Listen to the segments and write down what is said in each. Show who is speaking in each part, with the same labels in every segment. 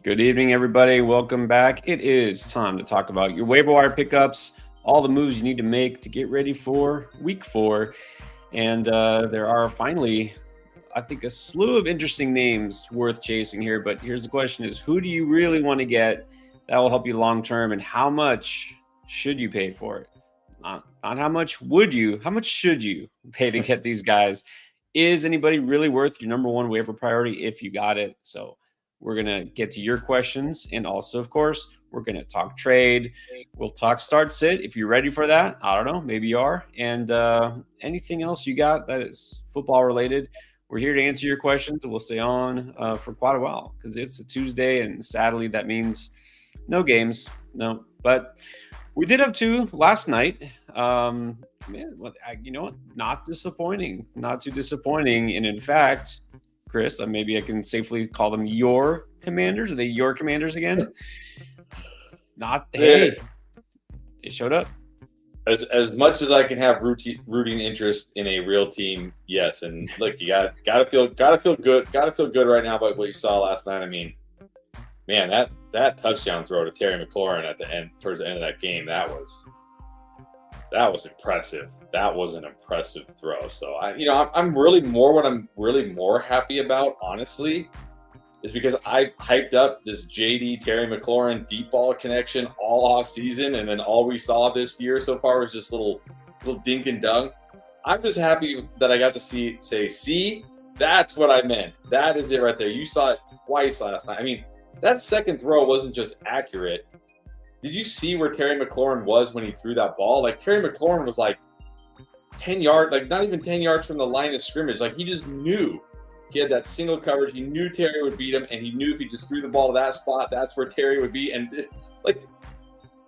Speaker 1: Good evening, everybody. Welcome back. It is time to talk about your waiver wire pickups, all the moves you need to make to get ready for week 4. And there are finally, I think, a slew of interesting names worth chasing here. But here's the question is, who do you really want to get that will help you long term, and how much should you pay for it? Not how much how much should you pay to get these guys? Is anybody really worth your number one waiver priority if you got it? So we're going to get to your questions. And also, of course, we're going to talk trade. We'll talk start sit if you're ready for that. I don't know. Maybe you are. And anything else you got that is football related, we're here to answer your questions. We'll stay on for quite a while because it's a Tuesday. And sadly, that means no games. No. But we did have 2 last night. Man, well, you know what? Not disappointing. Not too disappointing. And in fact, Chris, maybe I can safely call them your Commanders. Are they your Commanders again? Not. Hey, they showed up.
Speaker 2: As much as I can have rooting interest in a real team, yes. And look, you gotta feel good right now about what you saw last night. I mean, man, that touchdown throw to Terry McLaurin at the end, towards the end of that game, that was impressive. That was an impressive throw. So I'm really more happy about, honestly, is because I hyped up this JD Terry McLaurin deep ball connection all off season, and then all we saw this year so far was just little dink and dunk. I'm just happy that I got to see, that's what I meant. That is it right there. You saw it twice last night. I mean, that second throw wasn't just accurate. Did you see where Terry McLaurin was when he threw that ball? Like, Terry McLaurin was like 10 yards, like not even 10 yards from the line of scrimmage. Like, he just knew he had that single coverage. He knew Terry would beat him, and he knew if he just threw the ball to that spot, that's where Terry would be. And like,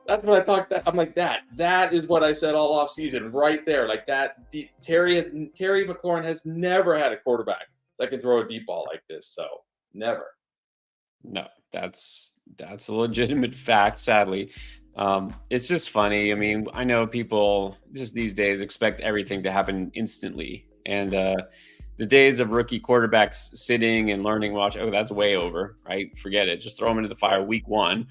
Speaker 2: that's what I talked. I'm like, that is what I said all off season, right there. Like that. Terry McLaurin has never had a quarterback that can throw a deep ball like this. So never.
Speaker 1: No, that's a legitimate fact, sadly. It's just funny. I mean, I know people just these days expect everything to happen instantly. And the days of rookie quarterbacks sitting and learning, that's way over, right? Forget it. Just throw them into the fire week 1.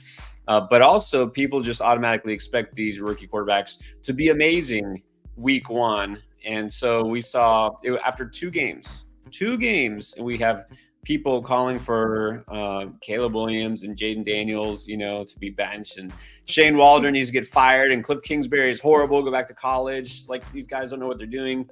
Speaker 1: But also, people just automatically expect these rookie quarterbacks to be amazing week 1. And so we saw after 2 games, and we have people calling for Caleb Williams and Jaden Daniels, to be benched, and Shane Waldron needs to get fired, and Cliff Kingsbury is horrible, go back to college. It's like these guys don't know what they're doing.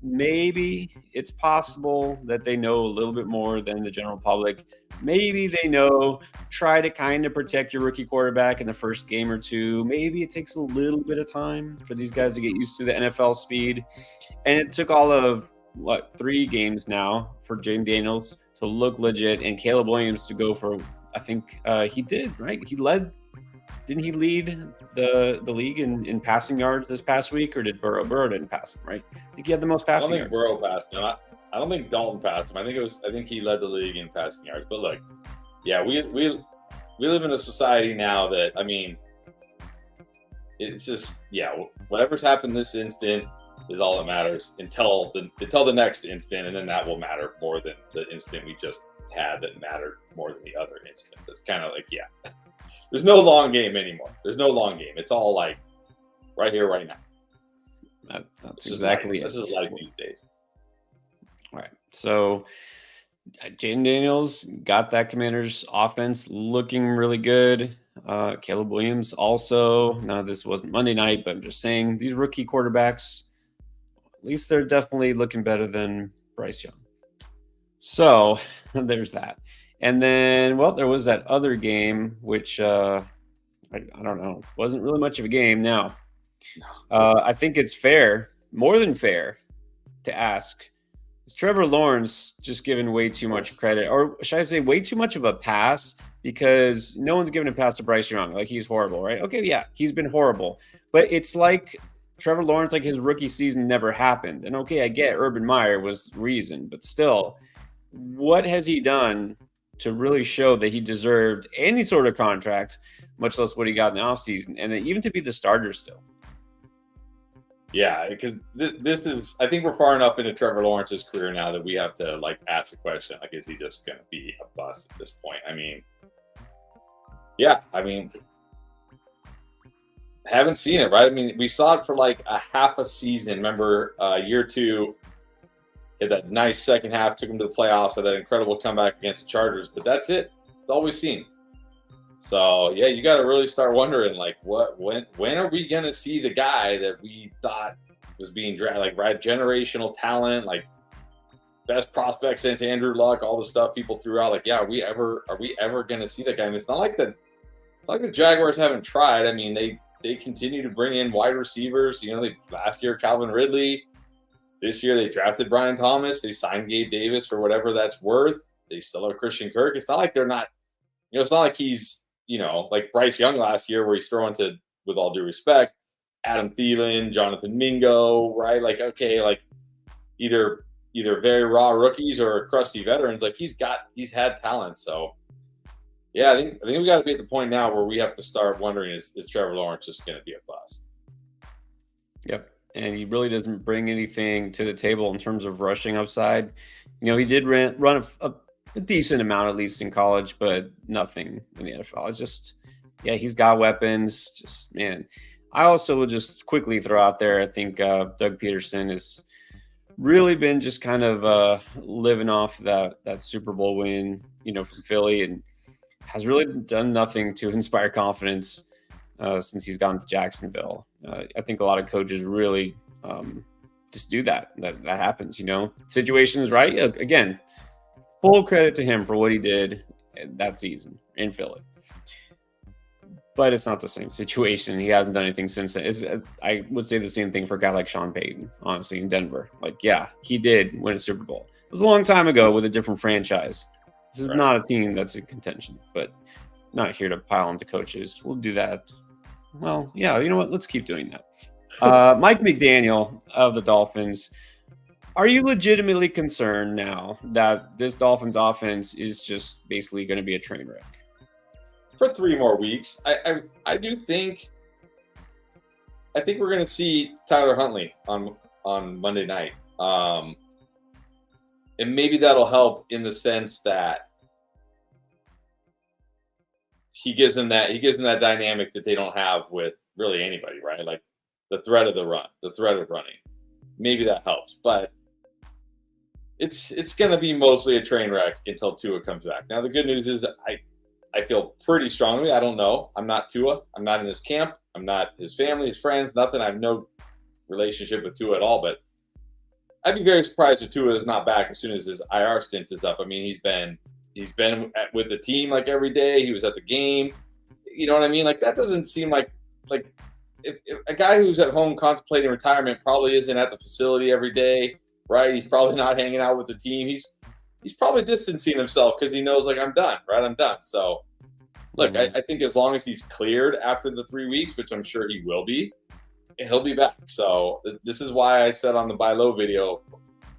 Speaker 1: Maybe it's possible that they know a little bit more than the general public. Maybe they know, try to kind of protect your rookie quarterback in the first game or 2. Maybe it takes a little bit of time for these guys to get used to the NFL speed. And it took all of 3 games now for Jaden Daniels to look legit, and Caleb Williams to go for, I think he did, right? Didn't he lead the league in passing yards this past week, or did Burrow? Burrow didn't pass him, right? I think he had the most passing yards.
Speaker 2: I don't think Burrow passed him. I don't think Dalton passed him. I think he led the league in passing yards. But look, yeah, we live in a society now that, I mean, it's just, whatever's happened this instant is all that matters until the next instant, and then that will matter more than the instant we just had that mattered more than the other instance. It's kind of like, there's no long game anymore. There's no long game. It's all like right here, right now.
Speaker 1: That's exactly it.
Speaker 2: This is life these days.
Speaker 1: All right. So Jaden Daniels got that Commanders offense looking really good. Caleb Williams also. Now, this wasn't Monday night, but I'm just saying these rookie quarterbacks, at least they're definitely looking better than Bryce Young. So there's that. And then, there was that other game, which I don't know, wasn't really much of a game. Now, I think it's fair, more than fair, to ask, is Trevor Lawrence just given way too much credit? Or should I say way too much of a pass? Because no one's given a pass to Bryce Young. Like, he's horrible, right? Okay, yeah, he's been horrible. But it's like Trevor Lawrence, like his rookie season never happened. And okay, I get Urban Meyer was the reason. But still, what has he done to really show that he deserved any sort of contract, much less what he got in the offseason, and then even to be the starter still?
Speaker 2: Yeah, because this is, I think we're far enough into Trevor Lawrence's career now that we have to ask the question, is he just going to be a bust at this point? I mean, Yeah, I mean, haven't seen it, right? I mean, we saw it for like a half a season. Remember, year two, had that nice second half, took him to the playoffs, had that incredible comeback against the Chargers. But that's it. It's all we've seen. So yeah, you got to really start wondering, like, when are we gonna see the guy that we thought was being drafted, like, right, generational talent, like best prospect since Andrew Luck, all the stuff people threw out. Like, yeah, are we ever gonna see that guy? And it's not like the Jaguars haven't tried. I mean, they continue to bring in wide receivers. You know, they last year Calvin Ridley. This year they drafted Brian Thomas. They signed Gabe Davis for whatever that's worth. They still have Christian Kirk. It's not like they're not. You know, it's not like he's, you know, like Bryce Young last year where he's throwing to, with all due respect, Adam Thielen, Jonathan Mingo, right? Like, okay, like either very raw rookies or crusty veterans. Like he's had talent. So yeah, I think we got to be at the point now where we have to start wondering, is Trevor Lawrence just going to be a bust?
Speaker 1: Yep. And he really doesn't bring anything to the table in terms of rushing upside. You know, he did run a decent amount, at least in college, but nothing in the NFL. It's just, yeah, he's got weapons. Just, man. I also will just quickly throw out there, I think Doug Peterson has really been just kind of living off that Super Bowl win, you know, from Philly, and has really done nothing to inspire confidence since he's gone to Jacksonville. I think a lot of coaches really just do that. That happens, you know. Situation is right. Again, full credit to him for what he did that season in Philly. But it's not the same situation. He hasn't done anything since then. I would say the same thing for a guy like Sean Payton, honestly, in Denver. Like, yeah, he did win a Super Bowl. It was a long time ago with a different franchise. This is not a team that's in contention, but not here to pile onto coaches. We'll do that. Well, yeah, you know what? Let's keep doing that. Mike McDaniel of the Dolphins. Are you legitimately concerned now that this Dolphins offense is just basically going to be a train wreck?
Speaker 2: For 3 more weeks, I do think. I think we're going to see Tyler Huntley on Monday night, and maybe that'll help in the sense that he gives them that dynamic that they don't have with really anybody, right? Like the threat of running. Maybe that helps, but it's going to be mostly a train wreck until Tua comes back. Now the good news is I feel pretty strongly. I don't know. I'm not Tua. I'm not in his camp. I'm not his family, his friends, nothing. I have no relationship with Tua at all, but I'd be very surprised if Tua is not back as soon as his IR stint is up. I mean, he's been with the team like every day. He was at the game. You know what I mean? Like that doesn't seem like if a guy who's at home contemplating retirement probably isn't at the facility every day, right? He's probably not hanging out with the team. He's probably distancing himself because he knows, like, I'm done, right? I'm done. So, look, I think as long as he's cleared after the 3 weeks, which I'm sure he will be, he'll be back. So this is why I said on the Buy Low video,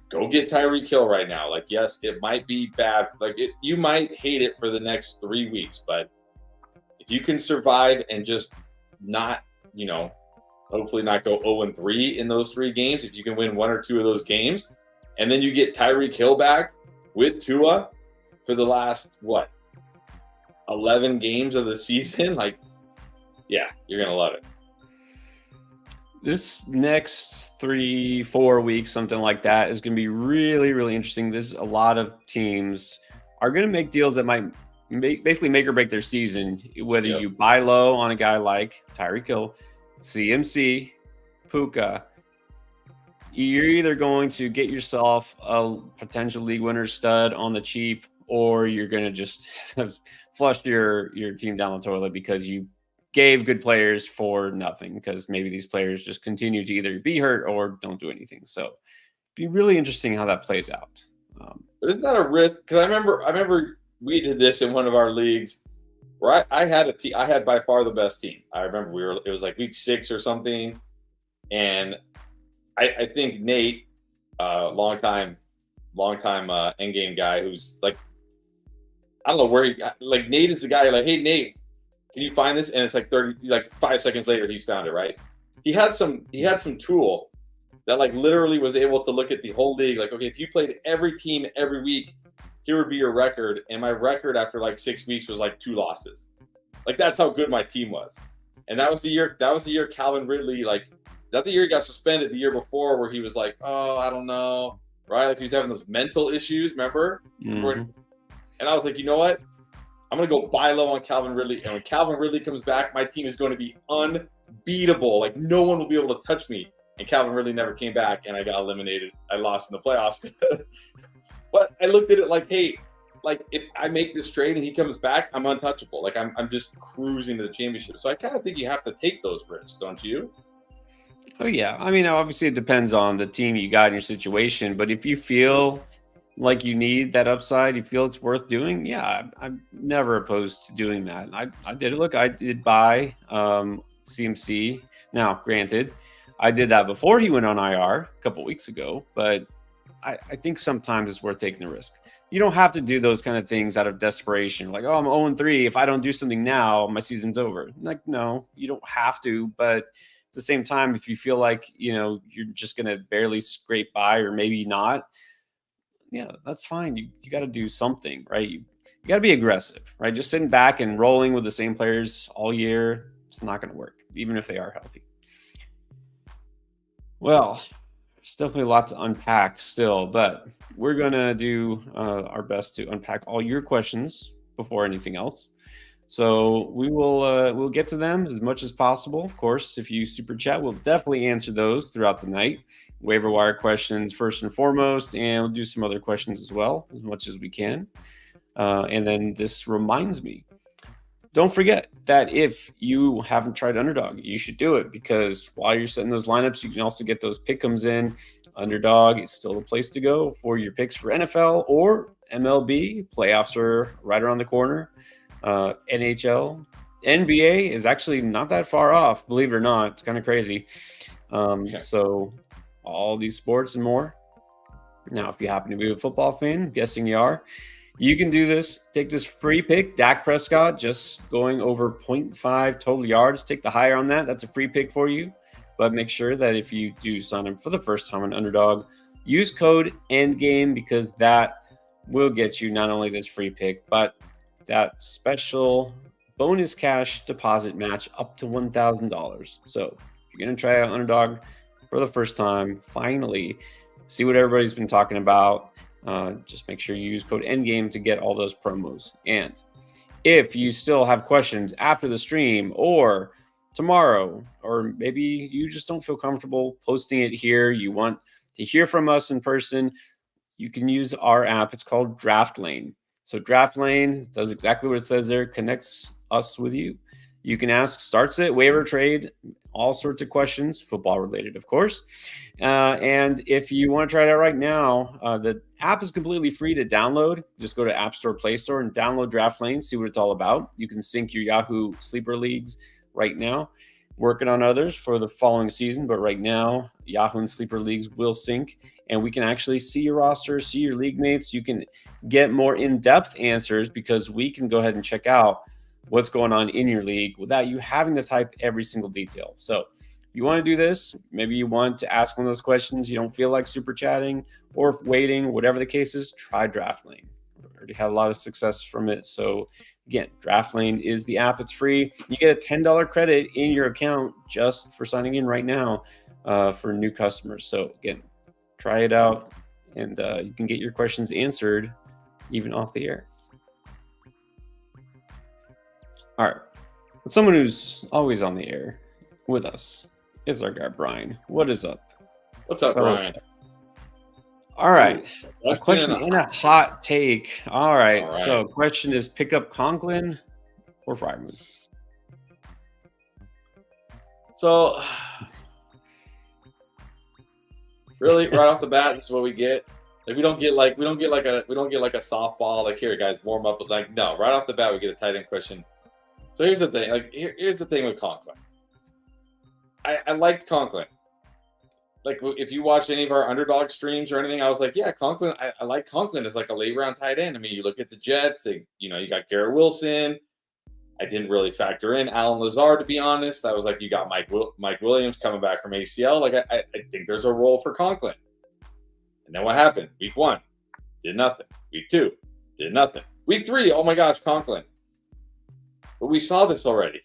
Speaker 2: go get Tyreek Hill right now. Like, yes, it might be bad. Like, you might hate it for the next 3 weeks, but if you can survive and just not, you know, hopefully not go 0-3 in those 3 games, if you can win 1 or 2 of those games, and then you get Tyreek Hill back with Tua for the last, 11 games of the season, like, yeah, you're going to love it.
Speaker 1: This next 3-4 weeks, something like that, is going to be really, really interesting. There's a lot of teams are going to make deals that might basically make or break their season, whether you buy low on a guy like Tyreek Hill, CMC, Puka. You're either going to get yourself a potential league winner stud on the cheap, or you're going to just flush your team down the toilet because you gave good players for nothing, because maybe these players just continue to either be hurt or don't do anything. So it'd be really interesting how that plays out.
Speaker 2: But isn't that a risk? Because I remember we did this in one of our leagues where I had by far the best team. I remember it was like week 6 or something, and I think Nate, longtime endgame guy, who's like, I don't know where Nate is the guy. You're like, hey Nate, can you find this? And it's like 5 seconds later, he's found it. Right? He had some tool that like literally was able to look at the whole league. Like, okay, if you played every team every week, here would be your record. And my record after like 6 weeks was like 2 losses. Like that's how good my team was. And that was the year. That was the year Calvin Ridley, like, that the year he got suspended. The year before, where he was like, "Oh, I don't know," right? Like he was having those mental issues. Remember?
Speaker 1: Mhm.
Speaker 2: And I was like, you know what? I'm gonna go buy low on Calvin Ridley, and when Calvin Ridley comes back, my team is going to be unbeatable. Like no one will be able to touch me. And Calvin Ridley never came back, and I got eliminated. I lost in the playoffs. But I looked at it like, hey, like if I make this trade and he comes back, I'm untouchable. Like I'm just cruising to the championship. So I kind of think you have to take those risks, don't you?
Speaker 1: Oh yeah. I mean, obviously it depends on the team you got in your situation, but if you feel like you need that upside, you feel it's worth doing, yeah, I'm never opposed to doing that. I did it. Look, I did buy CMC. Now, granted, I did that before he went on IR a couple weeks ago, but I think sometimes it's worth taking the risk. You don't have to do those kind of things out of desperation. Like, oh, I'm 0-3. If I don't do something now, my season's over. Like, no, you don't have to. But at the same time, if you feel like, you're just going to barely scrape by or maybe not, yeah, that's fine. You got to do something, right? You got to be aggressive, right? Just sitting back and rolling with the same players all year, it's not going to work, even if they are healthy. Well, there's definitely a lot to unpack still, but we're gonna do our best to unpack all your questions before anything else. So we'll get to them as much as possible. Of course, if you super chat, we'll definitely answer those throughout the night. Waiver wire questions first and foremost, and we'll do some other questions as well, as much as we can. And then this reminds me, don't forget that if you haven't tried Underdog, you should do it, because while you're setting those lineups, you can also get those pick'ems in. Underdog is still the place to go for your picks for NFL or MLB. Playoffs are right around the corner. NHL, NBA is actually not that far off, believe it or not. It's kind of crazy. So all these sports and more. Now, if you happen to be a football fan, I'm guessing you are, you can do this. Take this free pick, Dak Prescott, just going over 0.5 total yards. Take the higher on that. That's a free pick for you. But make sure that if you do sign up for the first time on Underdog, use code ENDGAME, because that will get you not only this free pick, but that special bonus cash deposit match up to $1,000. So if you're going to try out Underdog for the first time, finally see what everybody's been talking about. Just make sure you use code ENDGAME to get all those promos. And if you still have questions after the stream or tomorrow, or maybe you just don't feel comfortable posting it here, you want to hear from us in person, you can use our app. It's called Draft Lane. So Draft Lane does exactly what it says there, connects us with you. You can ask, starts it, waiver trade, all sorts of questions, football related, of course. And if you want to try it out right now, the app is completely free to download. Just go to App Store, Play Store, and download Draft Lane, see what it's all about. You can sync your Yahoo Sleeper Leagues right now. Working on others for the following season, but right now, Yahoo and Sleeper Leagues will sync, and we can actually see your roster, see your league mates. You can get more in-depth answers because we can go ahead and check out what's going on in your league without you having to type every single detail. So you want to do this, maybe you want to ask one of those questions, you don't feel like super chatting or waiting, whatever the case is, try Draft Lane. We already had a lot of success from it. So again, Draft Lane is the app. It's free. You get a $10 credit in your account just for signing in right now for new customers. So again, try it out, and you can get your questions answered even off the air. All right. But someone who's always on the air with us is our guy, Brian. What is up?
Speaker 2: What's up, Brian?
Speaker 1: All right. A question and a hot take. All right. So question is, pick up Conklin or Freiermuth?
Speaker 2: So really, right off the bat, this is what we get. Like we don't get like a softball, like, here guys, warm up with, like, no, right off the bat we get a tight end question. So here's the thing. Like here's the thing with Conklin. I liked Conklin. Like if you watched any of our Underdog streams or anything, I was like, yeah, Conklin. I like Conklin as like a late round tight end. I mean, you look at the Jets. You got Garrett Wilson. I didn't really factor in Alan Lazard, to be honest. I was like, you got Mike Williams coming back from ACL. Like I think there's a role for Conklin. And then what happened? Week 1, did nothing. Week 2, did nothing. Week 3, oh my gosh, Conklin. But we saw this already.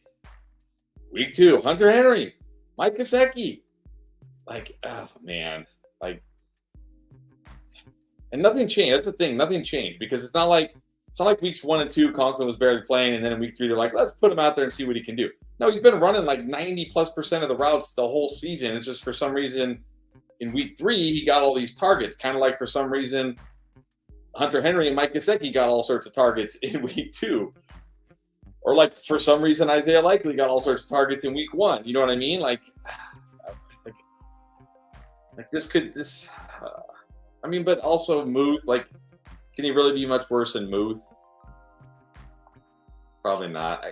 Speaker 2: Week 2, Hunter Henry, Mike Gesicki. Like, oh man, like, and nothing changed. That's the thing. Nothing changed because it's not like weeks 1 and 2, Conklin was barely playing, and then in week 3 they're like, let's put him out there and see what he can do. No, he's been running like 90+% of the routes the whole season. It's just for some reason in week 3 he got all these targets. Kind of like for some reason Hunter Henry and Mike Gesicki got all sorts of targets in week 2. Or like for some reason Isaiah Likely got all sorts of targets in week 1. You know what I mean? Like I mean, but also Muth, like, can he really be much worse than Muth? Probably not.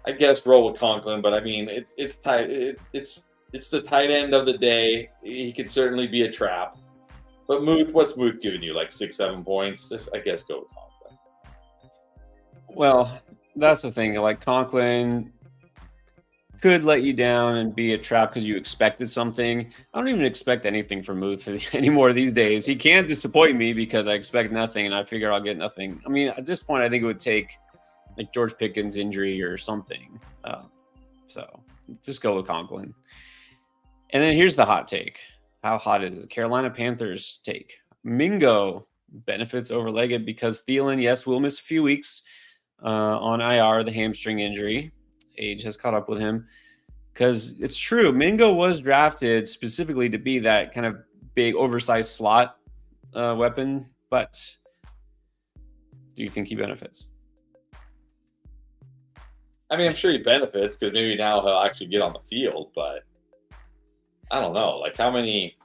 Speaker 2: I guess roll with Conklin, but I mean, it's tight. It's the tight end of the day. He could certainly be a trap. But Muth, what's Muth giving you? Like 6-7 points? Just, I guess, go with Conklin.
Speaker 1: Well, that's the thing. Like, Conklin could let you down and be a trap because you expected something. I don't even expect anything from Muth anymore these days. He can't disappoint me because I expect nothing and I figure I'll get nothing. I mean, at this point, I think it would take like George Pickens' injury or something. So just go with Conklin. And then here's the hot take. How hot is it? Carolina Panthers take. Mingo benefits over Leggett because Thielen, yes, will miss a few weeks on IR, the hamstring injury. Age has caught up with him because it's true. Mingo was drafted specifically to be that kind of big, oversized slot weapon. But do you think he benefits?
Speaker 2: I mean, I'm sure he benefits because maybe now he'll actually get on the field. But I don't know. Like, how many?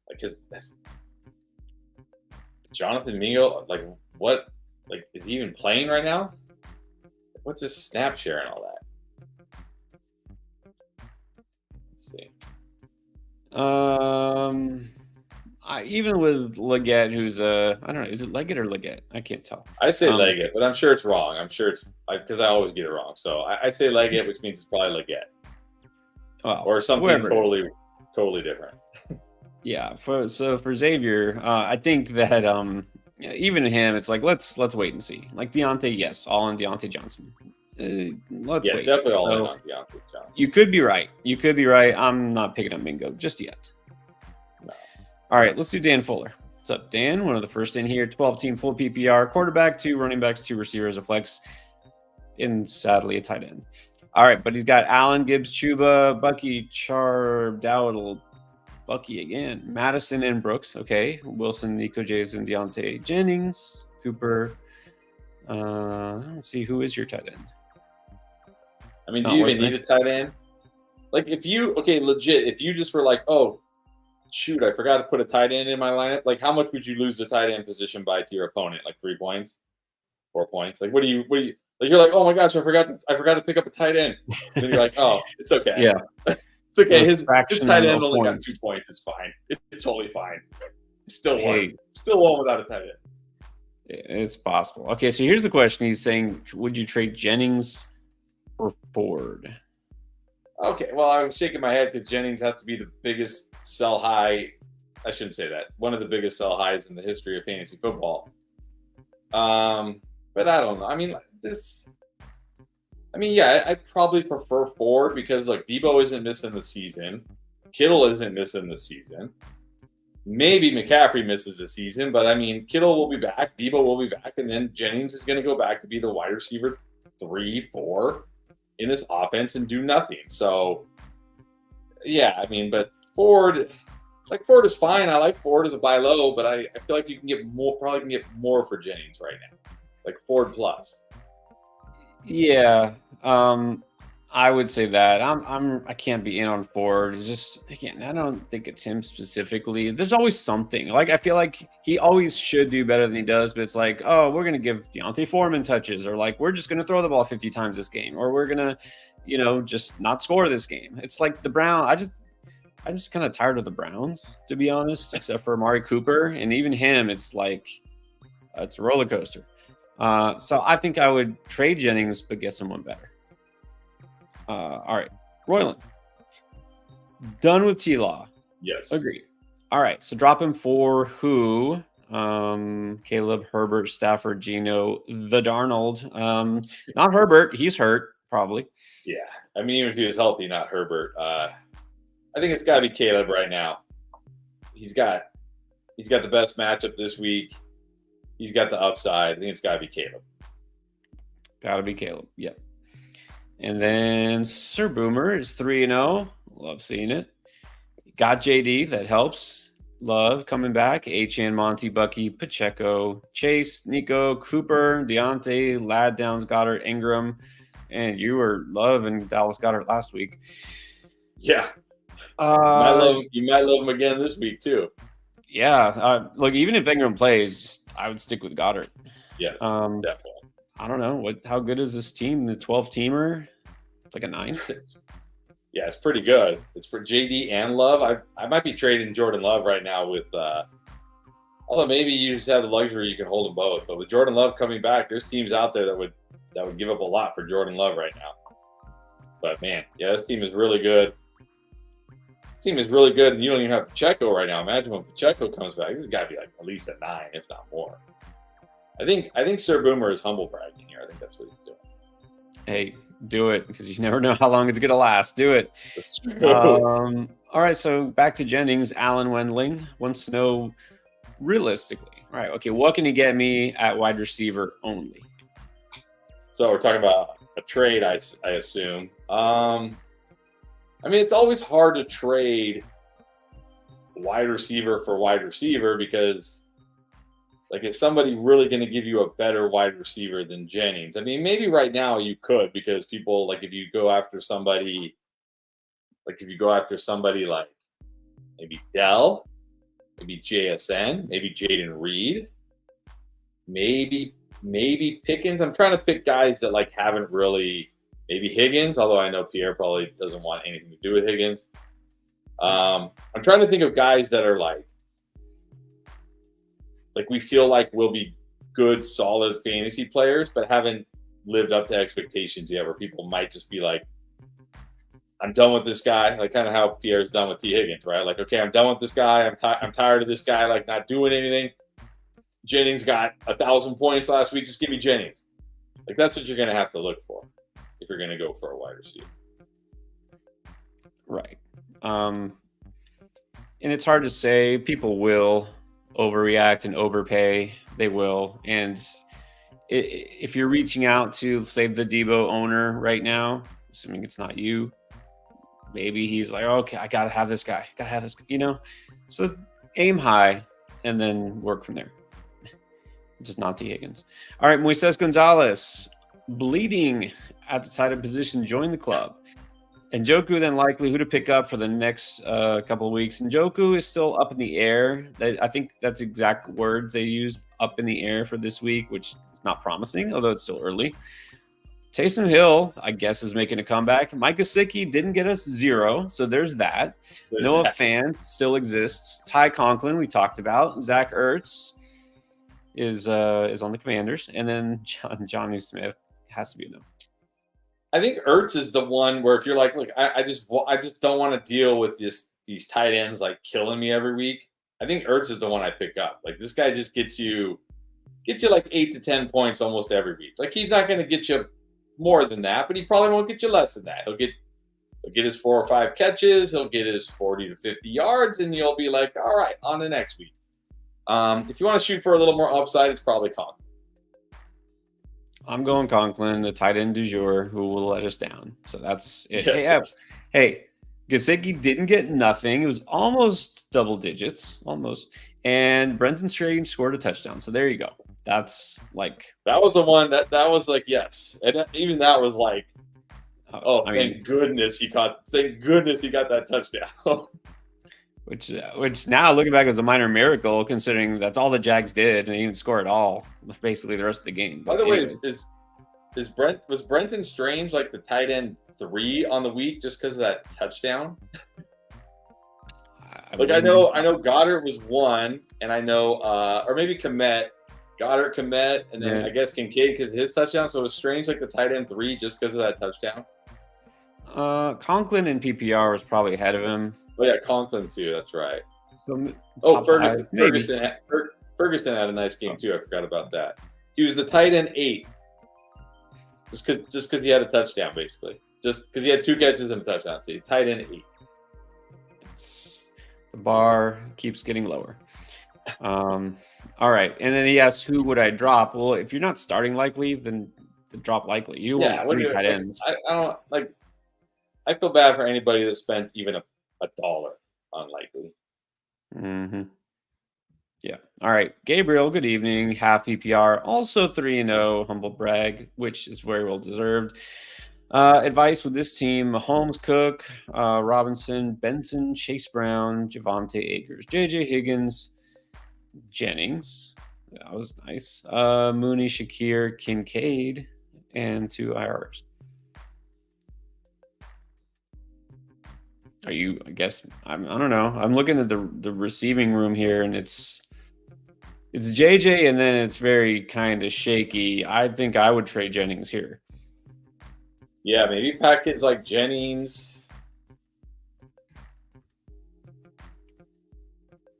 Speaker 2: Like, is Jonathan Mingo? Like, what? Like, is he even playing right now? What's his snap share and all that? Let's see.
Speaker 1: Even with Leggett, who's I don't know, is it Leggett or Leggett? I can't tell.
Speaker 2: I say Leggett, but I'm sure it's wrong. I'm sure it's because I always get it wrong. So I say Leggett, which means it's probably Leggett.
Speaker 1: Well,
Speaker 2: or something totally different.
Speaker 1: Yeah. For Xavier, I think that even him, it's like let's wait and see. Like Deontay, yes, all on Deontay Johnson. Let's wait.
Speaker 2: Definitely all in on Deontay Johnson.
Speaker 1: You could be right. I'm not picking up Mingo just yet. No. All right, let's do Dan Fuller. What's up, Dan? One of the first in here. 12-team full PPR, quarterback, 2 running backs, 2 receivers, a flex, and sadly a tight end. All right, but he's got Allen, Gibbs, Chuba, Bucky, Dowdle, Bucky again, Madison and Brooks. Okay, Wilson, Nico Jason, Deontay Jennings, Cooper. I don't see who is your tight end.
Speaker 2: I mean, do you even need a tight end? Like, if you just were like, oh, shoot, I forgot to put a tight end in my lineup. Like, how much would you lose the tight end position by to your opponent? Like 3 points, 4 points. Like, what do you? Like, you're like, oh my gosh, I forgot to pick up a tight end. And then you're like, oh, it's okay.
Speaker 1: Yeah.
Speaker 2: It's okay. His tight end only got 2 points. It's fine. It's totally fine. Still won without a tight end.
Speaker 1: It's possible. Okay, so here's the question. He's saying, would you trade Jennings or Ford?
Speaker 2: Okay, well, I was shaking my head because Jennings has to be the biggest sell high. I shouldn't say that. One of the biggest sell highs in the history of fantasy football. But I don't know. I mean, I probably prefer Ford because, like, Debo isn't missing the season. Kittle isn't missing the season. Maybe McCaffrey misses the season, but, I mean, Kittle will be back. Debo will be back, and then Jennings is going to go back to be the wide receiver 3, 4 in this offense and do nothing. So, yeah, I mean, but Ford is fine. I like Ford as a buy low, but I feel like you can get more, probably can get more for Jennings right now. Like Ford plus.
Speaker 1: Yeah, I would say that I can't be in on Ford. It's just again, I don't think it's him specifically. There's always something. Like I feel like he always should do better than he does, but it's like, oh, we're gonna give Deontay Foreman touches, or like we're just gonna throw the ball 50 times this game, or we're gonna, just not score this game. It's like the Brown. I'm just kind of tired of the Browns, to be honest, except for Amari Cooper, and even him, it's like it's a roller coaster. So I think I would trade Jennings, but get someone better. All right. Royland. Done with T-Law.
Speaker 2: Yes.
Speaker 1: Agreed. All right. So drop him for who? Caleb, Herbert, Stafford, Geno, the Darnold. Not Herbert. He's hurt, probably.
Speaker 2: Yeah, I mean, even if he was healthy, not Herbert. I think it's got to be Caleb right now. He's got the best matchup this week. He's got the upside. I think it's got to be Caleb.
Speaker 1: Got to be Caleb. Yep. And then Sir Boomer is 3-0. Love seeing it. Got JD. That helps. Love coming back. HN, Monty, Bucky, Pacheco, Chase, Nico, Cooper, Deontay, Lad Downs, Goddard, Ingram. And you were Love and Dallas Goddard last week.
Speaker 2: Yeah. You might love him again this week, too.
Speaker 1: Yeah. Look, even if Ingram plays, I would stick with Goddard.
Speaker 2: Yes, definitely.
Speaker 1: I don't know. How good is this team? The 12-teamer? Like a 9?
Speaker 2: Yeah, it's pretty good. It's for JD and Love. I might be trading Jordan Love right now with although maybe you just have the luxury you can hold them both. But with Jordan Love coming back, there's teams out there that would give up a lot for Jordan Love right now. But man, yeah, this team is really good. This team is really good, and you don't even have Pacheco right now. Imagine when Pacheco comes back. This has got to be like at least a 9, if not more. I think Sir Boomer is humble bragging here. I think that's what he's doing.
Speaker 1: Hey, do it, because you never know how long it's going to last. Do it.
Speaker 2: That's true.
Speaker 1: All right, so back to Jennings. Alan Wendling wants to know realistically. All right, okay, what can you get me at wide receiver only?
Speaker 2: So we're talking about a trade, I assume. I mean, it's always hard to trade wide receiver for wide receiver because, like, is somebody really going to give you a better wide receiver than Jennings? I mean, maybe right now you could, because people, like, if you go after somebody like maybe Dell, maybe JSN, maybe Jaden Reed, maybe Pickens. I'm trying to pick guys that like haven't really, maybe Higgins, although I know Pierre probably doesn't want anything to do with Higgins. I'm trying to think of guys that are like we feel like will be good, solid fantasy players, but haven't lived up to expectations yet, where people might just be like, I'm done with this guy, like kind of how Pierre's done with T. Higgins, right? Like, okay, I'm done with this guy. I'm tired of this guy, like not doing anything. Jennings got 1,000 points last week. Just give me Jennings. Like, that's what you're going to have to look for if you're going to go for a wide receiver.
Speaker 1: Right. And it's hard to say. People will overreact and overpay. They will. And if you're reaching out to, say, the Debo owner right now, assuming it's not you, maybe he's like, okay, I got to have this guy. So aim high and then work from there. Just not T. Higgins. All right, Moises Gonzalez, bleeding at the tight end position, join the club. And Njoku then likely who to pick up for the next couple of weeks. And Njoku is still up in the air. I think that's exact words they used, up in the air, for this week, which is not promising, although it's still early. Taysom Hill, I guess, is making a comeback. Mike Gesicki didn't get us 0, so there's that. Noah Fant still exists. Ty Conklin, we talked about. Zach Ertz is on the Commanders. And then Johnny Smith has to be a no.
Speaker 2: I think Ertz is the one where if you're like, look, I just don't want to deal with these tight ends like killing me every week. I think Ertz is the one I pick up. Like, this guy just gets you like 8 to 10 points almost every week. Like, he's not going to get you more than that, but he probably won't get you less than that. He'll get his 4 or 5 catches. He'll get his 40 to 50 yards, and you'll be like, all right, on to next week. If you want to shoot for a little more upside, it's probably Conklin.
Speaker 1: I'm going Conklin, the tight end du jour, who will let us down. So that's it.
Speaker 2: Yes.
Speaker 1: Hey, Gesicki didn't get nothing. It was almost double digits, almost. And Brenton Strange scored a touchdown. So there you go. That's like,
Speaker 2: that was the one that was like, yes. And even that was like, thank goodness he got that touchdown.
Speaker 1: Which now looking back was a minor miracle, considering that's all the Jags did, and they didn't score at all basically the rest of the game.
Speaker 2: By the way, was Brenton Strange like the tight end 3 on the week just because of that touchdown? I know Goddard was 1, and I know or maybe Kmet, and then I guess Kincaid because of his touchdown. So it was Strange like the tight end 3 just because of that touchdown.
Speaker 1: Conklin in PPR was probably ahead of him.
Speaker 2: Oh yeah, Conklin too. That's right.
Speaker 1: So,
Speaker 2: Ferguson had a nice game too. I forgot about that. He was the tight end 8. Just because he had a touchdown, basically. Just because he had 2 catches and a touchdown. So tight end 8.
Speaker 1: The bar keeps getting lower. All right. And then he asks, who would I drop? Well, if you're not starting Likely, then drop Likely. You want 3 tight ends.
Speaker 2: I don't like. I feel bad for anybody that spent even a dollar on Likely.
Speaker 1: Mm-hmm. Yeah. All right. Gabriel, good evening. Half EPR, also 3-0, humble brag, which is very well deserved. Advice with this team: Mahomes, Cook, Robinson, Benson, Chase Brown, Javonte Akers, JJ Higgins, Jennings. That was nice. Mooney, Shakir, Kincaid, and 2 IRs. Are you? I guess I don't know. I'm looking at the receiving room here, and it's JJ, and then it's very kind of shaky. I think I would trade Jennings here.
Speaker 2: Yeah, maybe package like Jennings.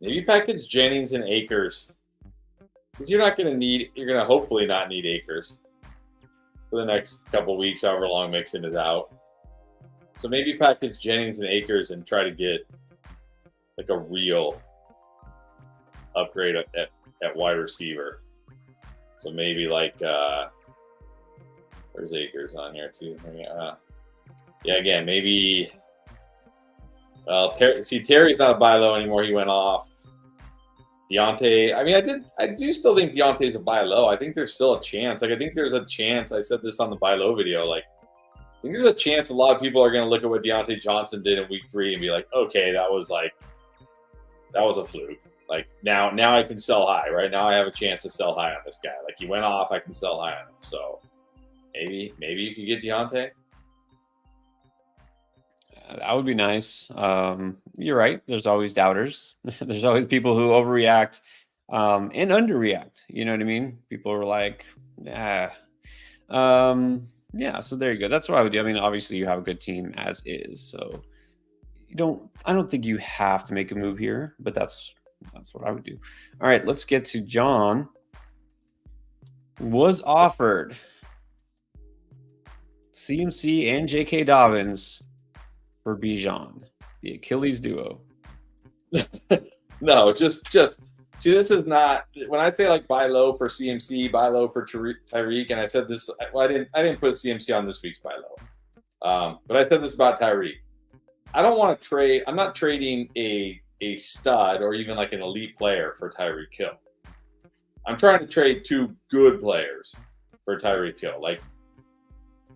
Speaker 2: Maybe package Jennings and Akers. Because you're going to hopefully not need Akers for the next couple weeks, however long Mixon is out. So maybe package Jennings and Akers and try to get like a real upgrade at wide receiver. So maybe like where's Akers on here too? Yeah, again, maybe. Well, Terry's not a buy low anymore. He went off. Deontay. I mean, I do still think Deontay's a buy low. I think there's still a chance. Like, I think there's a chance. I said this on the buy low video. Like, I think there's a chance a lot of people are going to look at what Deontay Johnson did in week 3 and be like, okay, that was a fluke. Like, now I can sell high, right? Now I have a chance to sell high on this guy. Like, he went off, I can sell high on him. So maybe you could get Deontay.
Speaker 1: That would be nice. You're right. There's always doubters. There's always people who overreact and underreact. You know what I mean? People are like, yeah. Yeah, so there you go. That's what I would do. I mean, obviously you have a good team as is. So I don't think you have to make a move here, but that's what I would do. All right, let's get to John. Was offered CMC and J.K. Dobbins for Bijan, the Achilles duo.
Speaker 2: No, just see, this is not, when I say like buy low for CMC, buy low for Tyreek, and I said this, well, I didn't put CMC on this week's buy low, but I said this about Tyreek. I don't want to trade. I'm not trading a stud or even like an elite player for Tyreek Hill. I'm trying to trade 2 good players for Tyreek Hill, like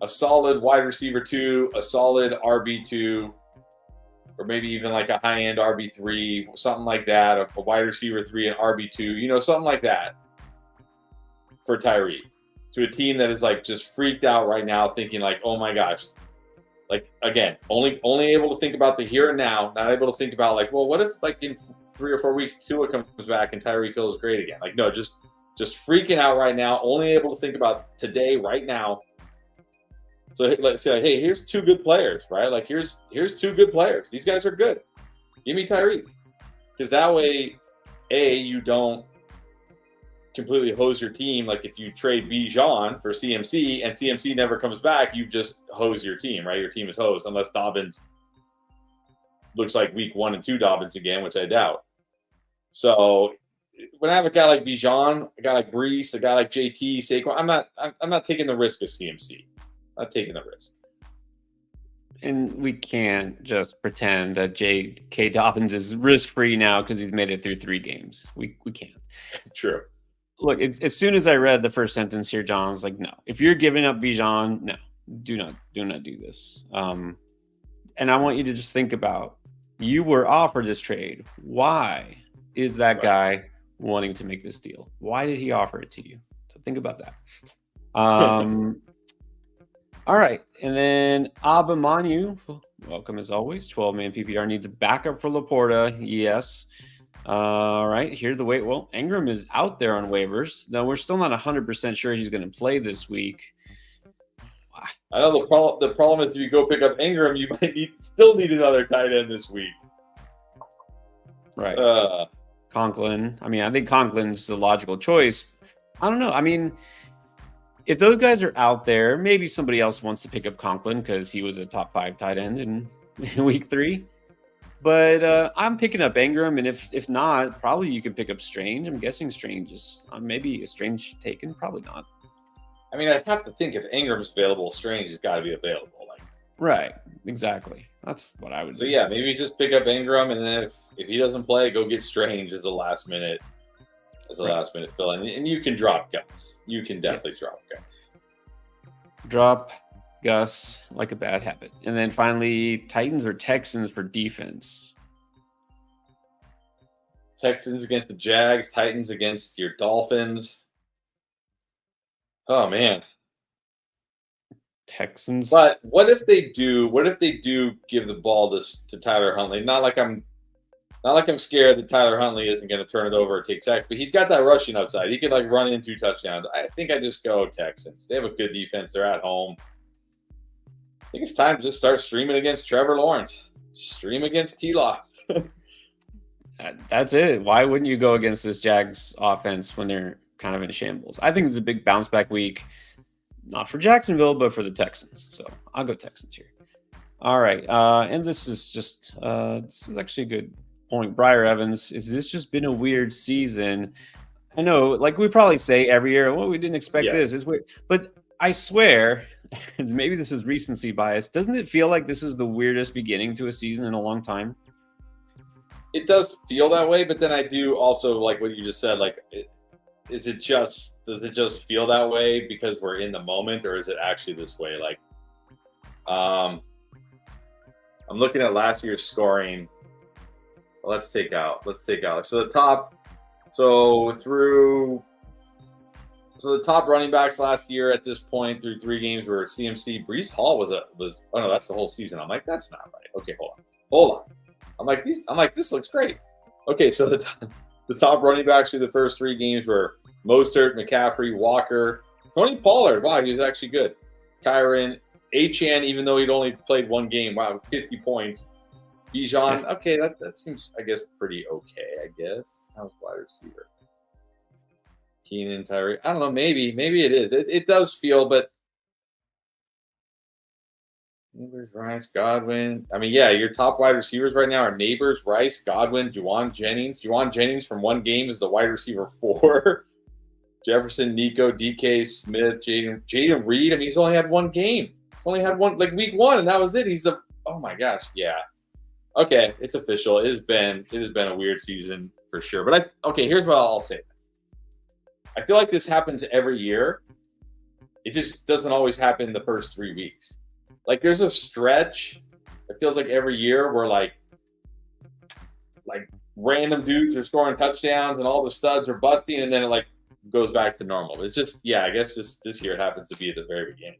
Speaker 2: a solid wide receiver 2, a solid RB2, or maybe even like a high-end RB3, something like that, a wide receiver 3 and RB2, something like that for Tyreek, to a team that is like just freaked out right now, thinking like, oh my gosh, like, again, only able to think about the here and now, not able to think about like, well, what if like in 3 or 4 weeks Tua comes back and Tyreek Hill is great again? Like, no, just freaking out right now, only able to think about today, right now. So let's say, hey, here's 2 good players, right? Like, here's 2 good players. These guys are good. Give me Tyreek. Because that way, you don't completely hose your team. Like, if you trade Bijan for CMC and CMC never comes back, you've just hosed your team, right? Your team is hosed, unless Dobbins looks like week 1 and 2 Dobbins again, which I doubt. So when I have a guy like Bijan, a guy like Brees, a guy like JT, Saquon, I'm not taking the risk of CMC. Not taking the risk.
Speaker 1: And we can't just pretend that J.K. Dobbins is risk-free now because he's made it through 3 games. We can't.
Speaker 2: True.
Speaker 1: Look, as soon as I read the first sentence here, John's like, no. If you're giving up Bijan, no. Do not do this. And I want you to just think about, you were offered this trade. Why is that guy wanting to make this deal? Why did he offer it to you? So think about that. All right, and then Abba Manu, welcome as always. 12-man PPR needs a backup for Laporta. Yes. All right, here's the wait. Well, Ingram is out there on waivers. Now, we're still not 100% sure he's going to play this week.
Speaker 2: I know the problem is if you go pick up Ingram, you might still need another tight end this week.
Speaker 1: Right. Conklin. I mean, I think Conklin's the logical choice. I don't know. I mean, if those guys are out there, maybe somebody else wants to pick up Conklin because he was a top 5 tight end in week 3. But I'm picking up Ingram, and if not, probably you can pick up Strange. I'm guessing Strange is maybe is Strange taken, probably not.
Speaker 2: I mean, I'd have to think if Ingram's available, Strange has got to be available. Like,
Speaker 1: right, exactly. That's what I would.
Speaker 2: So yeah, maybe just pick up Ingram, and then if he doesn't play, go get Strange as a last minute fill in, and you can drop Gus. You can definitely drop Gus.
Speaker 1: Drop Gus like a bad habit. And then finally, Titans or Texans for defense.
Speaker 2: Texans against the Jags, Titans against your Dolphins. Oh man.
Speaker 1: Texans.
Speaker 2: But what if they do give the ball to Tyler Huntley? Not like I'm scared that Tyler Huntley isn't going to turn it over or take sacks, but he's got that rushing upside. He could like run in 2 touchdowns. I think I just go Texans. They have a good defense. They're at home. I think it's time to just start streaming against Trevor Lawrence. Stream against T-Law.
Speaker 1: That's it. Why wouldn't you go against this Jags offense when they're kind of in shambles? I think it's a big bounce back week, not for Jacksonville, but for the Texans. So I'll go Texans here. All right. And this is actually a good point. Briar Evans, is this just been a weird season? I know, like we probably say every year, well, we didn't expect this. It's weird. But I swear, and maybe this is recency bias, doesn't it feel like this is the weirdest beginning to a season in a long time?
Speaker 2: It does feel that way, but then I do also like what you just said. Like, does it just feel that way because we're in the moment, or is it actually this way? Like, I'm looking at last year's scoring. Let's take out. So the top running backs last year at this point through 3 games were CMC. Breece Hall was oh no, that's the whole season. I'm like, that's not right. Okay, hold on. I'm like, this looks great. Okay, so the top running backs through the first 3 games were Mostert, McCaffrey, Walker, Tony Pollard. Wow, he was actually good. Kyron, Achane, even though he'd only played 1 game. Wow, 50 points. Bijan, okay, that seems, I guess, pretty okay, I guess. How's wide receiver? Keenan, Tyree. I don't know, maybe it is. It does feel, but Neighbors, Rice, Godwin. I mean, yeah, your top wide receivers right now are Neighbors, Rice, Godwin, Juwan Jennings. Juwan Jennings from 1 game is the wide receiver 4. Jefferson, Nico, DK, Smith, Jaden Reed. I mean, he's only had 1 game. He's only had one, like week 1, and that was it. Oh my gosh, yeah. Okay, it's official. It has been a weird season for sure. But here's what I'll say. I feel like this happens every year. It just doesn't always happen the first 3 weeks. Like there's a stretch, it feels like every year where like random dudes are scoring touchdowns and all the studs are busting, and then it like goes back to normal. It's just, I guess just this year it happens to be at the very beginning.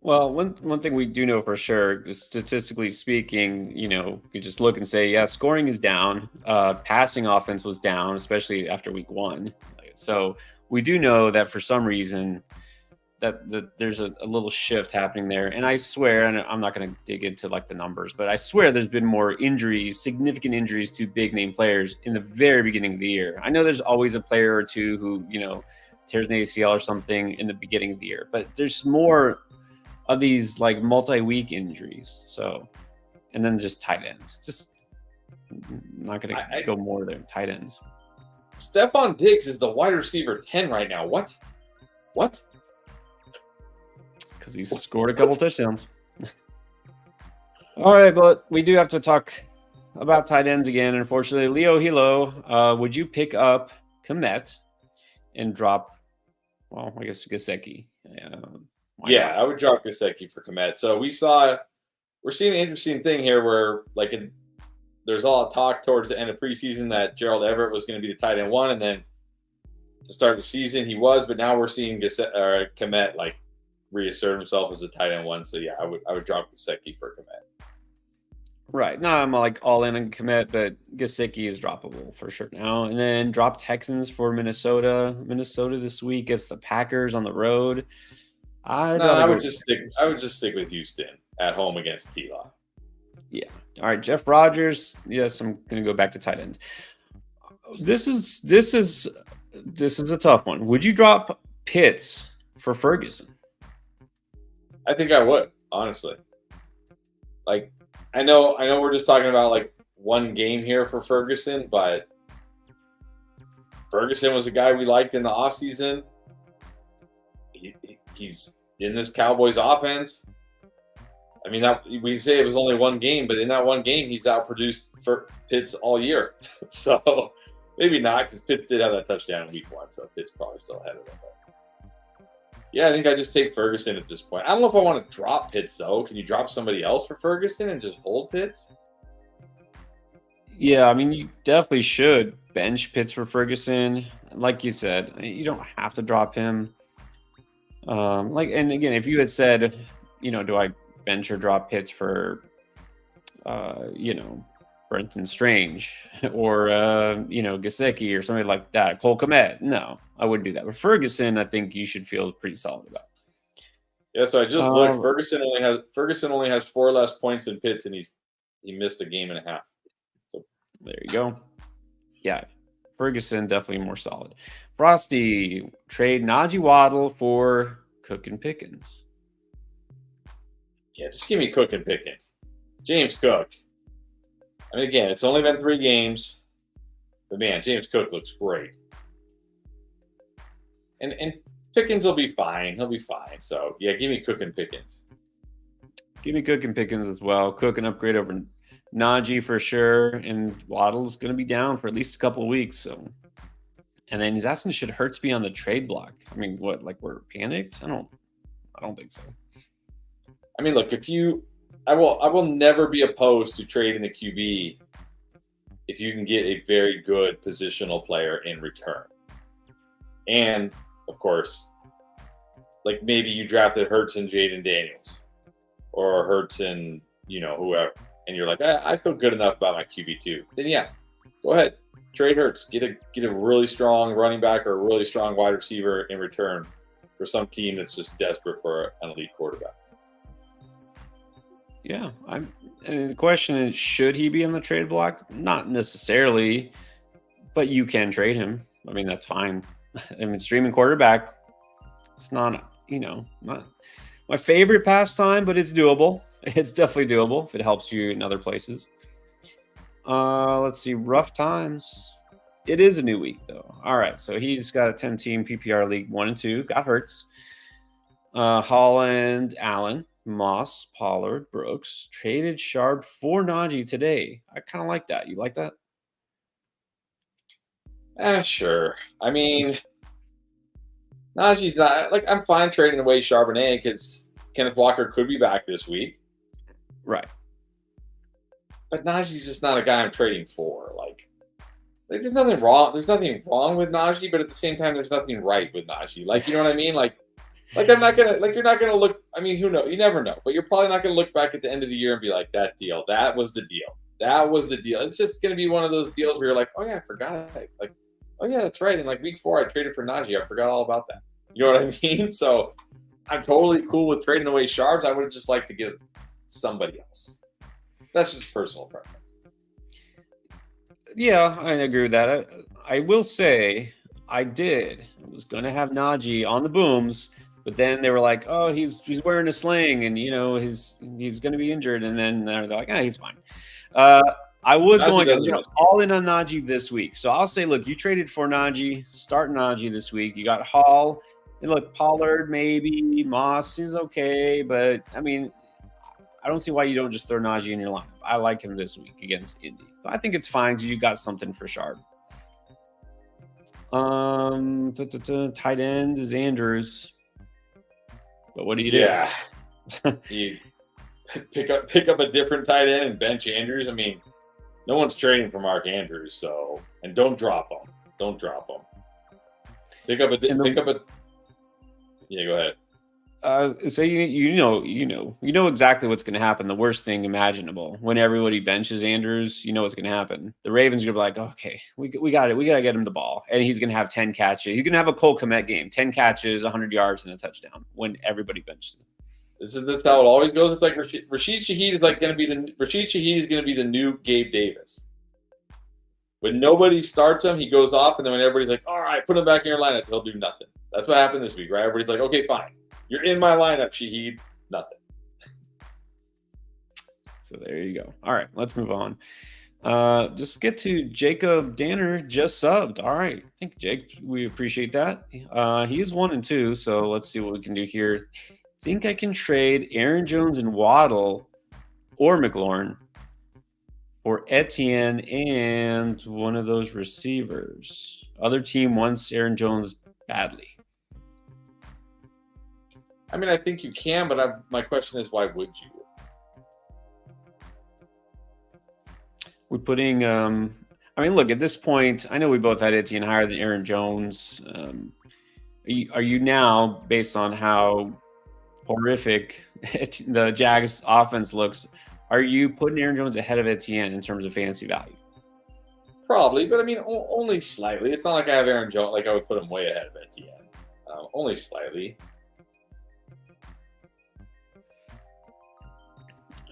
Speaker 1: Well, one thing we do know for sure is, statistically speaking, you just look and say, yeah, scoring is down. Passing offense was down, especially after week 1. So we do know that for some reason that there's a little shift happening there. And I swear, and I'm not going to dig into like the numbers, but I swear there's been more injuries, significant injuries to big name players in the very beginning of the year. I know there's always a player or two who, tears an ACL or something in the beginning of the year, but there's more of these like multi-week injuries. So, and then just tight ends. Just not going to go more there. Tight ends.
Speaker 2: Stephon Diggs is the wide receiver 10 right now. What?
Speaker 1: Because he's scored a couple touchdowns. All right, but we do have to talk about tight ends again. Unfortunately, Leo Hilo, would you pick up Kmet and drop, well, I guess Gesicki?
Speaker 2: Yeah, I would drop Gesicki for Kmet. So we're seeing an interesting thing here where there's all talk towards the end of preseason that Gerald Everett was going to be the tight end 1, and then to start the season he was, but now we're seeing Kmet like reassert himself as a tight end 1. So yeah, I would drop Gesicki for Kmet.
Speaker 1: Right. No, I'm like all in on Kmet, but Gesicki is droppable for sure now. And then drop Texans for Minnesota. Minnesota this week gets the Packers on the road. I would just stick with Houston at home against T-Law. Yeah. All right, Jeff Rogers. Yes, I'm going to go back to tight ends. This is a tough one. Would you drop Pitts for Ferguson?
Speaker 2: I think I would, honestly. Like, I know we're just talking about like one game here for Ferguson, but Ferguson was a guy we liked in the offseason. He's in this Cowboys offense. I mean, that we say it was only one game, but in that one game, he's outproduced Pitts all year. So maybe not, because Pitts did have that touchdown in week 1, so Pitts probably still ahead of him. Yeah, I think I just take Ferguson at this point. I don't know if I want to drop Pitts, though. Can you drop somebody else for Ferguson and just hold Pitts?
Speaker 1: Yeah, I mean, you definitely should bench Pitts for Ferguson. Like you said, you don't have to drop him. And again, if you had said, do I bench or drop Pitts for, Brenton Strange or, Gesicki or something like that, Cole Kmet? No, I wouldn't do that. But Ferguson, I think you should feel pretty solid about.
Speaker 2: Yeah, so I just looked. Ferguson only has 4 less points than Pitts, and he missed a game and a half. So
Speaker 1: there you go. Yeah, Ferguson definitely more solid. Frosty, trade Najee Waddle for Cook and Pickens.
Speaker 2: Yeah, just give me Cook and Pickens. James Cook. I mean, again, it's only been 3 games, but man, James Cook looks great. And Pickens will be fine. He'll be fine. So yeah, give me Cook and Pickens.
Speaker 1: Give me Cook and Pickens as well. Cook an upgrade over Najee for sure, and Waddle's going to be down for at least a couple of weeks. So, and then he's asking, should Hurts be on the trade block? I mean, what? Like we're panicked? I don't think so.
Speaker 2: I mean, look, I will never be opposed to trading the QB if you can get a very good positional player in return. And of course, like maybe you drafted Hurts and Jaden Daniels, or Hurts and whoever, and you're like, I feel good enough about my QB2. Then yeah, go ahead, trade Hurts, get a really strong running back or a really strong wide receiver in return for some team that's just desperate for an elite quarterback.
Speaker 1: Yeah, and the question is, should he be on the trade block? Not necessarily, but you can trade him. I mean, that's fine. I mean, streaming quarterback, it's not not my favorite pastime, but it's doable. It's definitely doable if it helps you in other places. Let's see, rough times. It is a new week though. All right, so he's got a 10-team PPR league, 1 and 2. Got Hurts, Holland, Allen, Moss, Pollard, Brooks. Traded Sharp for Najee today. I kind of like that. You like that?
Speaker 2: Sure. I mean, Najee's not like, I'm fine trading away Charbonnet because Kenneth Walker could be back this week.
Speaker 1: Right.
Speaker 2: But Najee's just not a guy I'm trading for. Like there's nothing wrong. There's nothing wrong with Najee, but at the same time, there's nothing right with Najee. Like, you know what I mean? Like I'm not gonna, like, you're not gonna look. I mean, who knows? You never know. But you're probably not gonna look back at the end of the year and be like, that was the deal. That was the deal. It's just gonna be one of those deals where you're like, oh yeah, I forgot. Like, oh yeah, that's right. In like week 4, I traded for Najee. I forgot all about that. You know what I mean? So I'm totally cool with trading away Sharps. I would just like to give somebody else. That's just personal preference.
Speaker 1: Yeah, I agree with that. I will say I was going to have Najee on the booms, but then they were like, oh, he's wearing a sling and he's going to be injured, and then they're like, he's fine. I was going to all in on Najee this week. So I'll say, look, you traded for Najee, start Najee this week. You got Hall, and look, Pollard maybe, Moss is okay, but I mean, I don't see why you don't just throw Najee in your lineup. I like him this week against Indy. I think it's fine because you got something for Sharp. Tight end is Andrews. But what do you do?
Speaker 2: Yeah. You pick up a different tight end and bench Andrews. I mean, no one's trading for Mark Andrews, so, and don't drop him. Don't drop him. Pick up a yeah, go ahead.
Speaker 1: So you know exactly what's going to happen. The worst thing imaginable when everybody benches Andrews, you know what's going to happen. The Ravens are going to be like, okay, we got it. We got to get him the ball, and he's going to have 10 catches. He's going to have a Cole Kmet game, 10 catches, 100 yards, and a touchdown when everybody benches him.
Speaker 2: This how it always goes. It's like Rashid Shaheed is like going to be the new Gabe Davis. When nobody starts him, he goes off, and then when everybody's like, "All right, put him back in your lineup," he'll do nothing. That's what happened this week, right? Everybody's like, "Okay, fine, you're in my lineup, Shaheed." Nothing.
Speaker 1: So there you go. All right, let's move on. Just get to Jacob Danner just subbed. All right. Thank you, Jake. We appreciate that. He is 1-2, so let's see what we can do here. Think I can trade Aaron Jones and Waddle or McLaurin for Etienne and one of those receivers. Other team wants Aaron Jones badly.
Speaker 2: I mean, I think you can, but my question is, why would you?
Speaker 1: We're putting, I mean, look, at this point, I know we both had Etienne higher than Aaron Jones. Are you now, based on how horrific the Jags offense looks, are you putting Aaron Jones ahead of Etienne in terms of fantasy value?
Speaker 2: Probably, but I mean, only slightly. It's not like I have Aaron Jones, like I would put him way ahead of Etienne. Only slightly.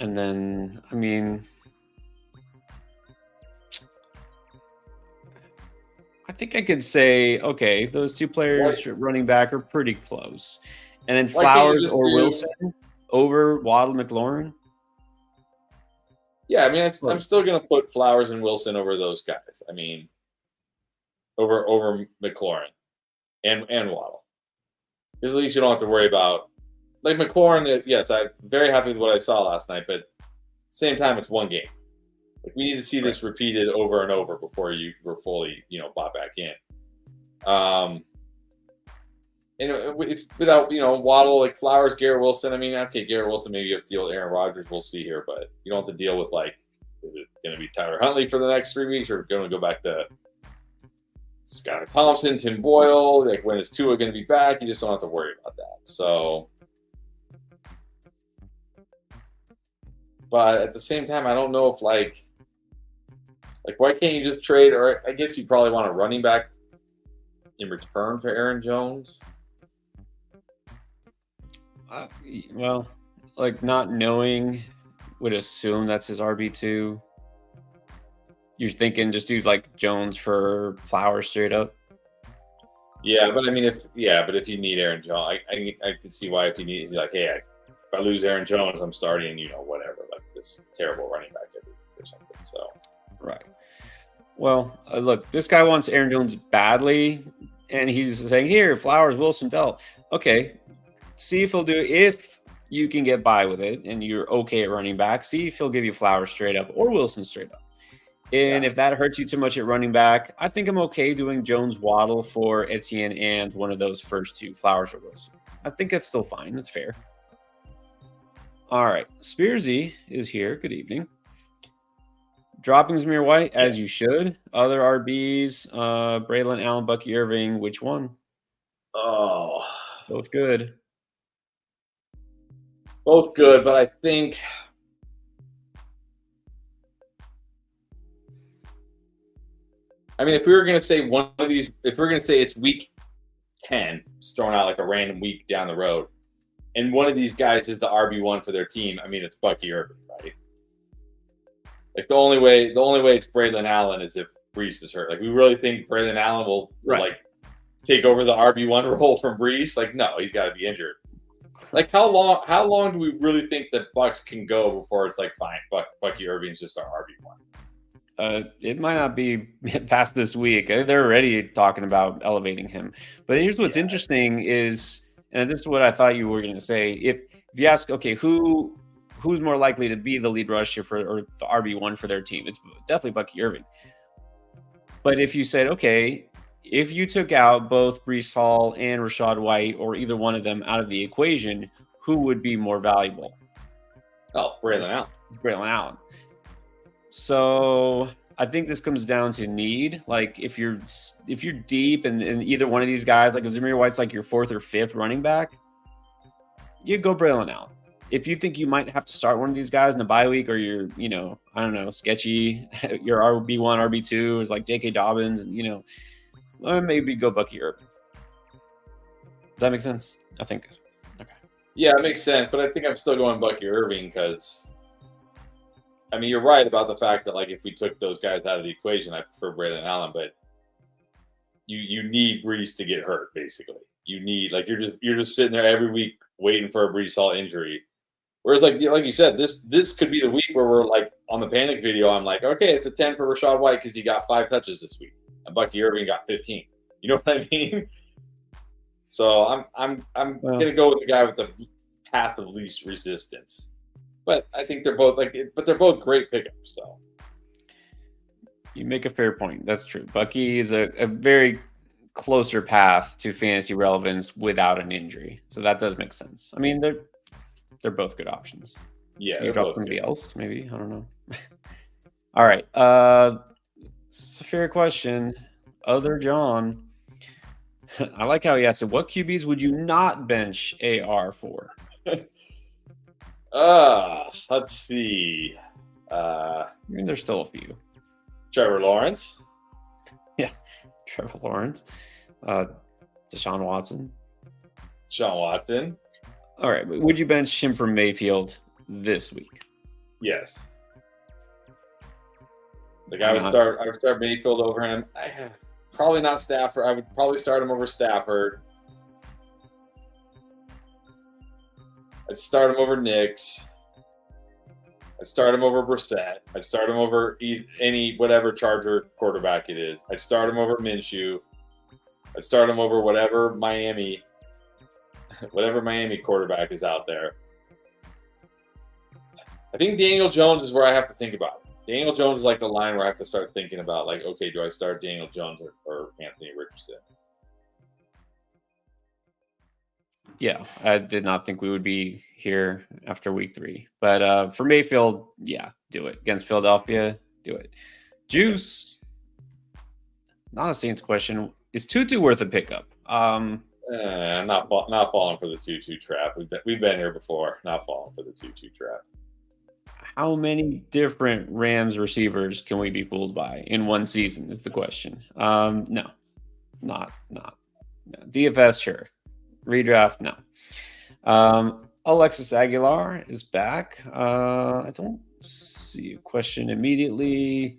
Speaker 1: And then, I mean, I think I could say, okay, those two players running back are pretty close. And then Flowers or Wilson over Waddle McLaurin?
Speaker 2: Yeah, I mean, I'm still going to put Flowers and Wilson over those guys. I mean, over McLaurin and Waddle. Because at least you don't have to worry about, like McLaurin, yes, I'm very happy with what I saw last night, but at the same time, it's one game. Like, we need to see this repeated over and over before you were fully, bought back in. And without, Waddle, like Flowers, Garrett Wilson, I mean, okay, Garrett Wilson, maybe you have to deal with Aaron Rodgers, we'll see here, but you don't have to deal with, like, is it going to be Tyler Huntley for the next 3 weeks, or going to go back to Scott Thompson, Tim Boyle? Like, when is Tua going to be back? You just don't have to worry about that. So, but at the same time, I don't know if, like, why can't you just trade, or I guess you probably want a running back in return for Aaron Jones?
Speaker 1: Well, like, not knowing would assume that's his RB2. You're thinking just do like Jones for Flowers straight up?
Speaker 2: Yeah, but I mean, if you need Aaron Jones, I can see why if you need, he's like, hey, if I lose Aaron Jones, I'm starting, whatever, like this terrible running back every week or something. So,
Speaker 1: right. Well, look, this guy wants Aaron Jones badly, and he's saying, here, Flowers, Wilson, Dell. Okay, see if he'll do it. If you can get by with it and you're okay at running back, see if he'll give you Flowers straight up or Wilson straight up. And if that hurts you too much at running back, I think I'm okay doing Jones Waddle for Etienne and one of those first two, Flowers or Wilson. I think that's still fine. That's fair. All right. Spearsy is here. Good evening. Dropping Zamir White, as you should. Other RBs, Braylon Allen, Bucky Irving. Which one?
Speaker 2: Oh.
Speaker 1: Both good.
Speaker 2: Both good, but I think if we were going to say one of these, if we're going to say it's week 10, just throwing out like a random week down the road, and one of these guys is the RB1 for their team, I mean, it's Bucky Irving, right? Like the only way it's Braylon Allen is if Brees is hurt. Like, we really think Braylon Allen will like take over the RB1 role from Brees? Like, no, he's got to be injured. Like, how long do we really think that Bucks can go before it's like, fine, Bucky Irving's just our RB1?
Speaker 1: It might not be past this week. They're already talking about elevating him. But here's what's interesting is, and this is what I thought you were going to say. If you ask, okay, who's more likely to be the lead rusher or the RB1 for their team? It's definitely Bucky Irving. But if you said, okay, if you took out both Breece Hall and Rachaad White, or either one of them out of the equation, who would be more valuable?
Speaker 2: Oh, Braylon Allen.
Speaker 1: Braylon Allen. So I think this comes down to need. Like, if you're deep and either one of these guys, like if Zamir White's like your fourth or fifth running back, you go Braylon Allen. If you think you might have to start one of these guys in a bye week, or you're, I don't know, sketchy, your RB1, RB2 is like J.K. Dobbins, and, maybe go Bucky Irving. Does that make sense? I think. Okay.
Speaker 2: Yeah, it makes sense. But I think I'm still going Bucky Irving because, I mean, you're right about the fact that, like, if we took those guys out of the equation, I prefer Braylon Allen. But you need Brees to get hurt, basically. You need, like, you're just sitting there every week waiting for a Brees Hall injury. Whereas, like you said, this could be the week where we're like on the panic video. I'm like, okay, it's a 10 for Rachaad White because he got 5 touches this week, and Bucky Irving got 15. You know what I mean? So I'm gonna go with the guy with the path of least resistance. But I think they're both they're both great pickups. So
Speaker 1: You make a fair point. That's true. Bucky is a very closer path to fantasy relevance without an injury. So that does make sense. I mean, they're both good options.
Speaker 2: yeah,
Speaker 1: Can you
Speaker 2: they're
Speaker 1: drop
Speaker 2: both
Speaker 1: somebody
Speaker 2: good.
Speaker 1: else? Maybe. I don't know. All right. It's a fair question. Other John. I like how he asked it. What QBs would you not bench AR for?
Speaker 2: Let's see.
Speaker 1: I mean, there's still a few.
Speaker 2: Trevor Lawrence.
Speaker 1: Yeah. Trevor Lawrence. Deshaun Watson.
Speaker 2: Sean Watson.
Speaker 1: All right. But would you bench him for Mayfield this week?
Speaker 2: Yes. Like
Speaker 1: Why
Speaker 2: I would
Speaker 1: not?
Speaker 2: start Mayfield over him. Probably not Stafford. I would probably start him over Stafford. I'd start him over Knicks. I'd start him over Brissett. I'd start him over any whatever Charger quarterback it is. I'd start him over Minshew. I'd start him over whatever Miami quarterback is out there. I think Daniel Jones is where I have to think about it. Daniel Jones is like the line where I have to start thinking about, like, okay, do I start Daniel Jones or Anthony Richardson?
Speaker 1: Yeah, I did not think we would be here after week 3. But for Mayfield, yeah, do it. Against Philadelphia, do it. Juice, not a Saints question. Is Tutu worth a pickup?
Speaker 2: I'm not falling for the 2-2 trap. We've been here before. Not falling for the 2-2 trap.
Speaker 1: How many different Rams receivers can we be fooled by in one season is the question. No. Not. No. DFS, sure. Redraft, no. Alexis Aguilar is back. I don't see a question immediately.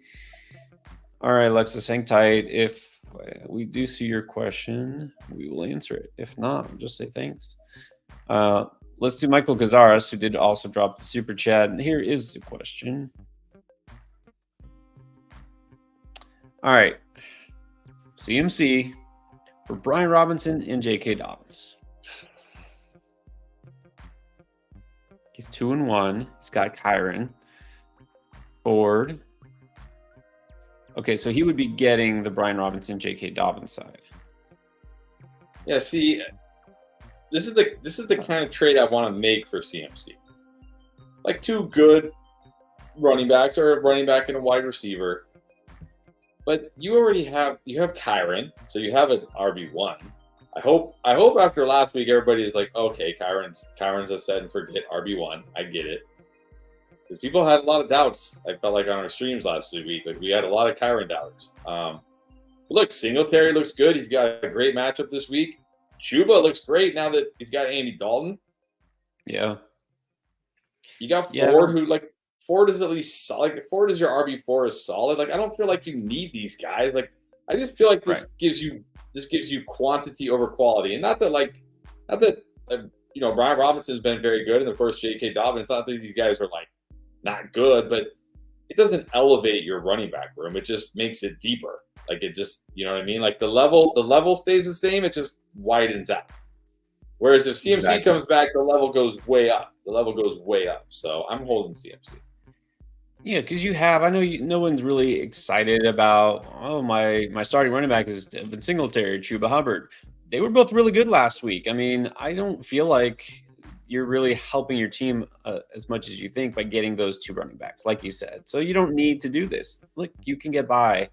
Speaker 1: All right, Alexis, hang tight. If we do see your question, we will answer it. If not, I'll just say thanks. Let's do Michael Gazaras, who did also drop the super chat. And here is the question. All right. CMC for Brian Robinson and J.K. Dobbins. He's 2-1. He's got Kyron. Ford. Okay, so he would be getting the Brian Robinson, J.K. Dobbins side.
Speaker 2: Yeah, see, this is the kind of trade I want to make for CMC. Like 2 good running backs or a running back and a wide receiver. But you have Kyron, so you have an RB1. I hope after last week everybody is like, okay, Kyron's a set and forget RB1. I get it. Because people had a lot of doubts. I felt like on our streams last week, like we had a lot of Kyron doubters. But look, Singletary looks good. He's got a great matchup this week. Chuba looks great now that he's got Andy Dalton.
Speaker 1: Yeah.
Speaker 2: You got Ford, who like Ford is at least solid. Like, Ford is your RB4 is solid. Like I don't feel like you need these guys. Like I just feel like this gives you quantity over quality, and not that Brian Robinson's been very good, and of course J.K. Dobbins. Not that these guys are like not good, but it doesn't elevate your running back room. It just makes it deeper. Like it just, you know what I mean? Like the level stays the same. It just widens out. Whereas if CMC comes back, the level goes way up. So I'm holding CMC.
Speaker 1: Yeah, because I know no one's really excited about, my starting running back is Devin Singletary, Chuba Hubbard. They were both really good last week. I mean, I don't feel like you're really helping your team as much as you think by getting those 2 running backs, like you said. So you don't need to do this. Look, you can get by.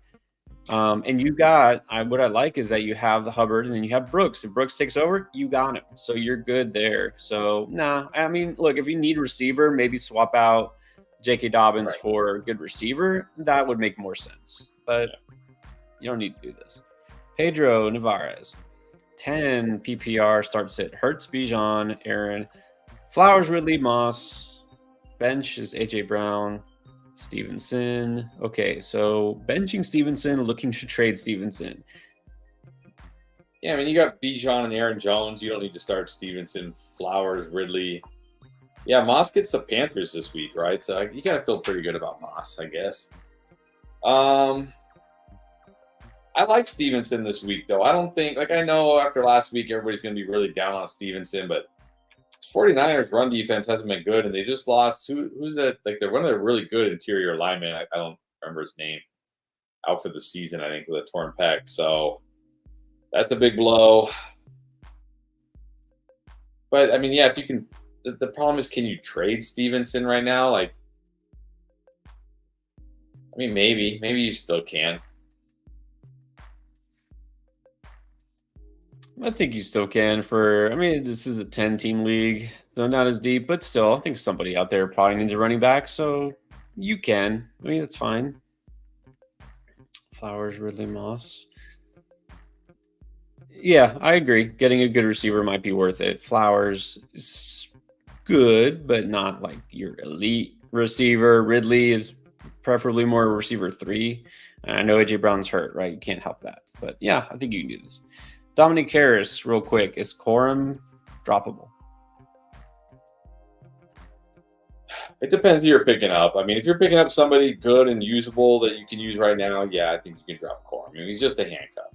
Speaker 1: And you got, what I like is that you have the Hubbard and then you have Brooks. If Brooks takes over, you got him. So you're good there. So, I mean, look, if you need receiver, maybe swap out J.K. Dobbins for a good receiver. That would make more sense. But you don't need to do this. Pedro Navarez, 10 PPR start sit. Hurts, Bijan, Aaron. Flowers, Ridley, Moss. Bench is AJ Brown, Stevenson. Okay, so benching Stevenson, looking to trade Stevenson.
Speaker 2: Yeah, I mean, you got Bijan and Aaron Jones. You don't need to start Stevenson, Flowers, Ridley. Yeah, Moss gets the Panthers this week, right? So you got to feel pretty good about Moss, I guess. I like Stevenson this week, though. I don't think, I know after last week, everybody's going to be really down on Stevenson, but 49ers run defense hasn't been good, and they just lost. Who's that? They're one of their really good interior linemen. I don't remember his name. Out for the season, I think, with a torn pec. So that's a big blow. But, I mean, yeah, if you can – the problem is, can you trade Stevenson right now? Maybe. Maybe you still can.
Speaker 1: I think you still can this is a 10-team league, so not as deep, but still, I think somebody out there probably needs a running back, so you can. That's fine. Flowers, Ridley, Moss. Yeah, I agree. Getting a good receiver might be worth it. Flowers is good, but not like your elite receiver. Ridley is preferably more receiver 3. And I know AJ Brown's hurt, right? You can't help that. But yeah, I think you can do this. Dominic Harris, real quick. Is Corum droppable?
Speaker 2: It depends who you're picking up. If you're picking up somebody good and usable that you can use right now, yeah, I think you can drop Corum. He's just a handcuff.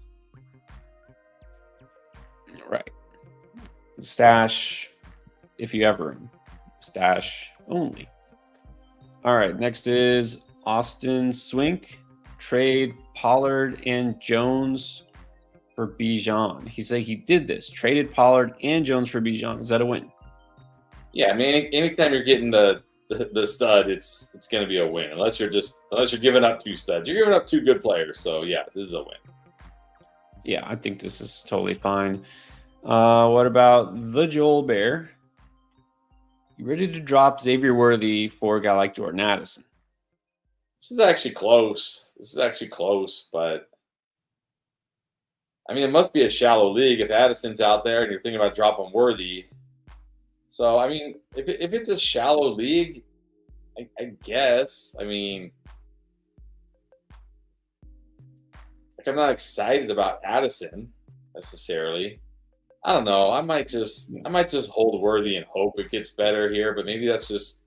Speaker 1: Right. Stash, if you have room. Stash only. All right, next is Austin Swink. Trade Pollard and Jones for Bijan. He said he did this. Traded Pollard and Jones for Bijan. Is that a win?
Speaker 2: Yeah, anytime you're getting the stud, it's going to be a win. Unless you're giving up 2 studs. You're giving up 2 good players. So yeah, this is a win.
Speaker 1: Yeah, I think this is totally fine. What about the Joel Bear? You ready to drop Xavier Worthy for a guy like Jordan Addison?
Speaker 2: This is actually close. But it must be a shallow league if Addison's out there and you're thinking about dropping Worthy. So, if it's a shallow league, I guess. I'm not excited about Addison necessarily. I don't know. I might just hold Worthy and hope it gets better here, but maybe that's just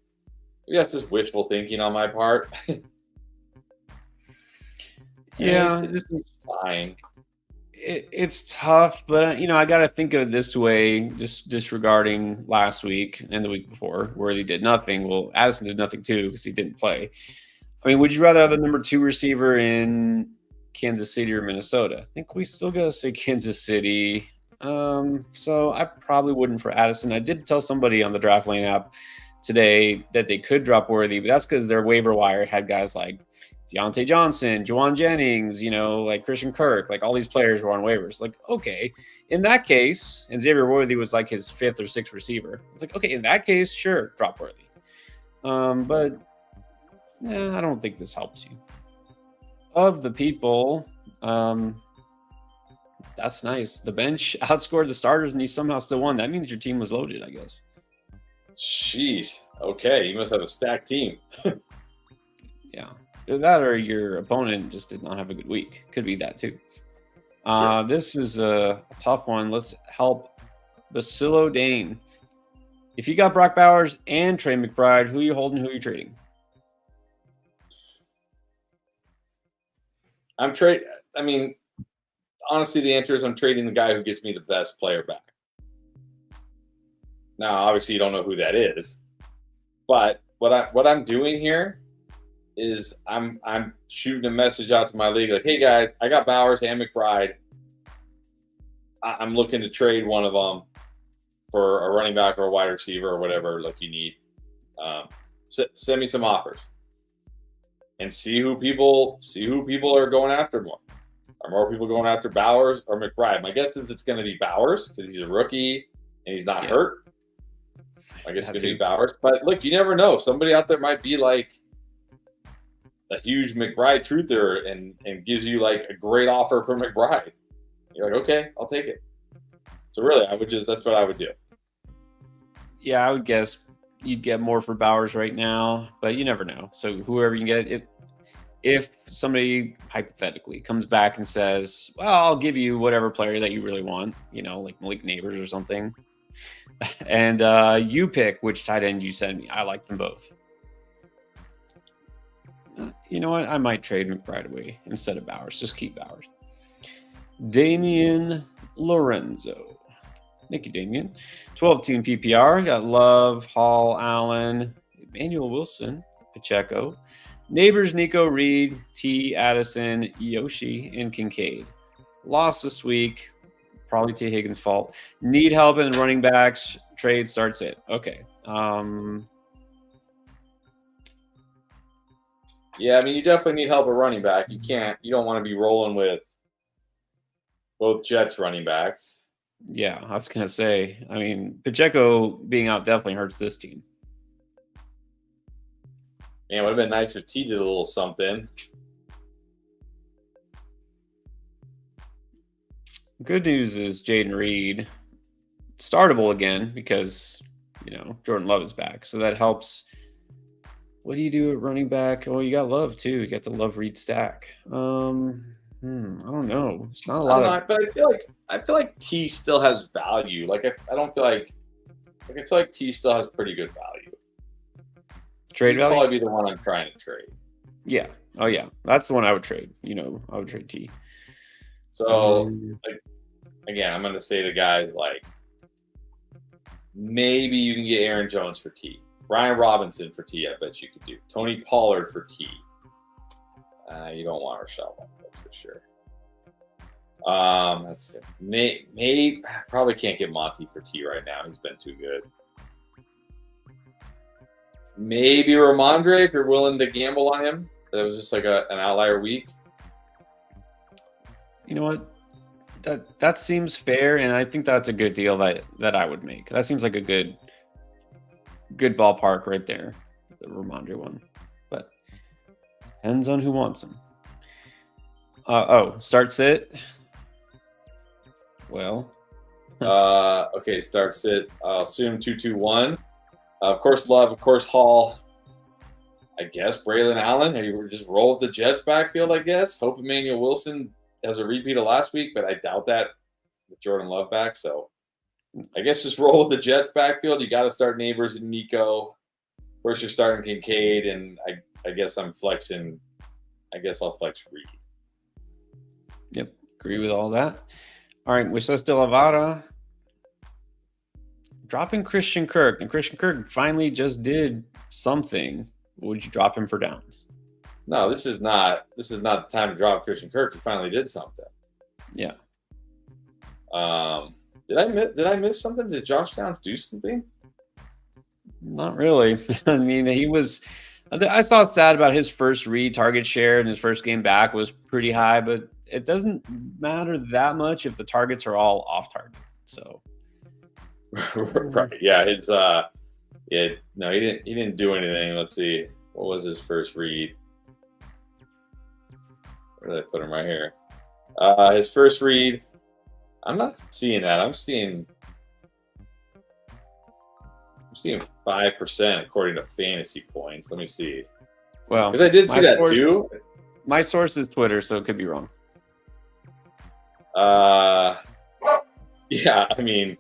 Speaker 2: wishful thinking on my part.
Speaker 1: Yeah,
Speaker 2: this is fine.
Speaker 1: It's tough, but I got to think of it this way, just disregarding last week and the week before, where he did nothing. Well, Addison did nothing too because he didn't play. Would you rather have the number 2 receiver in Kansas City or Minnesota? I think we still got to say Kansas City. So I probably wouldn't for Addison. I did tell somebody on the Draft Lane app today that they could drop Worthy, but that's because their waiver wire had guys like Deontay Johnson, Juwan Jennings, like Christian Kirk, all these players were on waivers. Okay, in that case, and Xavier Worthy was like his 5th or 6th receiver. It's okay, in that case, sure, drop Worthy. But I don't think this helps you. Of the people, that's nice. The bench outscored the starters, and he somehow still won. That means your team was loaded, I guess.
Speaker 2: Jeez. Okay, you must have a stacked team.
Speaker 1: Yeah. Either that or your opponent just did not have a good week. Could be that too. This is a tough one. Let's help Basilo Dane. If you got Brock Bowers and Trey McBride, who are you holding? Who are you trading?
Speaker 2: Honestly, the answer is I'm trading the guy who gets me the best player back. Now, obviously, you don't know who that is, but what I'm doing here is I'm shooting a message out to my league like, hey guys, I got Bowers and McBride. I'm looking to trade one of them for a running back or a wide receiver or whatever you need. Send me some offers and see who people are going after more. Are more people going after Bowers or McBride? My guess is it's going to be Bowers because he's a rookie and he's not hurt. I guess it's going to be Bowers. But look, you never know. Somebody out there might be like a huge McBride truther and gives you a great offer for McBride. You're like, okay, I'll take it. So really, that's what I would do.
Speaker 1: Yeah, I would guess you'd get more for Bowers right now, but you never know. So whoever you get, if somebody hypothetically comes back and says, "Well, I'll give you whatever player that you really want," like Malik Neighbors or something, and you pick which tight end you send me. I like them both. You know what? I might trade McBride away instead of Bowers. Just keep Bowers. Damian Lorenzo. Thank you, Damian. 12-team PPR. Got Love, Hall, Allen, Emmanuel Wilson, Pacheco, Neighbors, Nico, Reed, T, Addison, Yoshi, and Kincaid. Lost this week. Probably T. Higgins' fault. Need help in running backs. Trade starts it. Okay.
Speaker 2: Yeah, I mean, you definitely need help at running back. You don't want to be rolling with both Jets running backs.
Speaker 1: Yeah, I was going to say, I mean, Pacheco being out definitely hurts this team.
Speaker 2: Yeah, it would have been nice if T did a little something.
Speaker 1: Good news is Jaden Reed startable again because, Jordan Love is back. So that helps. What do you do at running back? Oh, you got Love too. You got the Love Reed stack. I don't know. It's not a lot of.
Speaker 2: But I feel like T still has value. Like I don't feel like I feel like T still has pretty good value.
Speaker 1: Trade value?
Speaker 2: Probably be the one I'm trying to trade.
Speaker 1: Yeah. Oh yeah, that's the one I would trade. I would trade T.
Speaker 2: So again, I'm gonna say to guys like maybe you can get Aaron Jones for T. Brian Robinson for T, I bet you could do. Tony Pollard for T. You don't want Rashad, that's for sure. Let's see. Maybe probably can't get Monty for T right now. He's been too good. Maybe Ramondre if you're willing to gamble on him. That was just like an outlier week.
Speaker 1: You know what? That seems fair, and I think that's a good deal that I would make. That seems like a good ballpark right there, the Ramondre one. But depends on who wants him. Start sit. Well.
Speaker 2: Okay, start sit. I'll assume 2-2-1. Of course, Love. Of course, Hall. I guess Braylon Allen. You just roll with the Jets backfield, I guess. Hope Emmanuel Wilson has a repeat of last week, but I doubt that with Jordan Love back. So I guess just roll with the Jets backfield. You got to start Neighbors and Nico. Of course, you're starting Kincaid, and I guess I'm flexing. I guess I'll flex Reed.
Speaker 1: Yep, agree with all that. All right, Wishes de Lavara. Dropping Christian Kirk, and Christian Kirk finally just did something. Would you drop him for downs?
Speaker 2: No, this is not the time to drop Christian Kirk. He finally did something.
Speaker 1: Yeah.
Speaker 2: Did I miss something? Did Josh Downs do something?
Speaker 1: Not really. I mean, I saw stat about his first read target share in his first game back was pretty high, but it doesn't matter that much if the targets are all off target. So.
Speaker 2: Right. Yeah. He didn't do anything. Let's see. What was his first read? Where did I put him? Right here. His first read. I'm not seeing that. I'm seeing 5% according to fantasy points. Let me see.
Speaker 1: Well,
Speaker 2: because I did see that too.
Speaker 1: My source is Twitter, so it could be wrong.
Speaker 2: Yeah, I mean,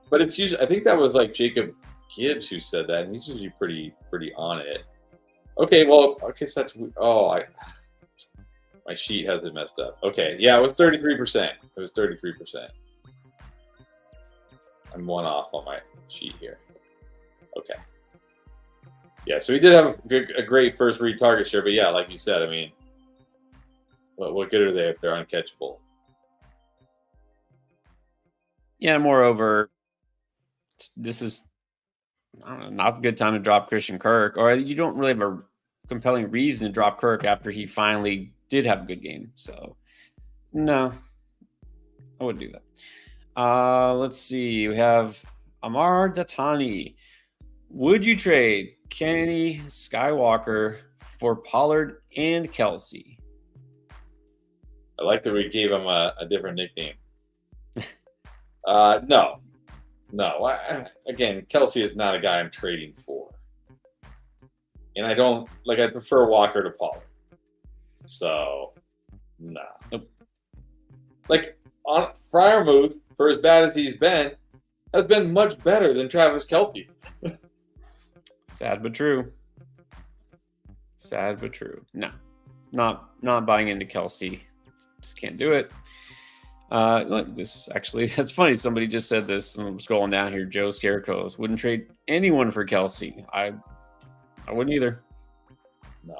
Speaker 2: but it's usually. I think that was like Jacob Gibbs who said that, and he's usually pretty on it. Okay, well, okay, so that's my sheet has it messed up. Okay, yeah, it was 33%. It was 33%. I'm one off on my sheet here. Okay. Yeah, so he did have a great first read target share, but yeah, like you said, I mean, what good are they if they're uncatchable?
Speaker 1: Yeah, moreover, this is not a good time to drop Christian Kirk, or you don't really have a compelling reason to drop Kirk after he finally did have a good game. So, no, I wouldn't do that. Let's see. We have Amar Datani. Would you trade Kenny Skywalker for Pollard and Kelsey?
Speaker 2: I like that we gave him a different nickname. No. No. Again, Kelsey is not a guy I'm trading for. And I don't like. I prefer Walker to Pollard. So, nah.
Speaker 1: Nope.
Speaker 2: Like on Fryermuth, for as bad as he's been, has been much better than Travis Kelsey.
Speaker 1: Sad but true. Sad but true. No, not buying into Kelsey. Just can't do it. This actually, that's funny. Somebody just said this, and I'm scrolling down here. Joe Scarecrows wouldn't trade anyone for Kelsey. I wouldn't either.
Speaker 2: No,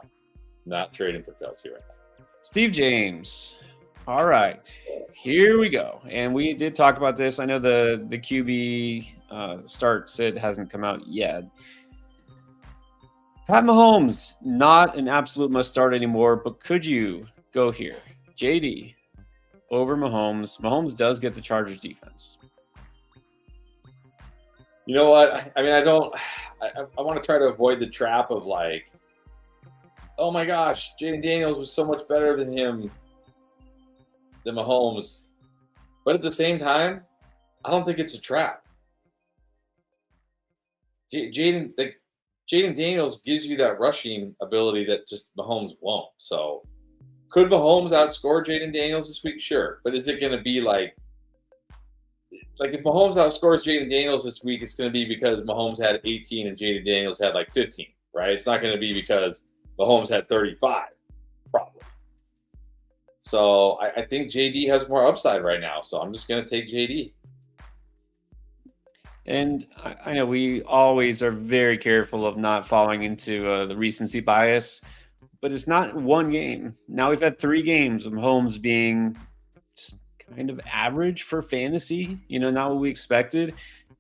Speaker 2: not trading for Kelsey right now.
Speaker 1: Steve James. All right, here we go. And we did talk about this. I know the QB start sit hasn't come out yet. Pat Mahomes, not an absolute must start anymore, but could you go here? JD over Mahomes. Mahomes does get the Chargers defense.
Speaker 2: You know what? I mean, I want to try to avoid the trap of like, oh my gosh, Jaden Daniels was so much better than him, than Mahomes. But at the same time, I don't think it's a trap. Jaden Daniels gives you that rushing ability that just Mahomes won't. So, could Mahomes outscore Jaden Daniels this week? Sure. But is it going to be like if Mahomes outscores Jaden Daniels this week, it's going to be because Mahomes had 18 and Jaden Daniels had like 15, right? It's not going to be because Mahomes had 35, probably. So I think JD has more upside right now. So I'm just going to take JD.
Speaker 1: And I know we always are very careful of not falling into the recency bias, but it's not one game. Now we've had 3 games of Mahomes being just kind of average for fantasy, not what we expected.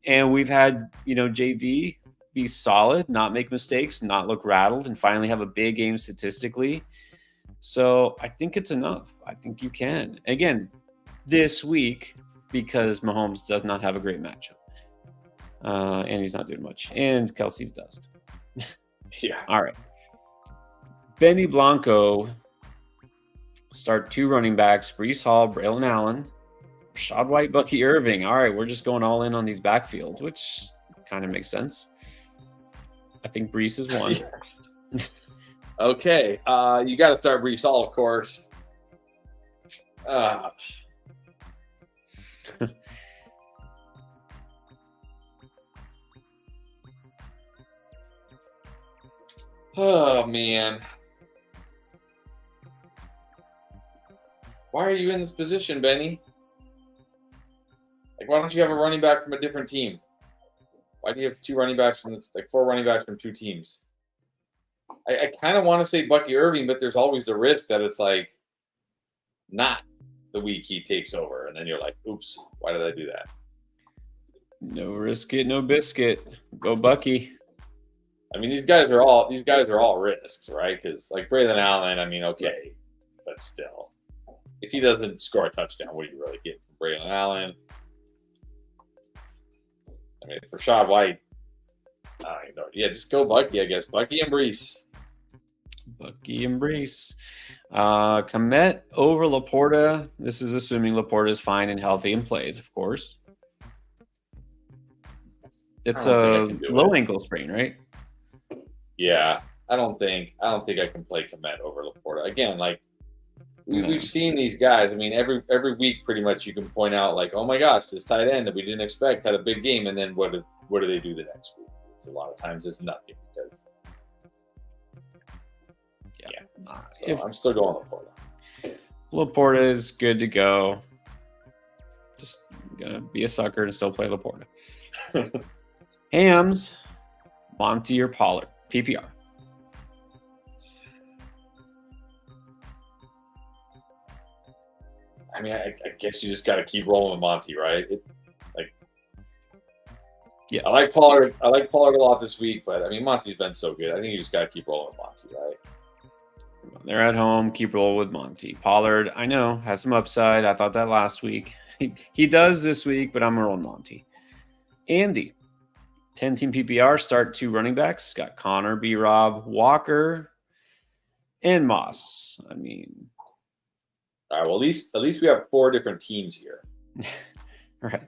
Speaker 1: And we've had, JD be solid, not make mistakes, not look rattled, and finally have a big game statistically. So I think it's enough. I think you can. Again, this week, because Mahomes does not have a great matchup. And he's not doing much. And Kelsey's dust.
Speaker 2: Yeah.
Speaker 1: All right. Benny Blanco start 2 running backs, Breece Hall, Braylon Allen, Rashad White, Bucky Irving. All right, we're just going all in on these backfields, which kind of makes sense. I think Breece is one.
Speaker 2: Okay. You got to start Breece Hall, of course. Oh, man. Why are you in this position, Benny? Like, why don't you have a running back from a different team? Why do you have 2 running backs from 4 running backs from 2 teams? I kind of want to say Bucky Irving, but there's always the risk that it's like not the week he takes over, and then you're like, "Oops, why did I do that?"
Speaker 1: No risk it, no biscuit. Go Bucky.
Speaker 2: I mean, these guys are all risks, right? Because like Braylon Allen, I mean, okay, but still, if he doesn't score a touchdown, what do you really get from Braylon Allen? I mean, for Rashad White, I don't even know. Yeah, just go Bucky, I guess. Bucky and Breece.
Speaker 1: Bucky and Breece. Komet over Laporta. This is assuming Laporta is fine and healthy and plays, of course. It's a low ankle sprain, right?
Speaker 2: Yeah, I don't think I can play Komet over Laporta again. Like we've seen these guys. I mean, every week, pretty much, you can point out like, oh my gosh, this tight end that we didn't expect had a big game, and then what do they do the next week? It's a lot of times it's nothing because So I'm still going Laporta.
Speaker 1: Laporta is good to go. Just gonna be a sucker and still play Laporta. Hams, Monty or Pollard, PPR.
Speaker 2: I mean, I guess you just got to keep rolling with Monty, right?
Speaker 1: Yes.
Speaker 2: I like Pollard. I like Pollard a lot this week, but I mean, Monty's been so good. I think you just got to keep rolling with Monty, right?
Speaker 1: They're at home. Keep rolling with Monty. Pollard, I know, has some upside. I thought that last week. He does this week, but I'm rolling Monty. Andy, 10-team PPR, start 2 running backs. Got Connor, B-Rob, Walker, and Moss. I mean,
Speaker 2: all right. Well, at least we have 4 different teams here.
Speaker 1: Right.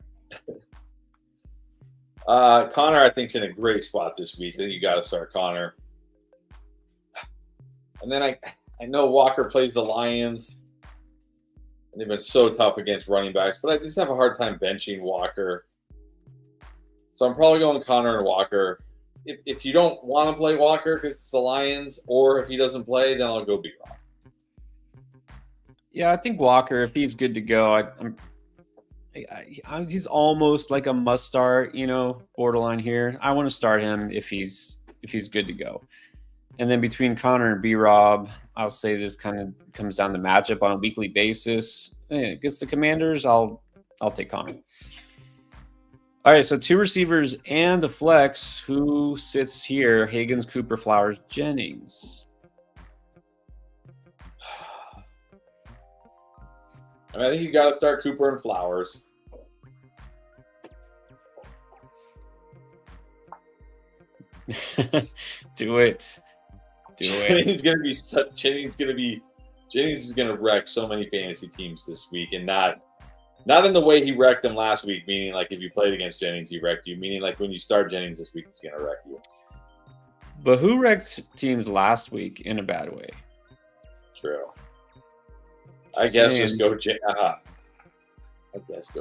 Speaker 2: Connor, I think, is in a great spot this week. I think you got to start Connor. And then I know Walker plays the Lions. And they've been so tough against running backs, but I just have a hard time benching Walker. So I'm probably going Connor and Walker. If you don't want to play Walker because it's the Lions, or if he doesn't play, then I'll go B-Rob.
Speaker 1: Yeah, I think Walker, if he's good to go, he's almost like a must start, borderline here. I want to start him if he's good to go. And then between Connor and B-Rob, I'll say this kind of comes down to matchup on a weekly basis. Against the Commanders, I'll take Connor. All right, so 2 receivers and a flex. Who sits here? Higgins, Cooper, Flowers, Jennings.
Speaker 2: I think you got to start Cooper and Flowers.
Speaker 1: Do it.
Speaker 2: Jennings is gonna wreck so many fantasy teams this week, and not in the way he wrecked them last week. Meaning, like if you played against Jennings, he wrecked you. Meaning, like when you start Jennings this week, he's gonna wreck you.
Speaker 1: But who wrecked teams last week in a bad way?
Speaker 2: True. I guess just go.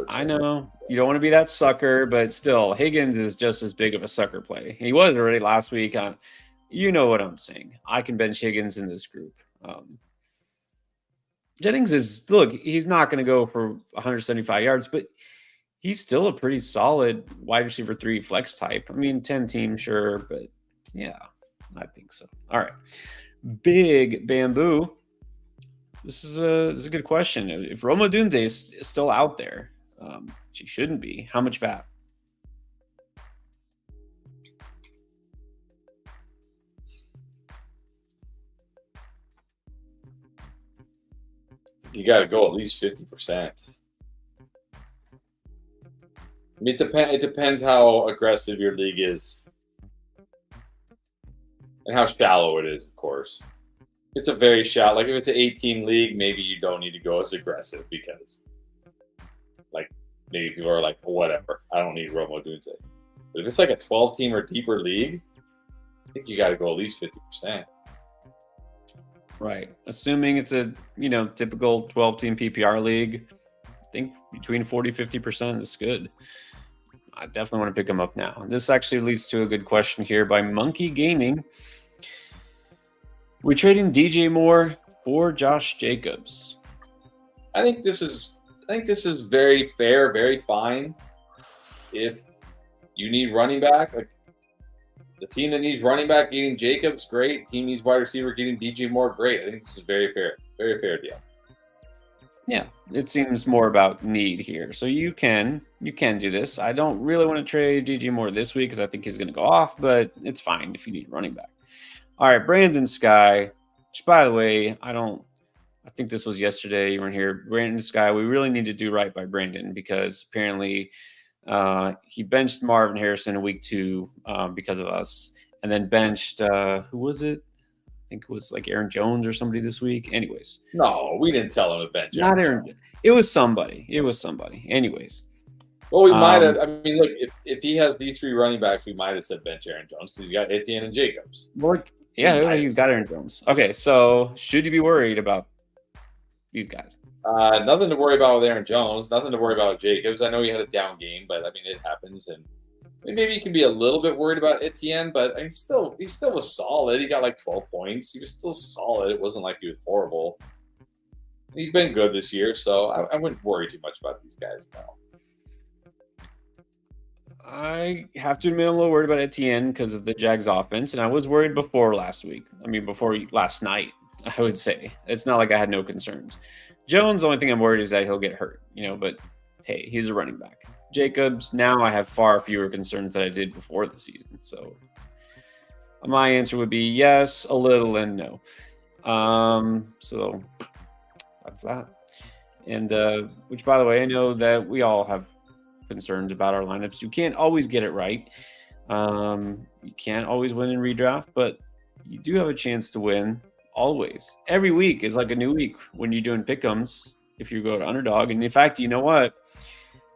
Speaker 1: I know you don't want to be that sucker, but still, Higgins is just as big of a sucker play. He was already last week on. You know what I'm saying. I can bench Higgins in this group. Jennings he's not going to go for 175 yards, but he's still a pretty solid wide receiver 3 flex type. I mean, 10 team, sure, but yeah, I think so. All right. Big Bamboo. This is a good question. If Roma Dunze is still out there, she shouldn't be. How much fat?
Speaker 2: You got to go at least 50%. It depends how aggressive your league is and how shallow it is, of course. It's a very shallow. Like if it's an 8-team league, maybe you don't need to go as aggressive because, like, maybe people are like, well, whatever. I don't need Romo Dunze. But if it's like a 12-team or deeper league, I think you got to go at least 50%.
Speaker 1: Right. Assuming it's a, typical 12-team PPR league, I think between 40-50% is good. I definitely want to pick him up now. This actually leads to a good question here by Monkey Gaming. We trading DJ Moore for Josh Jacobs.
Speaker 2: I think this is very fair, very fine. If you need running back, like the team that needs running back getting Jacobs, great. Team needs wide receiver getting DJ Moore, great. I think this is very fair deal.
Speaker 1: Yeah, it seems more about need here. So you can do this. I don't really want to trade DJ Moore this week because I think he's going to go off, but it's fine if you need running back. All right, Brandon Sky, which, by the way, I think this was yesterday. You weren't here. Brandon Sky, we really need to do right by Brandon because apparently he benched Marvin Harrison in week 2 because of us, and then benched, who was it? I think it was like Aaron Jones or somebody this week. Anyways.
Speaker 2: No, we didn't tell him to bench.
Speaker 1: Not Aaron. It was somebody. Anyways.
Speaker 2: Well, we might have. I mean, look, if he has these 3 running backs, we might have said bench Aaron Jones because he's got Etienne and Jacobs.
Speaker 1: Well, yeah, he's got Aaron Jones. Okay, so should you be worried about these guys?
Speaker 2: Nothing to worry about with Aaron Jones. Nothing to worry about with Jacobs. I know he had a down game, but I mean it happens, and maybe you can be a little bit worried about Etienne, but he still was solid. He got like 12 points. He was still solid. It wasn't like he was horrible. He's been good this year, so I wouldn't worry too much about these guys now.
Speaker 1: I have to admit I'm a little worried about Etienne because of the Jags offense, and I was worried before last night, I would say. It's not like I had no concerns. Jones, the only thing I'm worried is that he'll get hurt, but hey, he's a running back. Jacobs, now I have far fewer concerns than I did before the season. So my answer would be yes, a little, and no. So that's that. And which, by the way, I know that we all have concerns about our lineups. You can't always get it right. You can't always win in redraft, but you do have a chance to win always. Every week is like a new week when you're doing pick'ems if you go to underdog. And in fact, you know what?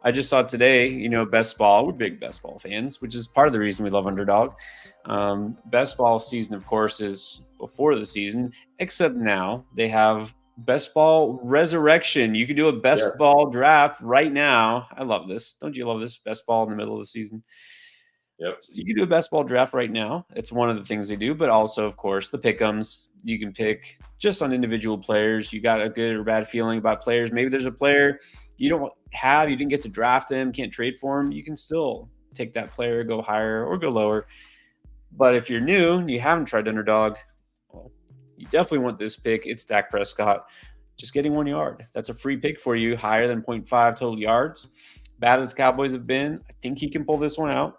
Speaker 1: I just saw today, best ball. We're big best ball fans, which is part of the reason we love Underdog. Best ball season, of course, is before the season, except now they have best ball resurrection. You can do a best ball draft right now. I love this. Don't you love this? Best ball in the middle of the season.
Speaker 2: Yep.
Speaker 1: So you can do a best ball draft right now. It's one of the things they do, but also, of course, the pick'ems. You can pick just on individual players. You got a good or bad feeling about players. Maybe there's a player you didn't get to draft him, can't trade for him. You can still take that player, go higher or go lower. But if you're new and you haven't tried Underdog, well, you definitely want this pick. It's Dak Prescott just getting 1 yard. That's a free pick for you, higher than 0.5 total yards. Bad as the Cowboys have been, I think he can pull this one out.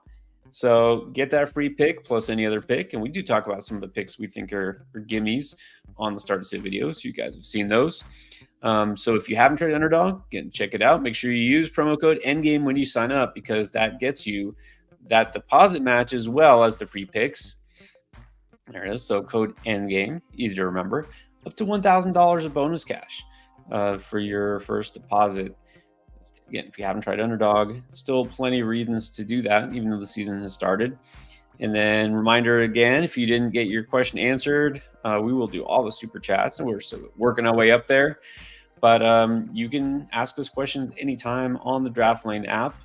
Speaker 1: So get that free pick plus any other pick. And we do talk about some of the picks we think are gimmies on the Start to Sit videos. You guys have seen those. So if you haven't tried Underdog, again, check it out. Make sure you use promo code ENDGAME when you sign up, because that gets you that deposit match as well as the free picks. There it is. So code ENDGAME, easy to remember, up to $1,000 of bonus cash for your first deposit. Again, if you haven't tried Underdog, still plenty of reasons to do that, even though the season has started. And then reminder again, if you didn't get your question answered, we will do all the super chats, and we're still working our way up there. But you can ask us questions anytime on the Draft Lane app.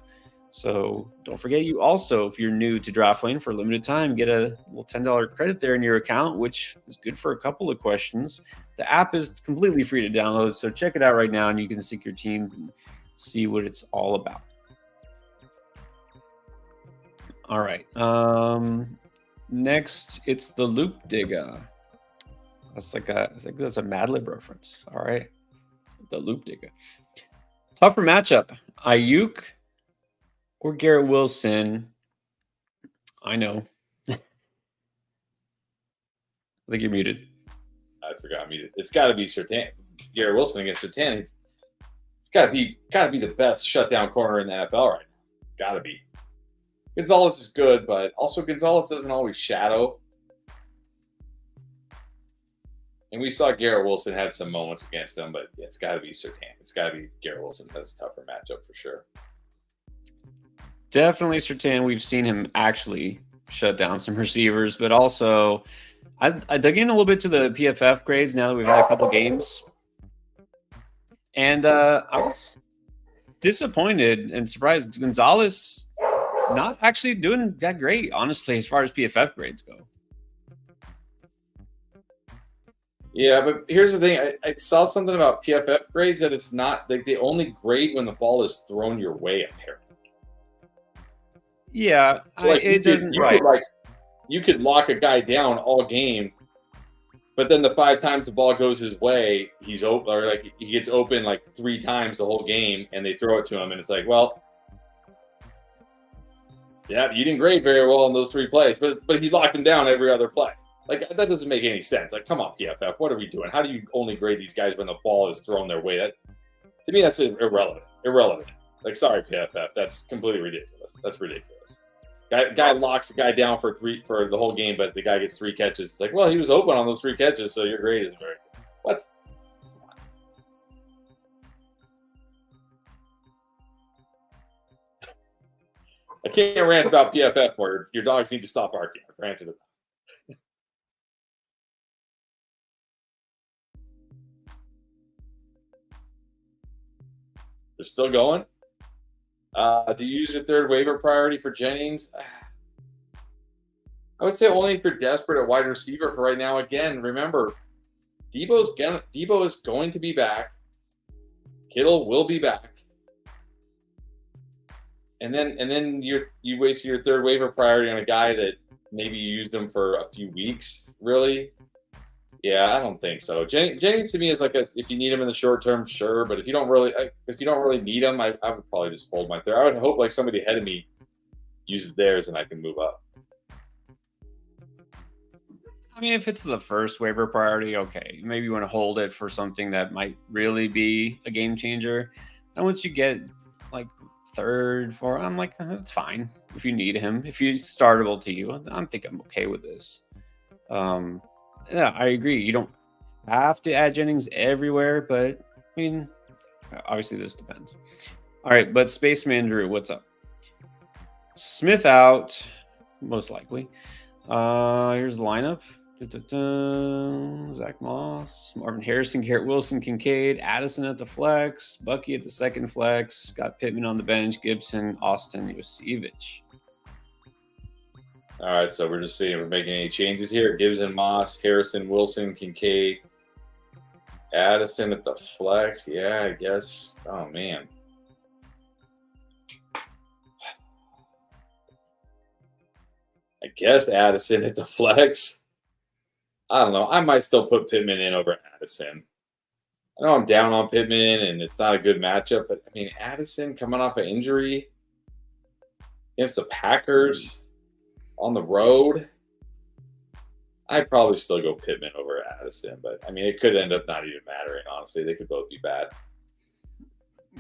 Speaker 1: So don't forget, you also, if you're new to Draft Lane for a limited time, get a little $10 credit there in your account, which is good for a couple of questions. The app is completely free to download, so check it out right now, and you can sync your teams and see what it's all about. All right. Next, it's the Loop Digger. I think that's a Mad Lib reference. All right. The Loop Digger. Tougher matchup. Ayuk or Garrett Wilson? I know. I think you're muted.
Speaker 2: I forgot I'm muted. It's got to be Surtain. Garrett Wilson against Surtain. It's got to be the best shutdown corner in the NFL right now. Got to be. Gonzalez is good, but also Gonzalez doesn't always shadow. And we saw Garrett Wilson had some moments against him, but it's got to be Surtain. It's got to be Garrett Wilson. That's a tougher matchup for sure.
Speaker 1: Definitely Surtain. We've seen him actually shut down some receivers, but also I dug in a little bit to the PFF grades now that we've had a couple games. And I was disappointed and surprised. Gonzalez not actually doing that great, honestly, as far as PFF grades go.
Speaker 2: Yeah, but here's the thing. I saw something about PFF grades that it's not like they only grade when the ball is thrown your way, apparently.
Speaker 1: Yeah,
Speaker 2: so like
Speaker 1: it doesn't. Right.
Speaker 2: You could lock a guy down all game, but then the 5 times the ball goes his way, he's open, or like he gets open like 3 times the whole game, and they throw it to him, and it's like, well, yeah, you didn't grade very well on those 3 plays, but he locked him down every other play. Like, that doesn't make any sense. Like, come on, PFF, what are we doing? How do you only grade these guys when the ball is thrown their way? To me, that's irrelevant. Like, sorry, PFF, that's completely ridiculous. That's ridiculous. Guy locks the guy down for the whole game, but the guy gets 3 catches. It's like, well, he was open on those 3 catches, so your grade isn't very good. What? I can't rant about PFF more. Your dogs need to stop barking. I've ranted about. They're still going. Do you use your 3rd waiver priority for Jennings? I would say only if you're desperate at wide receiver for right now. Again, remember, Debo is going to be back. Kittle will be back. And then you waste your 3rd waiver priority on a guy that maybe you used him for a few weeks. Really? Yeah, I don't think so. Jennings to me is like if you need him in the short term, sure. But if you don't really need him, I would probably just hold my 3rd. I would hope like somebody ahead of me uses theirs and I can move up.
Speaker 1: I mean, if it's the first waiver priority, okay. Maybe you want to hold it for something that might really be a game changer. And once you get like 3rd, 4th, I'm like, that's fine. If you need him, if he's startable to you, I think I'm okay with this. Yeah, I agree. You don't have to add Jennings everywhere, but I mean, obviously this depends. All right, but Spaceman Drew, what's up? Smith out, most likely. Here's the lineup. Zach Moss, Marvin Harrison, Garrett Wilson, Kincaid, Addison at the flex, Bucky at the second flex, got Pittman on the bench, Gibson, Austin, Yosevich.
Speaker 2: All right, so we're just seeing if we're making any changes here. Gibson, Moss, Harrison, Wilson, Kincaid, Addison at the flex. Yeah, I guess. Oh, man. I guess Addison at the flex. I don't know. I might still put Pittman in over Addison. I know I'm down on Pittman, and it's not a good matchup, but, I mean, Addison coming off an injury against the Packers on the road, I'd probably still go Pittman over Addison, but, I mean, it could end up not even mattering, honestly. They could both be bad.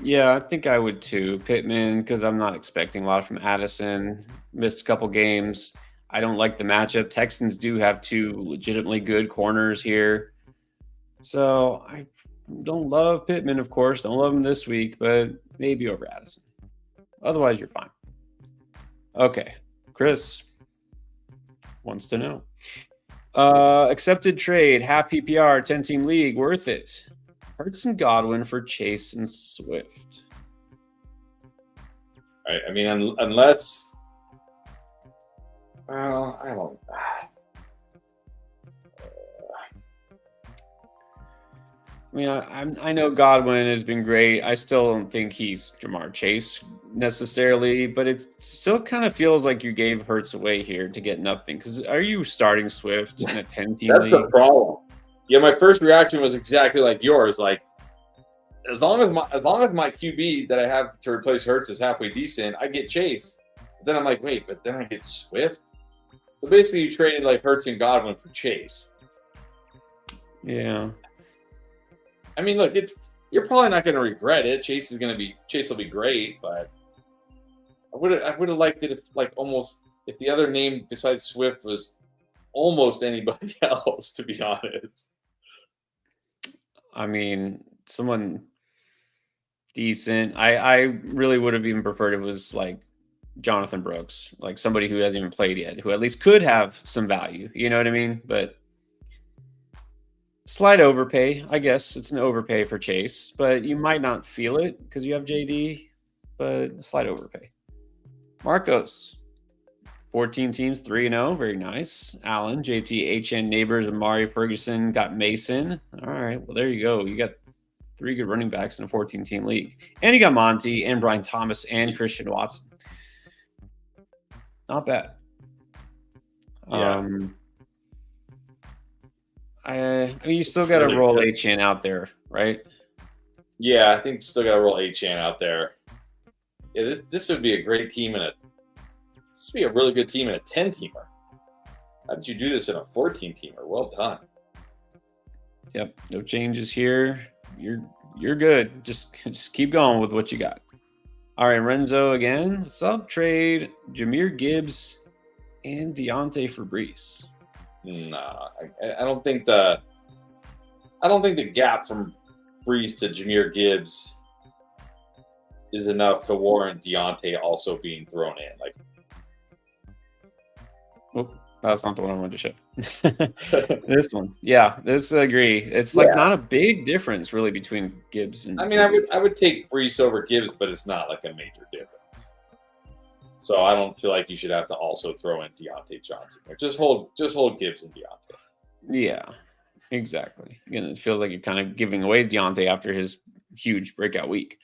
Speaker 1: Yeah, I think I would too. Pittman, because I'm not expecting a lot from Addison. Missed a couple games. I don't like the matchup. Texans do have two legitimately good corners here. So I don't love Pittman, of course. Don't love him this week, but maybe over Addison. Otherwise, you're fine. Okay. Chris wants to know. Accepted trade, half PPR, 10-team league, worth it. Hurts and Godwin for Chase and Swift.
Speaker 2: Right? I mean, unless... Well, I don't...
Speaker 1: I mean, I know Godwin has been great. I still don't think he's Jamar Chase necessarily, but it still kind of feels like you gave Hurts away here to get nothing. Because are you starting Swift in a 10-team
Speaker 2: That's
Speaker 1: league?
Speaker 2: the problem. Yeah, my first reaction was exactly like yours. Like, as long as my QB that I have to replace Hurts is halfway decent, I get Chase. But then I'm like, wait, but then I get Swift. So basically, you traded like Hurts and Godwin for Chase.
Speaker 1: Yeah.
Speaker 2: I mean, look, you're probably not going to regret it. Chase will be great, but I would have liked it if the other name besides Swift was almost anybody else, to be honest.
Speaker 1: I mean, someone decent. I really would have even preferred it was like Jonathan Brooks, like somebody who hasn't even played yet, who at least could have some value. You know what I mean? But slight overpay, I guess. It's an overpay for Chase, but you might not feel it because you have JD, but slight overpay. Marcos, 14 teams, 3-0. Very nice. Allen, JT, HN, Neighbors, Amari, Ferguson, got Mason. All right, well, there you go. You got 3 good running backs in a 14-team league. And you got Monty and Brian Thomas and Christian Watson. Not bad.
Speaker 2: Yeah.
Speaker 1: I mean, you still got to roll HN out there, right?
Speaker 2: Yeah, I think still got to roll HN out there. Yeah, this would be a great team this would be a really good team in a 10-teamer. How did you do this in a 14-teamer? Well done.
Speaker 1: Yep, no changes here. You're good. Just keep going with what you got. All right, Renzo again. Sub trade Jahmyr Gibbs and Deontay Fabrice.
Speaker 2: Nah, I don't think the gap from Brees to Jahmyr Gibbs is enough to warrant Deontay also being thrown in. Like,
Speaker 1: oh, that's not the one I wanted to show. This one, yeah, this I agree. It's like not a big difference really between Gibbs and.
Speaker 2: I mean, I would take Brees over Gibbs, but it's not like a major difference. So I don't feel like you should have to also throw in Deontay Johnson. Just hold Gibbs and Deontay.
Speaker 1: Yeah, exactly. Again, it feels like you're kind of giving away Deontay after his huge breakout week.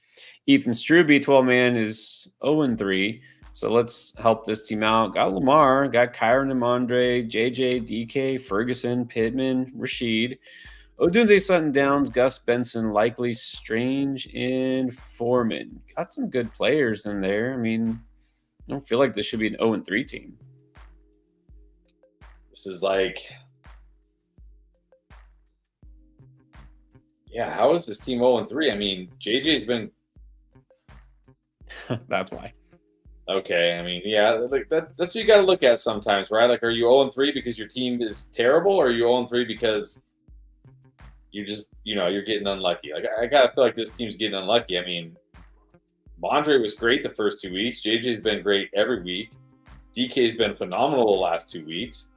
Speaker 1: Ethan Struby, 12-man, is 0-3. So let's help this team out. Got Lamar, got Kyron and Mondre, JJ, DK, Ferguson, Pittman, Rashid, Odunze, Sutton, Downs, Gus Benson, Likely, Strange, and Foreman. Got some good players in there. I mean, I don't feel like this should be an 0-3 team.
Speaker 2: This is like, yeah, how is this team 0-3? I mean, JJ's been.
Speaker 1: That's why.
Speaker 2: Okay, I mean, yeah, like that's what you got to look at sometimes, right? Like, are you 0-3 because your team is terrible, or are you 0-3 because you just, you're getting unlucky? Like, I gotta feel like this team's getting unlucky. I mean, Mondre was great the first 2 weeks. JJ's been great every week. DK's been phenomenal the last 2 weeks.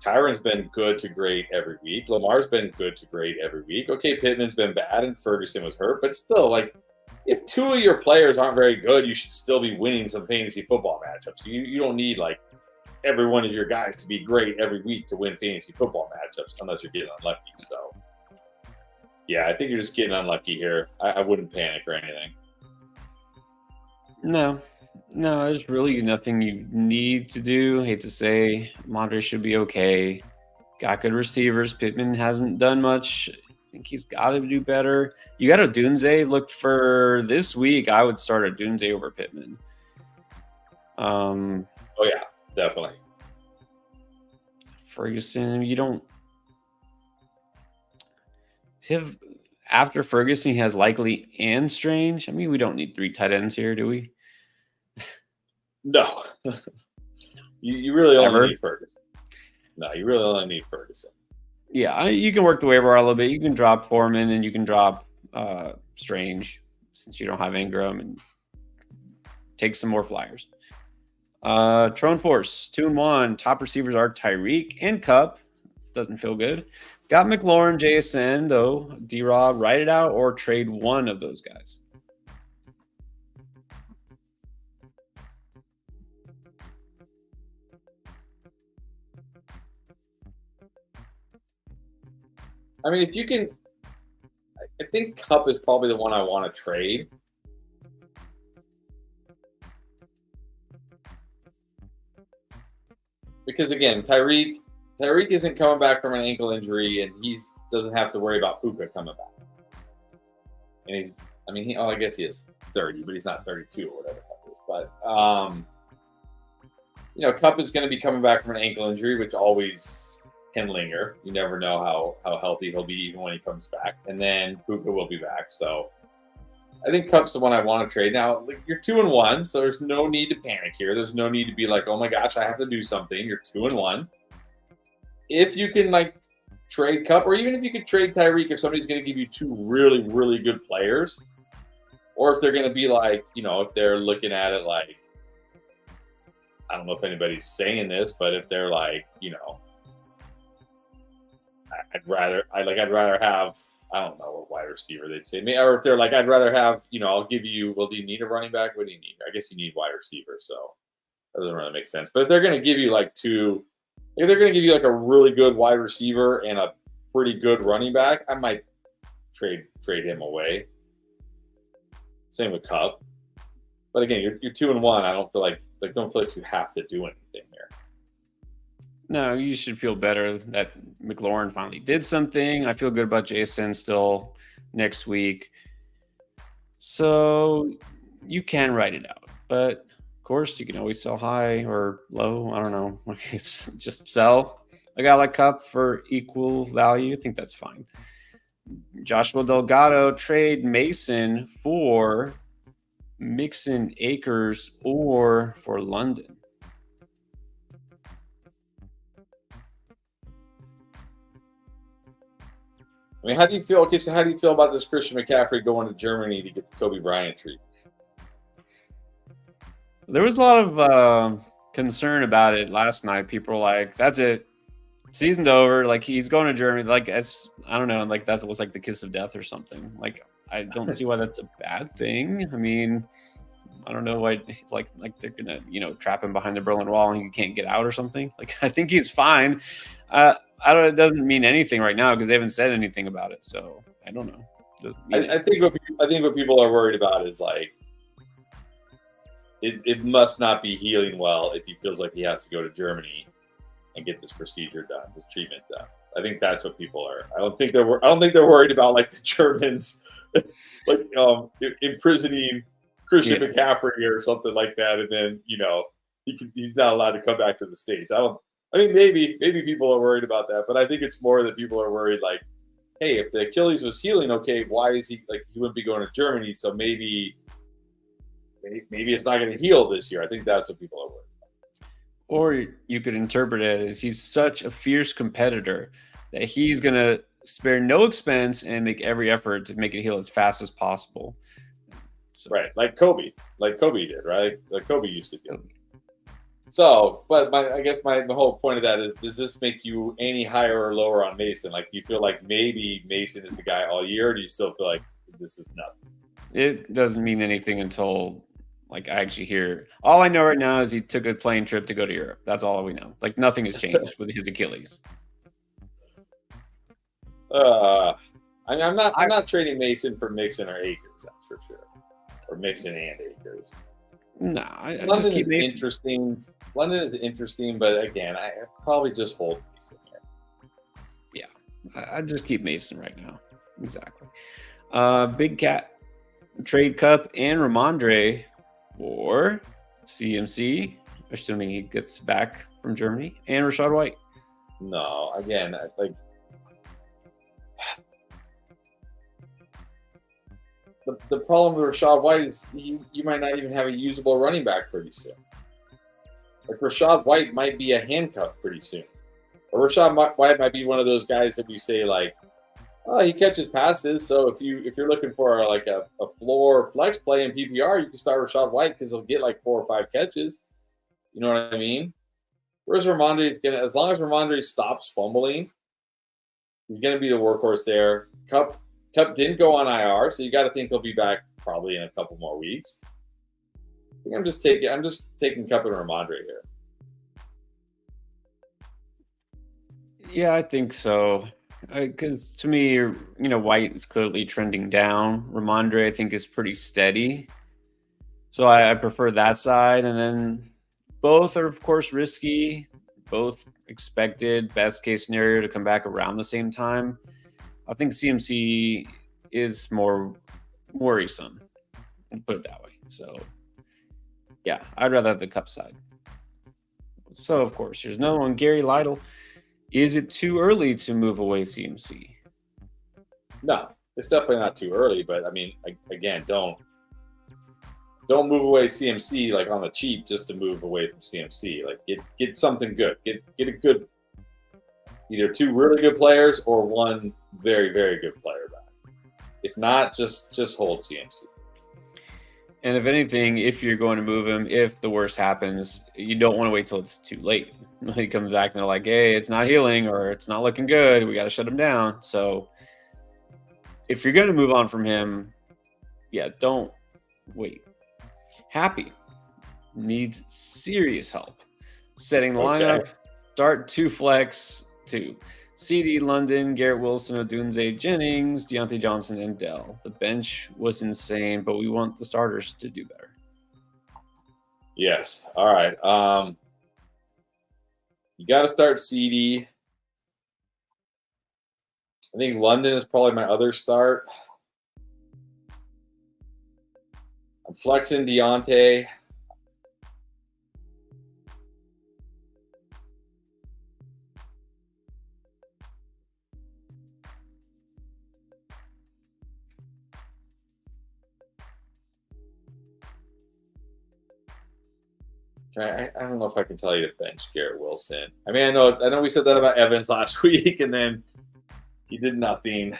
Speaker 2: Kyron's been good to great every week. Lamar's been good to great every week. Okay, Pittman's been bad and Ferguson was hurt, but still, like, if two of your players aren't very good, you should still be winning some fantasy football matchups. You don't need, like, every one of your guys to be great every week to win fantasy football matchups unless you're getting unlucky. So, yeah, I think you're just getting unlucky here. I wouldn't panic or anything.
Speaker 1: No, there's really nothing you need to do. Hate to say, Mondre should be okay. Got good receivers. Pittman hasn't done much. I think he's got to do better. You got a Dunze. Look for this week. I would start a Dunze over Pittman.
Speaker 2: Oh yeah, definitely.
Speaker 1: Ferguson, you don't have after Ferguson. He has Likely and Strange. I mean, we don't need 3 tight ends here, do we?
Speaker 2: No, you really only need Ferguson. No, you really only need Ferguson.
Speaker 1: Yeah, you can work the waiver a little bit. You can drop Foreman and you can drop Strange since you don't have Ingram and take some more flyers. Trone Force 2-1. Top receivers are Tyreek and Cup. Doesn't feel good. Got McLaurin, JSN though. D-Rob, write it out or trade one of those guys.
Speaker 2: I mean, if you can, I think Cup is probably the one I want to trade. Because again, Tyreek isn't coming back from an ankle injury, and he doesn't have to worry about Puka coming back. And I guess he is 30, but he's not 32 or whatever Cup is. But Cup is going to be coming back from an ankle injury, which always can linger. You never know how healthy he'll be even when he comes back. And then Puka will be back. So I think Cup's the one I want to trade. Now, like, you're 2-1, so there's no need to panic here. There's no need to be like, oh my gosh, I have to do something. You're 2-1. If you can, like, trade Cup, or even if you could trade Tyreek, if somebody's going to give you 2 really, really good players, or if they're going to be like, if they're looking at it like, I don't know if anybody's saying this, but if they're like, I'd rather have, I don't know what wide receiver they'd say, or if they're like, I'd rather have, I'll give you, well, do you need a running back? What do you need? I guess you need wide receiver, so that doesn't really make sense. But if they're going to give you like if they're going to give you like a really good wide receiver and a pretty good running back, I might trade him away. Same with Cup. But again, you're 2-1. I don't feel like you have to do anything there.
Speaker 1: No, you should feel better that McLaurin finally did something. I feel good about Jason still next week. So you can write it out. But, of course, you can always sell high or low. I don't know. Just sell a guy like Cup for equal value. I think that's fine. Joshua Delgado, trade Mason for Mixon, Akers, or for London.
Speaker 2: I mean, how do you feel? Okay, so how do you feel about this Christian McCaffrey going to Germany to get the Kobe Bryant treat?
Speaker 1: There was a lot of concern about it last night. People were like, "That's it, season's over." Like, he's going to Germany. Like, I don't know. Like, that was like the kiss of death or something. Like, I don't see why that's a bad thing. I mean, I don't know why. Like they're gonna trap him behind the Berlin Wall and he can't get out or something. Like, I think he's fine. It doesn't mean anything right now because they haven't said anything about it. So I don't know.
Speaker 2: I think what people are worried about is like it must not be healing well if he feels like he has to go to Germany and get this procedure done, this treatment done. I think that's what people are. I don't think they're worried about like the Germans like imprisoning Christian McCaffrey or something like that, and then he's not allowed to come back to the States. I mean, maybe people are worried about that, but I think it's more that people are worried like, hey, if the Achilles was healing, okay, why is he he wouldn't be going to Germany? So maybe it's not going to heal this year. I think that's what people are worried about.
Speaker 1: Or you could interpret it as he's such a fierce competitor that he's going to spare no expense and make every effort to make it heal as fast as possible. So
Speaker 2: Right, like Kobe did, right? Like Kobe used to do. So, but I guess the whole point of that is, does this make you any higher or lower on Mason? Like, do you feel like maybe Mason is the guy all year, or do you still feel like this is nothing?
Speaker 1: it doesn't mean anything until like I actually hear. All I know right now is he took a plane trip to go to Europe. That's all we know. Like nothing has changed with his Achilles.
Speaker 2: I'm not trading Mason for Mixon or Akers, that's for sure, or Mixon and Akers.
Speaker 1: No, I just
Speaker 2: London
Speaker 1: keep
Speaker 2: is
Speaker 1: Mason.
Speaker 2: interesting. London is interesting, but again, I probably just hold Mason here.
Speaker 1: Yeah, I just keep Mason right now. Exactly. Big Cat, Trade Cup, and Ramondre for CMC, assuming he gets back from Germany, and Rashad White.
Speaker 2: No, again, like the problem with Rashad White is you might not even have a usable running back pretty soon. Like Rashad White might be a handcuff pretty soon, or Rashad White might be one of those guys that we say like, oh, he catches passes. So if you're looking for like a floor flex play in PPR, you can start Rashad White because he'll get like 4 or 5 catches. You know what I mean? Whereas Ramondre is gonna, as long as Ramondre stops fumbling, he's gonna be the workhorse there. Cup didn't go on IR, so you got to think he'll be back probably in a couple more weeks. I think I'm just taking Cup and Ramondre here.
Speaker 1: Yeah, I think so. Because to me, White is clearly trending down. Ramondre, I think, is pretty steady. So I prefer that side. And then both are, of course, risky. Both expected, best case scenario, to come back around the same time. I think CMC is more worrisome. I'll put it that way. So, yeah, I'd rather have the Cup side. So, of course, here's another one. Gary Lytle. Is it too early to move away CMC?
Speaker 2: No, it's definitely not too early. But I mean, again, don't move away CMC like on the cheap just to move away from CMC. Like get something good. Get a good, either 2 really good players or 1 very, very good player back. If not, just hold CMC.
Speaker 1: And if anything, if you're going to move him, if the worst happens, you don't want to wait till it's too late. He comes back and they're like, hey, it's not healing or it's not looking good. We got to shut him down. So if you're going to move on from him, yeah, don't wait. Happy needs serious help setting the lineup. Start 2 flex, 2. CD, London, Garrett Wilson, Odunze, Jennings, Deontay Johnson, and Dell. The bench was insane, but we want the starters to do better.
Speaker 2: Yes. All right. You got to start CD. I think London is probably my other start. I'm flexing Deontay. I don't know if I can tell you to bench Garrett Wilson. I mean, I know we said that about Evans last week, and then he did nothing.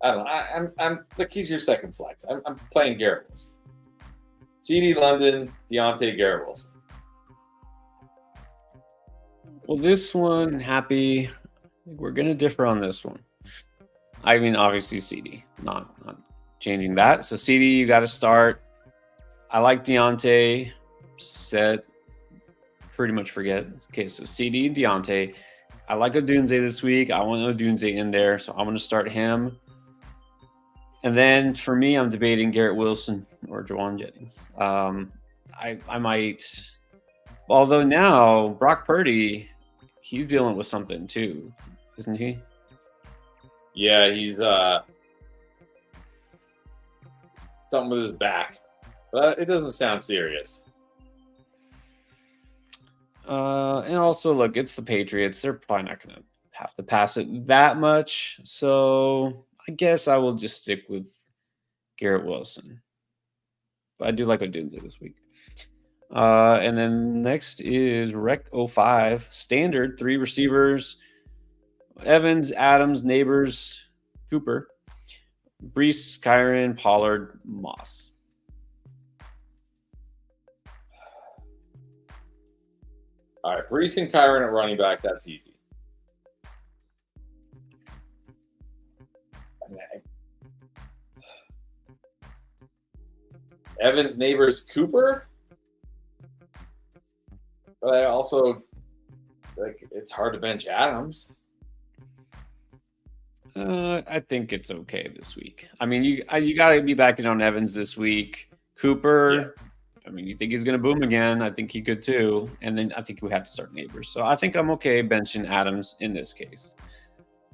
Speaker 2: I don't know. I'm like, he's your second flex. I'm playing Garrett Wilson. CD, London, Deontay, Garrett Wilson.
Speaker 1: Well, this one, Happy, we're going to differ on this one. I mean, obviously CD, not changing that. So CD, you got to start. I like Deontay. Set, pretty much forget. Okay, so CD, Deontay. I like Odunze this week. I want Odunze in there, so I'm going to start him. And then for me, I'm debating Garrett Wilson or Juwan Jennings. I might, although now Brock Purdy, he's dealing with something too, isn't he?
Speaker 2: Yeah, he's something with his back, but it doesn't sound serious.
Speaker 1: And also, look, it's the Patriots. They're probably not going to have to pass it that much. So I guess I will just stick with Garrett Wilson. But I do like Odunze this week. And then next is Rec 05. Standard, 3 receivers. Evans, Adams, Neighbors, Cooper. Brees, Kyron, Pollard, Moss.
Speaker 2: All right, Brees and Kyron at running back. That's easy. Evans, Neighbors, Cooper. But I also it's hard to bench Adams.
Speaker 1: I think it's okay this week. I mean, you got to be backing on Evans this week. Cooper, yes. I mean, you think he's going to boom again? I think he could too. And then I think we have to start Neighbors. So I think I'm okay benching Adams in this case.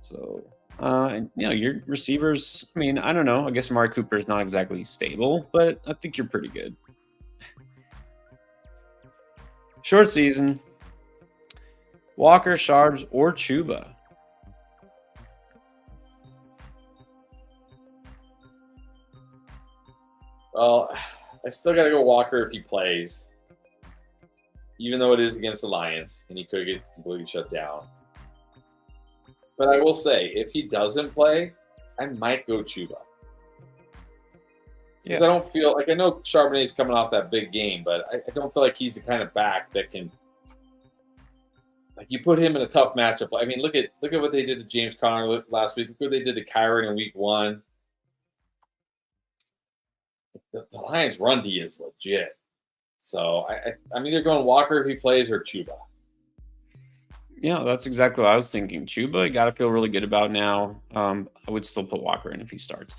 Speaker 1: So, and, your receivers, I mean, I don't know. I guess Amari Cooper is not exactly stable, but I think you're pretty good. Short season. Walker, Sharps, or Chuba.
Speaker 2: Well, I still got to go Walker if he plays, even though it is against the Lions and he could get completely shut down. But I will say, if he doesn't play, I might go Chuba. Because I don't feel like, I know Charbonnet's coming off that big game, but I don't feel like he's the kind of back that can, like, you put him in a tough matchup. I mean, look at what they did to James Conner last week. Look what they did to Kyron in week 1. The Lions' run D is legit. So I'm either going Walker if he plays or Chuba.
Speaker 1: Yeah, that's exactly what I was thinking. Chuba, you got to feel really good about now. I would still put Walker in if he starts.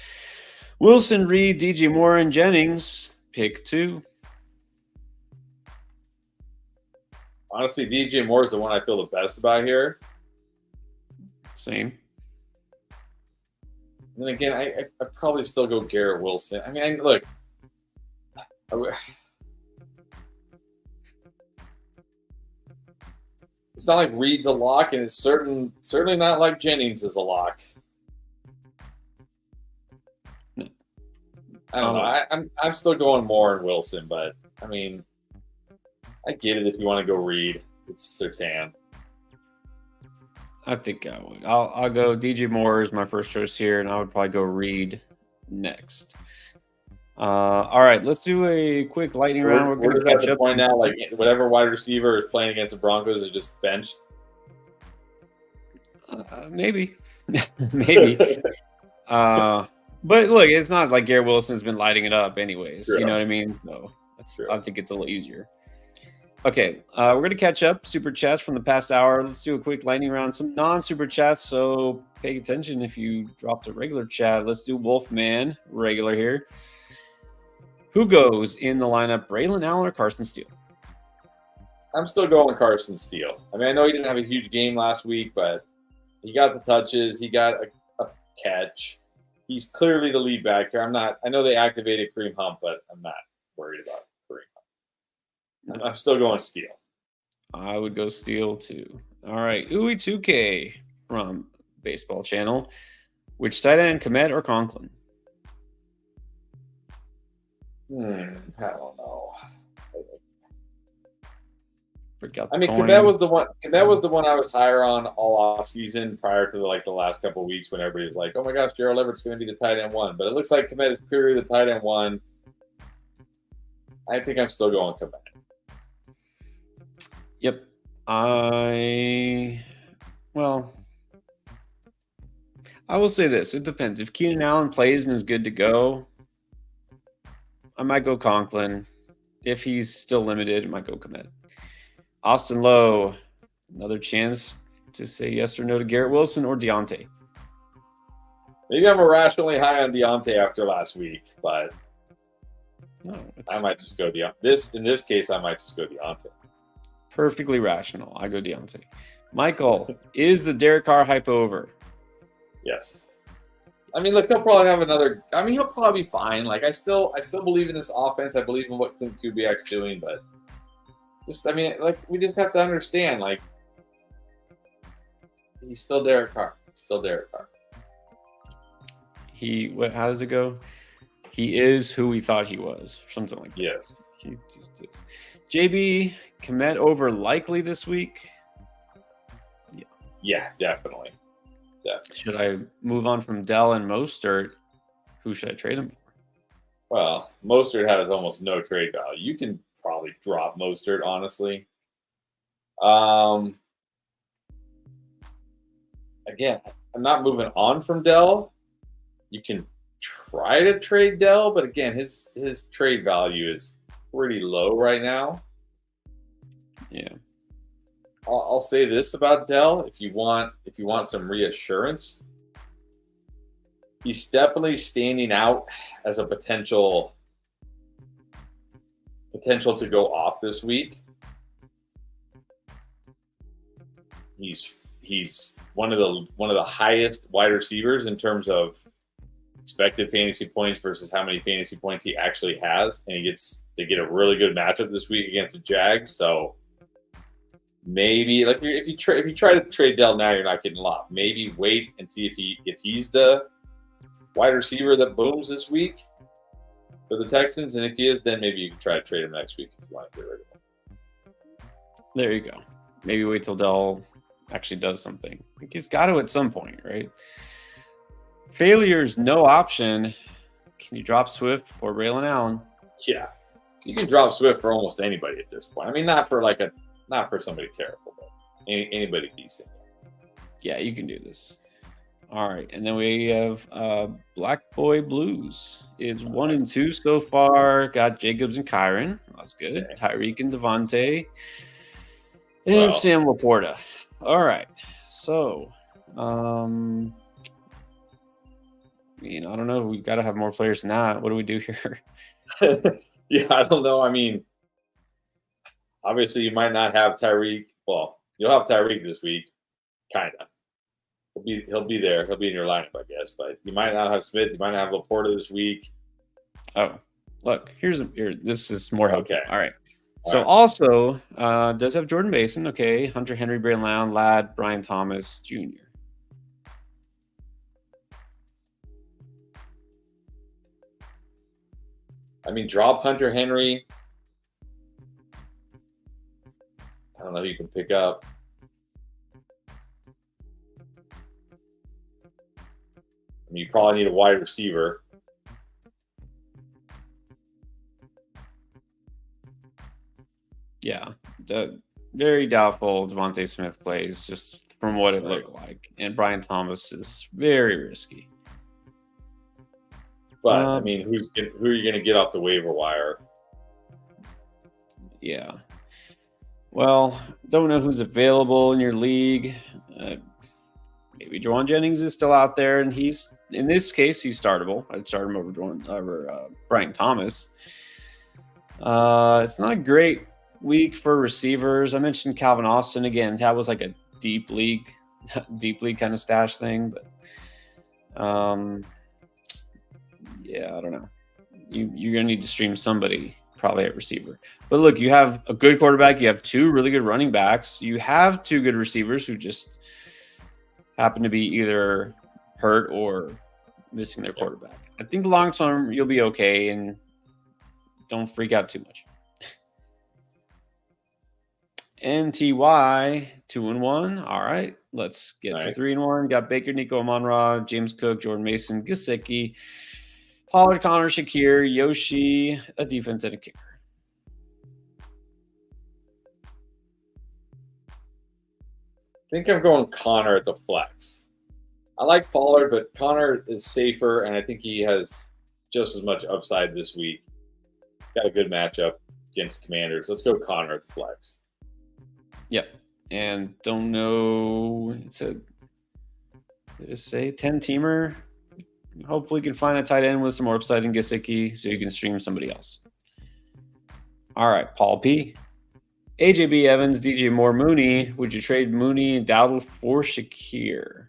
Speaker 1: Wilson, Reed, DJ Moore, and Jennings, pick 2.
Speaker 2: Honestly, DJ Moore is the one I feel the best about here.
Speaker 1: Same.
Speaker 2: And then again, I'd probably still go Garrett Wilson. I mean, look. It's not like Reed's a lock, and it's certainly not like Jennings is a lock. I don't know. I'm still going Moore and Wilson, but I mean, I get it if you want to go Reed. It's Surtain.
Speaker 1: I think I would. I'll go DJ Moore is my first choice here, and I would probably go Reed next. All right, let's do a quick lightning round. We're going to catch up.
Speaker 2: Point now, like whatever wide receiver is playing against the Broncos is just benched.
Speaker 1: Maybe, maybe. But look, it's not like Garrett Wilson's been lighting it up, anyways. True. You know what I mean? So I think it's a little easier. Okay, we're going to catch up super chats from the past hour. Let's do a quick lightning round. Some non-super chats, so pay attention if you dropped a regular chat. Let's do Wolfman, regular here. Who goes in the lineup, Braylon Allen or Carson Steele?
Speaker 2: I'm still going Carson Steele. I mean, I know he didn't have a huge game last week, but he got the touches. He got a catch. He's clearly the lead back here. I know they activated Kareem Hunt, but I'm not worried about Kareem Hunt. I'm still going Steele.
Speaker 1: I would go Steele too. All right. Uwe2K from Baseball Channel. Which tight end, Kmet or Conklin?
Speaker 2: I don't know.
Speaker 1: I mean,
Speaker 2: Kmet was the one. Kmet was the one I was higher on all off season prior to the last couple of weeks when everybody was like, "Oh my gosh, Gerald Everett's going to be the tight end 1." But it looks like Kmet is clearly the tight end 1. I think I'm still going Kmet.
Speaker 1: Yep. I will say this. It depends. If Keenan Allen plays and is good to go, I might go Conklin. If he's still limited, I might go Kmet. Austin Lowe, another chance to say yes or no to Garrett Wilson or Deontay.
Speaker 2: Maybe I'm irrationally high on Deontay after last week, but I might just go Deontay. In this case, I might just go Deontay.
Speaker 1: Perfectly rational. I go Deontay. Michael, is the Derek Carr hype over?
Speaker 2: Yes. I mean, look, he'll probably have another. I mean, he'll probably be fine. Like, I still believe in this offense. I believe in what Clint Kubiak's doing, but we just have to understand, like, he's still Derek Carr.
Speaker 1: How does it go? He is who we thought he was, or something like that.
Speaker 2: Yes.
Speaker 1: He just is. JB, Komet over likely this week.
Speaker 2: Yeah, definitely.
Speaker 1: Should I move on from Dell and Mostert? Who should I trade him for?
Speaker 2: Well, Mostert has almost no trade value. You can probably drop Mostert, honestly. Again, I'm not moving on from Dell. You can try to trade Dell, but again, his trade value is pretty low right now.
Speaker 1: Yeah.
Speaker 2: I'll say this about Dell: if you want some reassurance, he's definitely standing out as a potential to go off this week. He's one of the highest wide receivers in terms of expected fantasy points versus how many fantasy points he actually has, and they get a really good matchup this week against the Jags. So maybe if you try to trade Dell now, you're not getting a lot. Maybe wait and see if he's the wide receiver that booms this week for the Texans, and if he is, then maybe you can try to trade him next week if you want to get rid of him.
Speaker 1: There you go. Maybe wait till Dell actually does something. I think he's got to at some point, right? Failure's no option. Can you drop Swift for Braylon Allen?
Speaker 2: Yeah, you can drop Swift for almost anybody at this point. I mean, not for somebody terrible, but anybody decent.
Speaker 1: Yeah, you can do this. All right, and then we have Black Boy Blues. It's 1-2 so far. Got Jacobs and Kyron. That's good. Okay. Tyreek and Devontae. And Sam Laporta. All right. So, I don't know. We've got to have more players than that. What do we do here?
Speaker 2: Yeah, I don't know. I mean, obviously, you might not have Tyreek. Well, you'll have Tyreek this week, kind of. He'll be there. He'll be in your lineup, I guess. But you might not have Smith. You might not have Laporta this week.
Speaker 1: Oh, look. Here. This is more helpful.
Speaker 2: Okay.
Speaker 1: All right. So also does have Jordan Mason. Okay. Hunter Henry, Braylon Allen, Ladd, Brian Thomas Jr.
Speaker 2: I mean, drop Hunter Henry. I don't know who you can pick up. I mean, you probably need a wide receiver.
Speaker 1: Yeah, very doubtful Devontae Smith plays just from what it looked like. And Brian Thomas is very risky.
Speaker 2: But, I mean, who are you going to get off the waiver wire?
Speaker 1: Yeah. Well, don't know who's available in your league. Maybe Juwan Jennings is still out there, and in this case, he's startable. I'd start him over Brian Thomas. It's not a great week for receivers. I mentioned Calvin Austin again. That was like a deep league kind of stash thing, but yeah, I don't know. You're gonna need to stream somebody probably at receiver. But look, you have a good quarterback. You have two really good running backs. You have two good receivers who just happen to be either hurt or missing their quarterback. I think long term you'll be okay, and don't freak out too much. NTY 2-1. All right, let's get to 3-1. Got Baker, Nico Amon-Ra, James Cook, Jordan Mason, Gesicki, Pollard, Connor, Shakir, Yoshi, a defense and a kicker.
Speaker 2: I think I'm going Connor at the flex. I like Pollard, but Connor is safer, and I think he has just as much upside this week. Got a good matchup against Commanders. Let's go Connor at the flex.
Speaker 1: Yep. And don't know. Did it say 10-teamer? Hopefully you can find a tight end with some more upside than Gesicki so you can stream somebody else. All right, Paul P. AJB Evans, DJ Moore, Mooney. Would you trade Mooney and Dowdle for Shakir?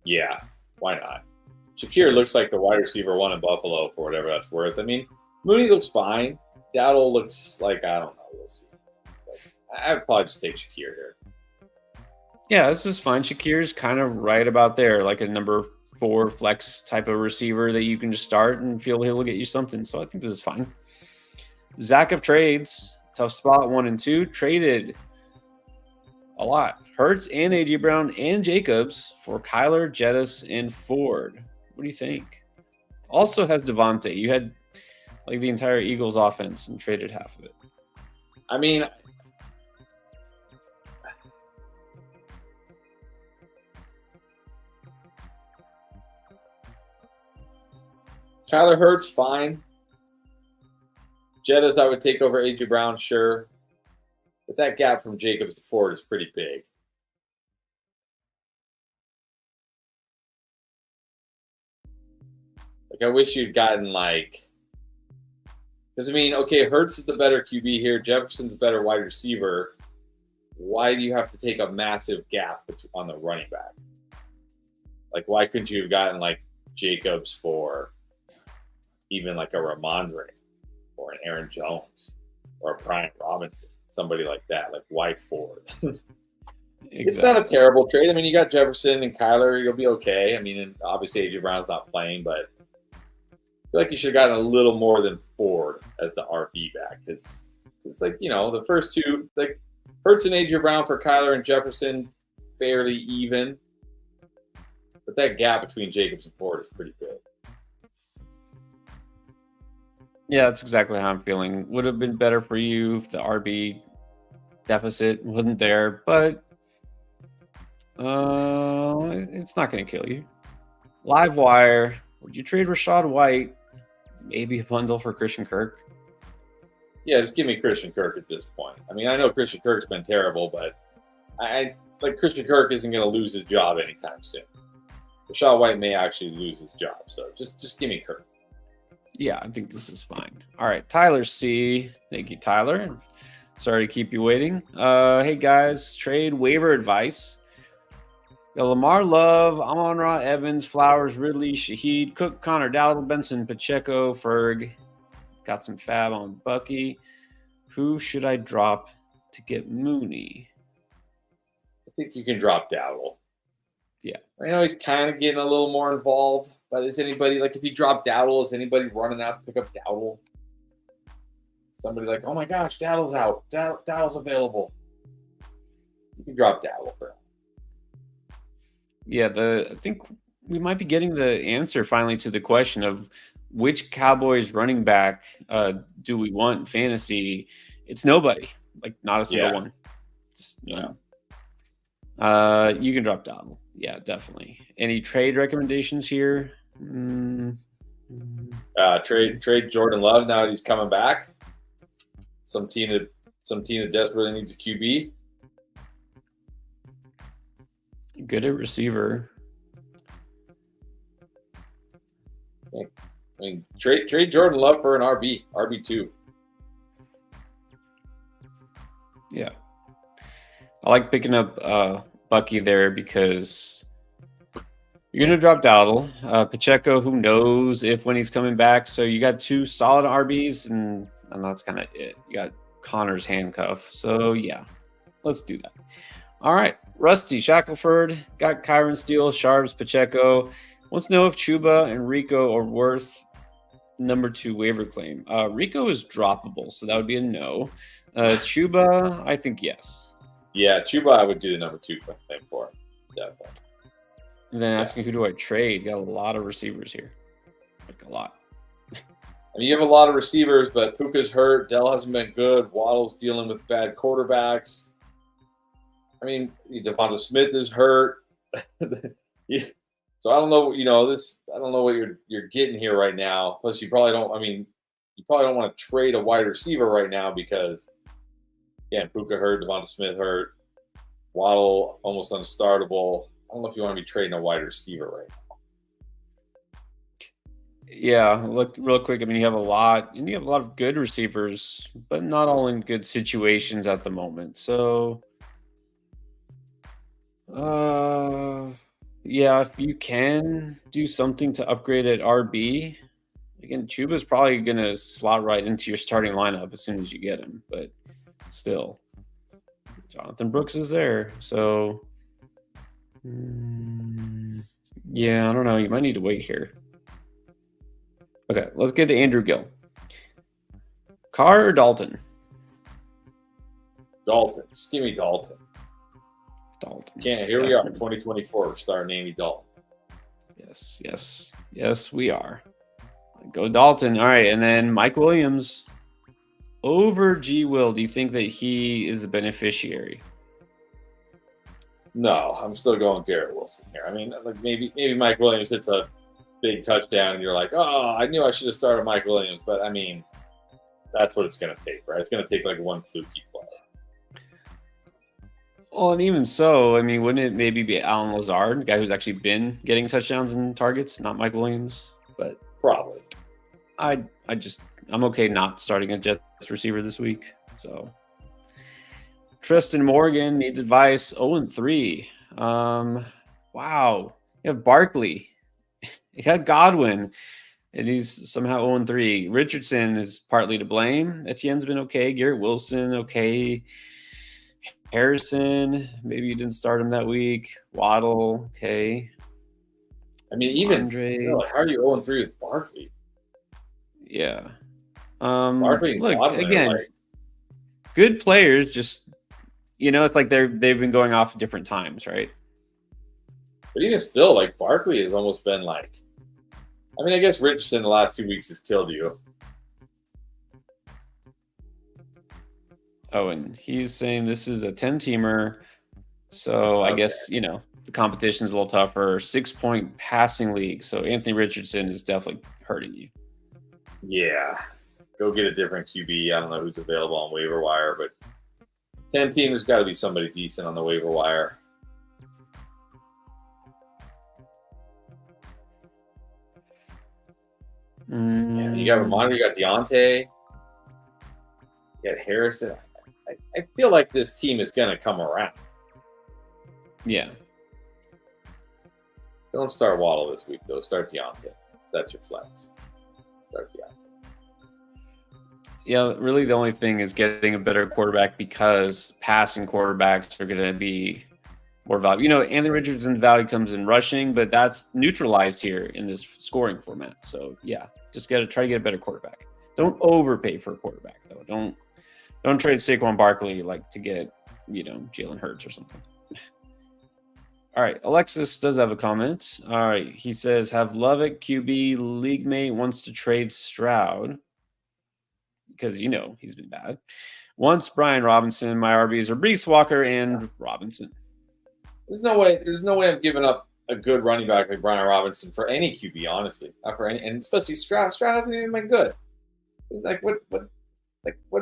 Speaker 2: Yeah, why not? Shakir looks like the wide receiver one in Buffalo for whatever that's worth. I mean, Mooney looks fine. Dowdle looks like, I don't know. We'll see. I'd probably just take Shakir here.
Speaker 1: Yeah, this is fine. Shakir's kind of right about there, like a number 4 flex type of receiver that you can just start and feel he'll get you something. So I think this is fine. Zach of trades, tough spot 1 and 2, traded a lot. Hurts and AJ Brown and Jacobs for Kyler, Jettis, and Ford. What do you think? Also has Devontae. You had like the entire Eagles offense and traded half of it.
Speaker 2: I mean, Kyler Hurts, fine. Jettis, I would take over AJ Brown, sure. But that gap from Jacobs to Ford is pretty big. Like, I wish you'd gotten because I mean, okay, Hurts is the better QB here. Jefferson's the better wide receiver. Why do you have to take a massive gap on the running back? Like, why couldn't you have gotten Jacobs for even a Ramondre or an Aaron Jones or a Brian Robinson, somebody like that? Like, why Ford? It's not a terrible trade. I mean, you got Jefferson and Kyler. You'll be okay. I mean, and obviously AJ Brown's not playing, but I feel like you should have gotten a little more than Ford as the RB back, because it's the first two, Hurts and AJ Brown for Kyler and Jefferson, fairly even, but that gap between Jacobs and Ford is pretty big.
Speaker 1: Yeah, that's exactly how I'm feeling. Would have been better for you if the RB deficit wasn't there, but it's not going to kill you. Live wire. Would you trade Rashad White? Maybe a bundle for Christian Kirk?
Speaker 2: Yeah, just give me Christian Kirk at this point. I mean, I know Christian Kirk's been terrible, but Christian Kirk isn't going to lose his job anytime soon. Rashad White may actually lose his job, so just give me Kirk.
Speaker 1: Yeah, I think this is fine. All right, Tyler C. Thank you, Tyler. Sorry to keep you waiting. Hey, guys, trade waiver advice. Lamar Love, Amon-Ra, Evans, Flowers, Ridley, Shaheed, Cook, Connor, Dowdle, Benson, Pacheco, Ferg. Got some fab on Bucky. Who should I drop to get Mooney?
Speaker 2: I think you can drop Dowdle.
Speaker 1: Yeah.
Speaker 2: I know he's kind of getting a little more involved, but is anybody, if you drop Dowdle, is anybody running out to pick up Dowdle? Somebody oh my gosh, Dowdle's out. Dowdle's available. You can drop Dowdle for him.
Speaker 1: Yeah, I think we might be getting the answer finally to the question of which Cowboys running back do we want in fantasy? It's nobody, not a single one. Just, you can drop Dowdle. Yeah, definitely. Any trade recommendations here?
Speaker 2: Trade Jordan Love now that he's coming back. Some team that desperately needs a QB.
Speaker 1: Good at receiver.
Speaker 2: I mean, trade Jordan Love for an RB2.
Speaker 1: Yeah, I like picking up Bucky there because you're gonna drop Dowdle. Pacheco, who knows if when he's coming back. So you got 2 solid RBs, and that's kind of it. You got Connor's handcuff. So yeah, let's do that. All right. Rusty Shackelford got Kyron Steele, Sharps, Pacheco. Wants to know if Chuba and Rico are worth number 2 waiver claim. Rico is droppable, so that would be a no. Chuba, I think yes.
Speaker 2: Yeah, Chuba, I would do the number 2 claim for. Definitely.
Speaker 1: And then asking who do I trade? You got a lot of receivers here. A lot.
Speaker 2: I mean, you have a lot of receivers, but Puka's hurt. Dell hasn't been good. Waddle's dealing with bad quarterbacks. I mean, Devonta Smith is hurt. Yeah. So I don't know, I don't know what you're getting here right now. Plus, you probably don't want to trade a wide receiver right now because, again, Puka hurt, Devonta Smith hurt, Waddle almost unstartable. I don't know if you want to be trading a wide receiver right now.
Speaker 1: Yeah, look real quick. I mean, you have a lot of good receivers, but not all in good situations at the moment. So, yeah, if you can do something to upgrade at RB, again, Chuba's probably going to slot right into your starting lineup as soon as you get him. But still, Jonathan Brooks is there. So, Yeah, I don't know. You might need to wait here. Okay, let's get to Andrew Gill. Carr or Dalton?
Speaker 2: Dalton. Just give me Dalton.
Speaker 1: Dalton.
Speaker 2: Can't. Here we are, 2024. We're starting Andy Dalton.
Speaker 1: Yes, we are. Go Dalton. All right, and then Mike Williams over G. Will. Do you think that he is the beneficiary?
Speaker 2: No, I'm still going Garrett Wilson here. I mean, like maybe Mike Williams hits a big touchdown, and you're like, oh, I knew I should have started Mike Williams. But I mean, that's what it's going to take, right? It's going to take like one fluky play.
Speaker 1: Well, and even so, I mean, wouldn't it maybe be Alan Lazard, the guy who's actually been getting touchdowns and targets, not Mike Williams? But
Speaker 2: probably.
Speaker 1: I'm okay not starting a Jets receiver this week. So Tristan Morgan needs advice. 0-3. Wow. You have Barkley. You got Godwin, and he's somehow 0-3. Richardson is partly to blame. Etienne's been okay. Garrett Wilson, okay. Harrison, maybe you didn't start him that week. Waddle, okay.
Speaker 2: I mean, even still, how are you 0-3 with Barkley?
Speaker 1: Yeah.
Speaker 2: Barkley and
Speaker 1: look,
Speaker 2: Godwin
Speaker 1: again, good players, just, it's like they've been going off at different times, right?
Speaker 2: But even still, like, Barkley has almost been like, I mean, I guess Richardson the last 2 weeks has killed you.
Speaker 1: Oh, and he's saying this is a 10-teamer. So I guess, the competition is a little tougher. 6-point passing league. So Anthony Richardson is definitely hurting you.
Speaker 2: Yeah. Go get a different QB. I don't know who's available on waiver wire, but 10-team, there's got to be somebody decent on the waiver wire. Yeah, you got Ramondre, you got Deontay, you got Harrison. I feel like this team is going to come around.
Speaker 1: Yeah.
Speaker 2: Don't start Waddle this week, though. Start Deontay. That's your flex. Start Deontay.
Speaker 1: Yeah, really the only thing is getting a better quarterback, because passing quarterbacks are going to be more value. Anthony Richardson's value comes in rushing, but that's neutralized here in this scoring format. So, yeah, just got to try to get a better quarterback. Don't overpay for a quarterback, though. Don't trade Saquon Barkley to get, Jalen Hurts or something. All right, Alexis does have a comment. All right, he says, have Love at QB, league mate wants to trade Stroud because, he's been bad. Once Brian Robinson, my RBs are Brees Walker and Robinson.
Speaker 2: There's no way I'm giving up a good running back like Brian Robinson for any QB, honestly. Not for any, and especially Stroud. Stroud hasn't even been good. It's like, what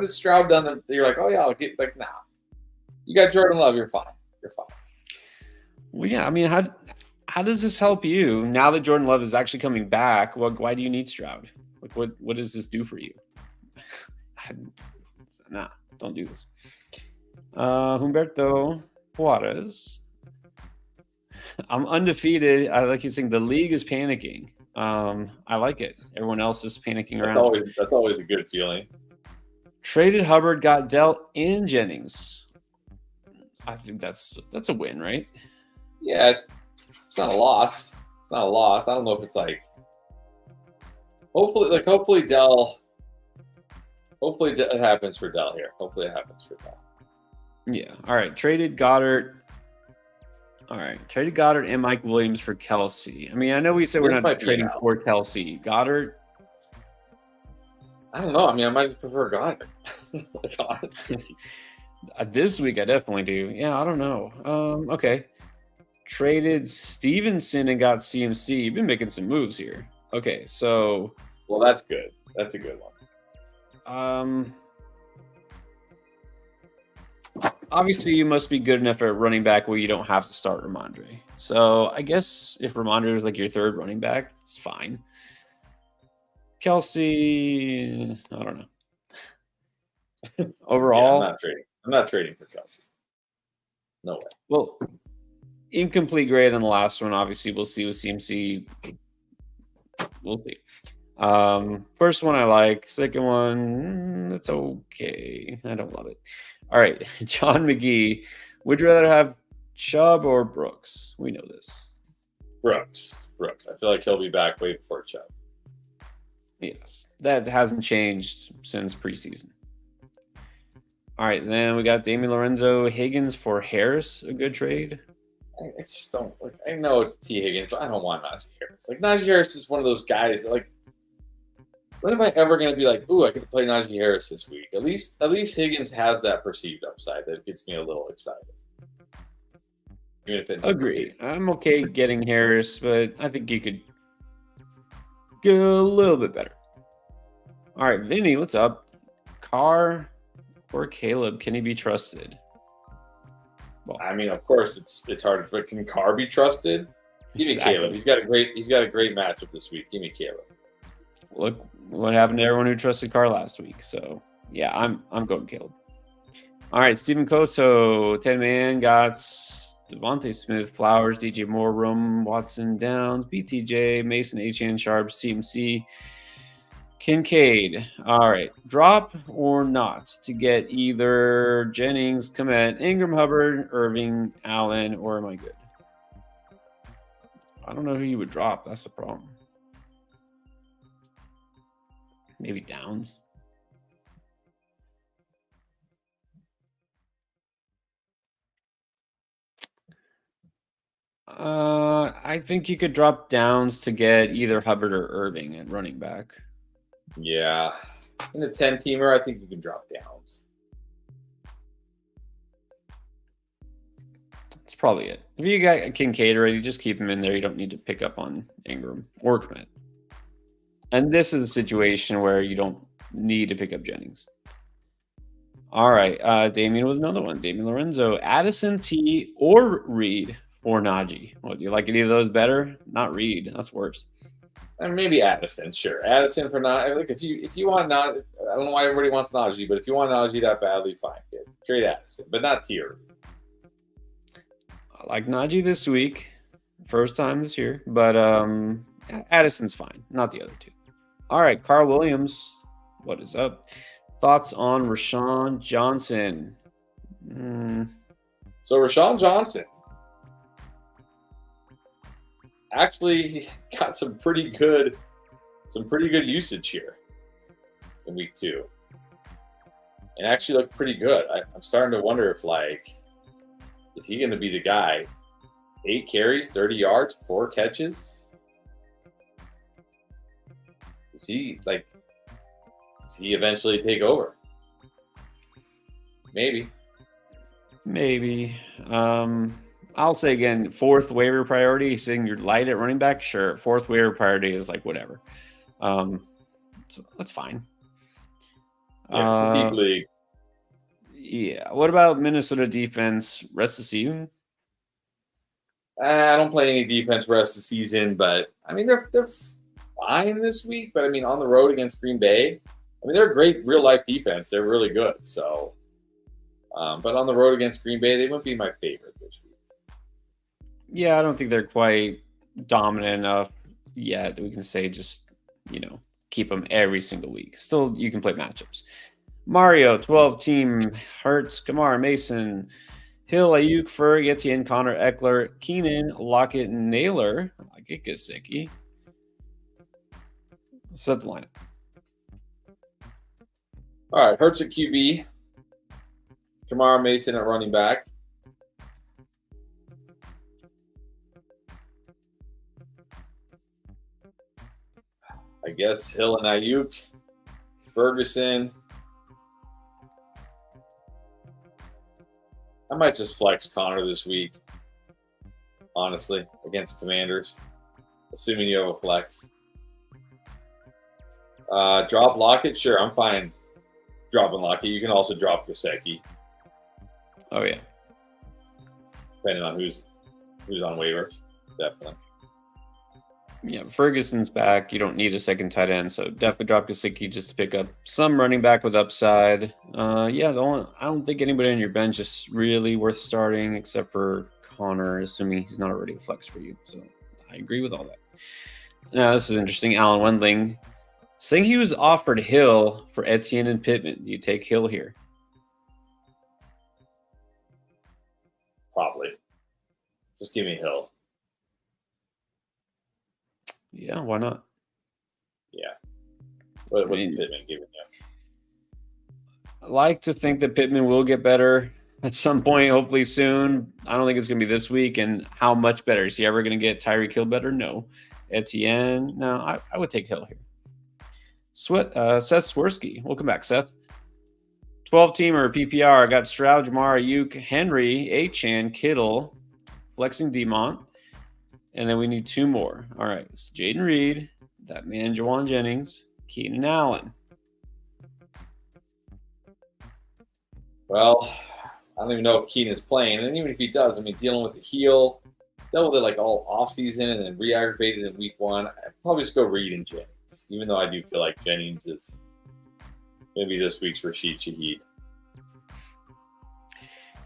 Speaker 2: has Stroud done that you're like, oh yeah, I'll get, nah. You got Jordan Love, you're fine. You're fine.
Speaker 1: Well, yeah, I mean, how does this help you now that Jordan Love is actually coming back? Why do you need Stroud? What does this do for you? Nah, don't do this. Humberto Juarez. I'm undefeated. I like you saying the league is panicking. I like it. Everyone else is panicking around.
Speaker 2: That's always a good feeling.
Speaker 1: Traded Hubbard, got Dell and Jennings. I think that's a win, right?
Speaker 2: Yeah, it's not a loss. It's not a loss. I don't know if it's like. Hopefully Dell. Hopefully it happens for Dell here. Hopefully it happens for Dell.
Speaker 1: Yeah. All right. Traded Goddard. All right. Traded Goddard and Mike Williams for Kelsey. I mean, I know we said we're not trading for Kelsey. Goddard.
Speaker 2: I don't know. I mean, I might just prefer Goddard.
Speaker 1: This week, I definitely do. Yeah, I don't know. Okay. Traded Stevenson and got CMC. You've been making some moves here. Okay, so.
Speaker 2: Well, that's good. That's a good one.
Speaker 1: Obviously, you must be good enough at running back where you don't have to start Ramondre. So I guess if Ramondre is like your third running back, it's fine. Kelsey, I don't know. Overall,
Speaker 2: yeah, I'm not trading for Kelsey. No way.
Speaker 1: Well, incomplete grade on the last one. Obviously, we'll see with CMC. We'll see. First one I like. Second one, it's okay. I don't love it. All right, John McGee. Would you rather have Chubb or Brooks? We know this.
Speaker 2: Brooks. I feel like he'll be back way before Chubb.
Speaker 1: Yes, that hasn't changed since preseason. All right, then we got Damian Lorenzo, Higgins for Harris, a good trade.
Speaker 2: I just don't like. I know it's T Higgins, but I don't want Najee Harris. Like Najee Harris is one of those guys. That, like, when am I ever going to be like, ooh, I could play Najee Harris this week? At least Higgins has that perceived upside that gets me a little excited. Even if
Speaker 1: Agree. I'm okay getting Harris, but I think you could go a little bit better. All right, Vinny, what's up? Carr or Caleb? Can he be trusted?
Speaker 2: Well, I mean, of course, it's hard, but can Carr be trusted? Give me Caleb. He's got a great matchup this week. Give me Caleb.
Speaker 1: Look what happened to everyone who trusted Carr last week. So yeah, I'm going Caleb. All right, Stephen Koso, 10-man got Devontae Smith, Flowers, DJ Moore, Rum, Watson, Downs, BTJ, Mason, HN, Sharp, CMC, Kincaid. All right, drop or not to get either Jennings, Komet, Ingram, Hubbard, Irving, Allen, or am I good? I don't know who you would drop. That's the problem. Maybe Downs. I think you could drop Downs to get either Hubbard or Irving at running back.
Speaker 2: Yeah. In a 10-teamer, I think you can drop Downs.
Speaker 1: That's probably it. If you got Kincaid already, just keep him in there. You don't need to pick up on Ingram or Komet. And this is a situation where you don't need to pick up Jennings. All right. Damian with another one. Damian Lorenzo, Addison, T, or Reed for Najee. Well, do you like any of those better? Not Reed. That's worse.
Speaker 2: And maybe Addison, sure. Addison for Najee. Like if you want Najee, I don't know why everybody wants Najee, but if you want Najee that badly, fine. Good. Trade Addison, but not Tier.
Speaker 1: I like Najee this week. First time this year. But Addison's fine. Not the other two. All right. Carl Williams. What is up? Thoughts on Rashawn Johnson?
Speaker 2: So Rashawn Johnson actually got some pretty good usage here in week 2, and actually looked pretty good. I'm starting to wonder if is he going to be the guy? 8 carries, 30 yards, 4 catches. Does he eventually take over? Maybe.
Speaker 1: I'll say again, 4th waiver priority. Saying you're light at running back, sure. 4th waiver priority is like whatever. So that's fine.
Speaker 2: Yeah, it's a deep league.
Speaker 1: Yeah. What about Minnesota defense rest of the season?
Speaker 2: I don't play any defense rest of the season, but I mean they're fine this week. But I mean on the road against Green Bay, I mean they're a great real life defense. They're really good. So, but on the road against Green Bay, they wouldn't be my favorite this week.
Speaker 1: Yeah, I don't think they're quite dominant enough yet that we can say just keep them every single week. Still, you can play matchups. Mario, 12-team, Hurts, Kamara, Mason, Hill, Ayuk, Ferg, Etienne, Connor, Eckler, Keenan, Lockett, Naylor. I like it, Gesicki. Set the lineup.
Speaker 2: All right, Hurts at QB. Kamara, Mason at running back. I guess Hill and Ayuk. Ferguson. I might just flex Connor this week, honestly, against Commanders, assuming you have a flex. Drop Lockett? Sure, I'm fine dropping Lockett. You can also drop Gesicki.
Speaker 1: Oh, yeah.
Speaker 2: Depending on who's on waivers, definitely.
Speaker 1: Yeah, Ferguson's back. You don't need a second tight end, so definitely drop Gesicki just to pick up some running back with upside. I don't think anybody on your bench is really worth starting except for Connor, assuming he's not already a flex for you. So I agree with all that. Now, this is interesting. Alan Wendling saying he was offered Hill for Etienne and Pittman. Do you take Hill here?
Speaker 2: Probably. Just give me Hill.
Speaker 1: Yeah, why not?
Speaker 2: Yeah.
Speaker 1: I
Speaker 2: What's
Speaker 1: mean,
Speaker 2: Pittman giving you?
Speaker 1: I like to think that Pittman will get better at some point, hopefully soon. I don't think it's going to be this week. And how much better? Is he ever going to get Tyreek Hill better? No. Etienne? No, I would take Hill here. Seth Swirsky. Welcome back, Seth. 12-teamer PPR. Got Stroud, Jamar, Ayuk, Henry, Achan, Kittle, flexing Demont. And then we need 2 more. All right. It's Jaden Reed, that man, Jawan Jennings, Keenan Allen.
Speaker 2: Well, I don't even know if Keenan's playing. And even if he does, I mean, dealing with the heel, dealt with it like all offseason and then re-aggravated in week 1. I'd probably just go Reed and Jennings, even though I do feel like Jennings is maybe this week's Rashid Shaheed.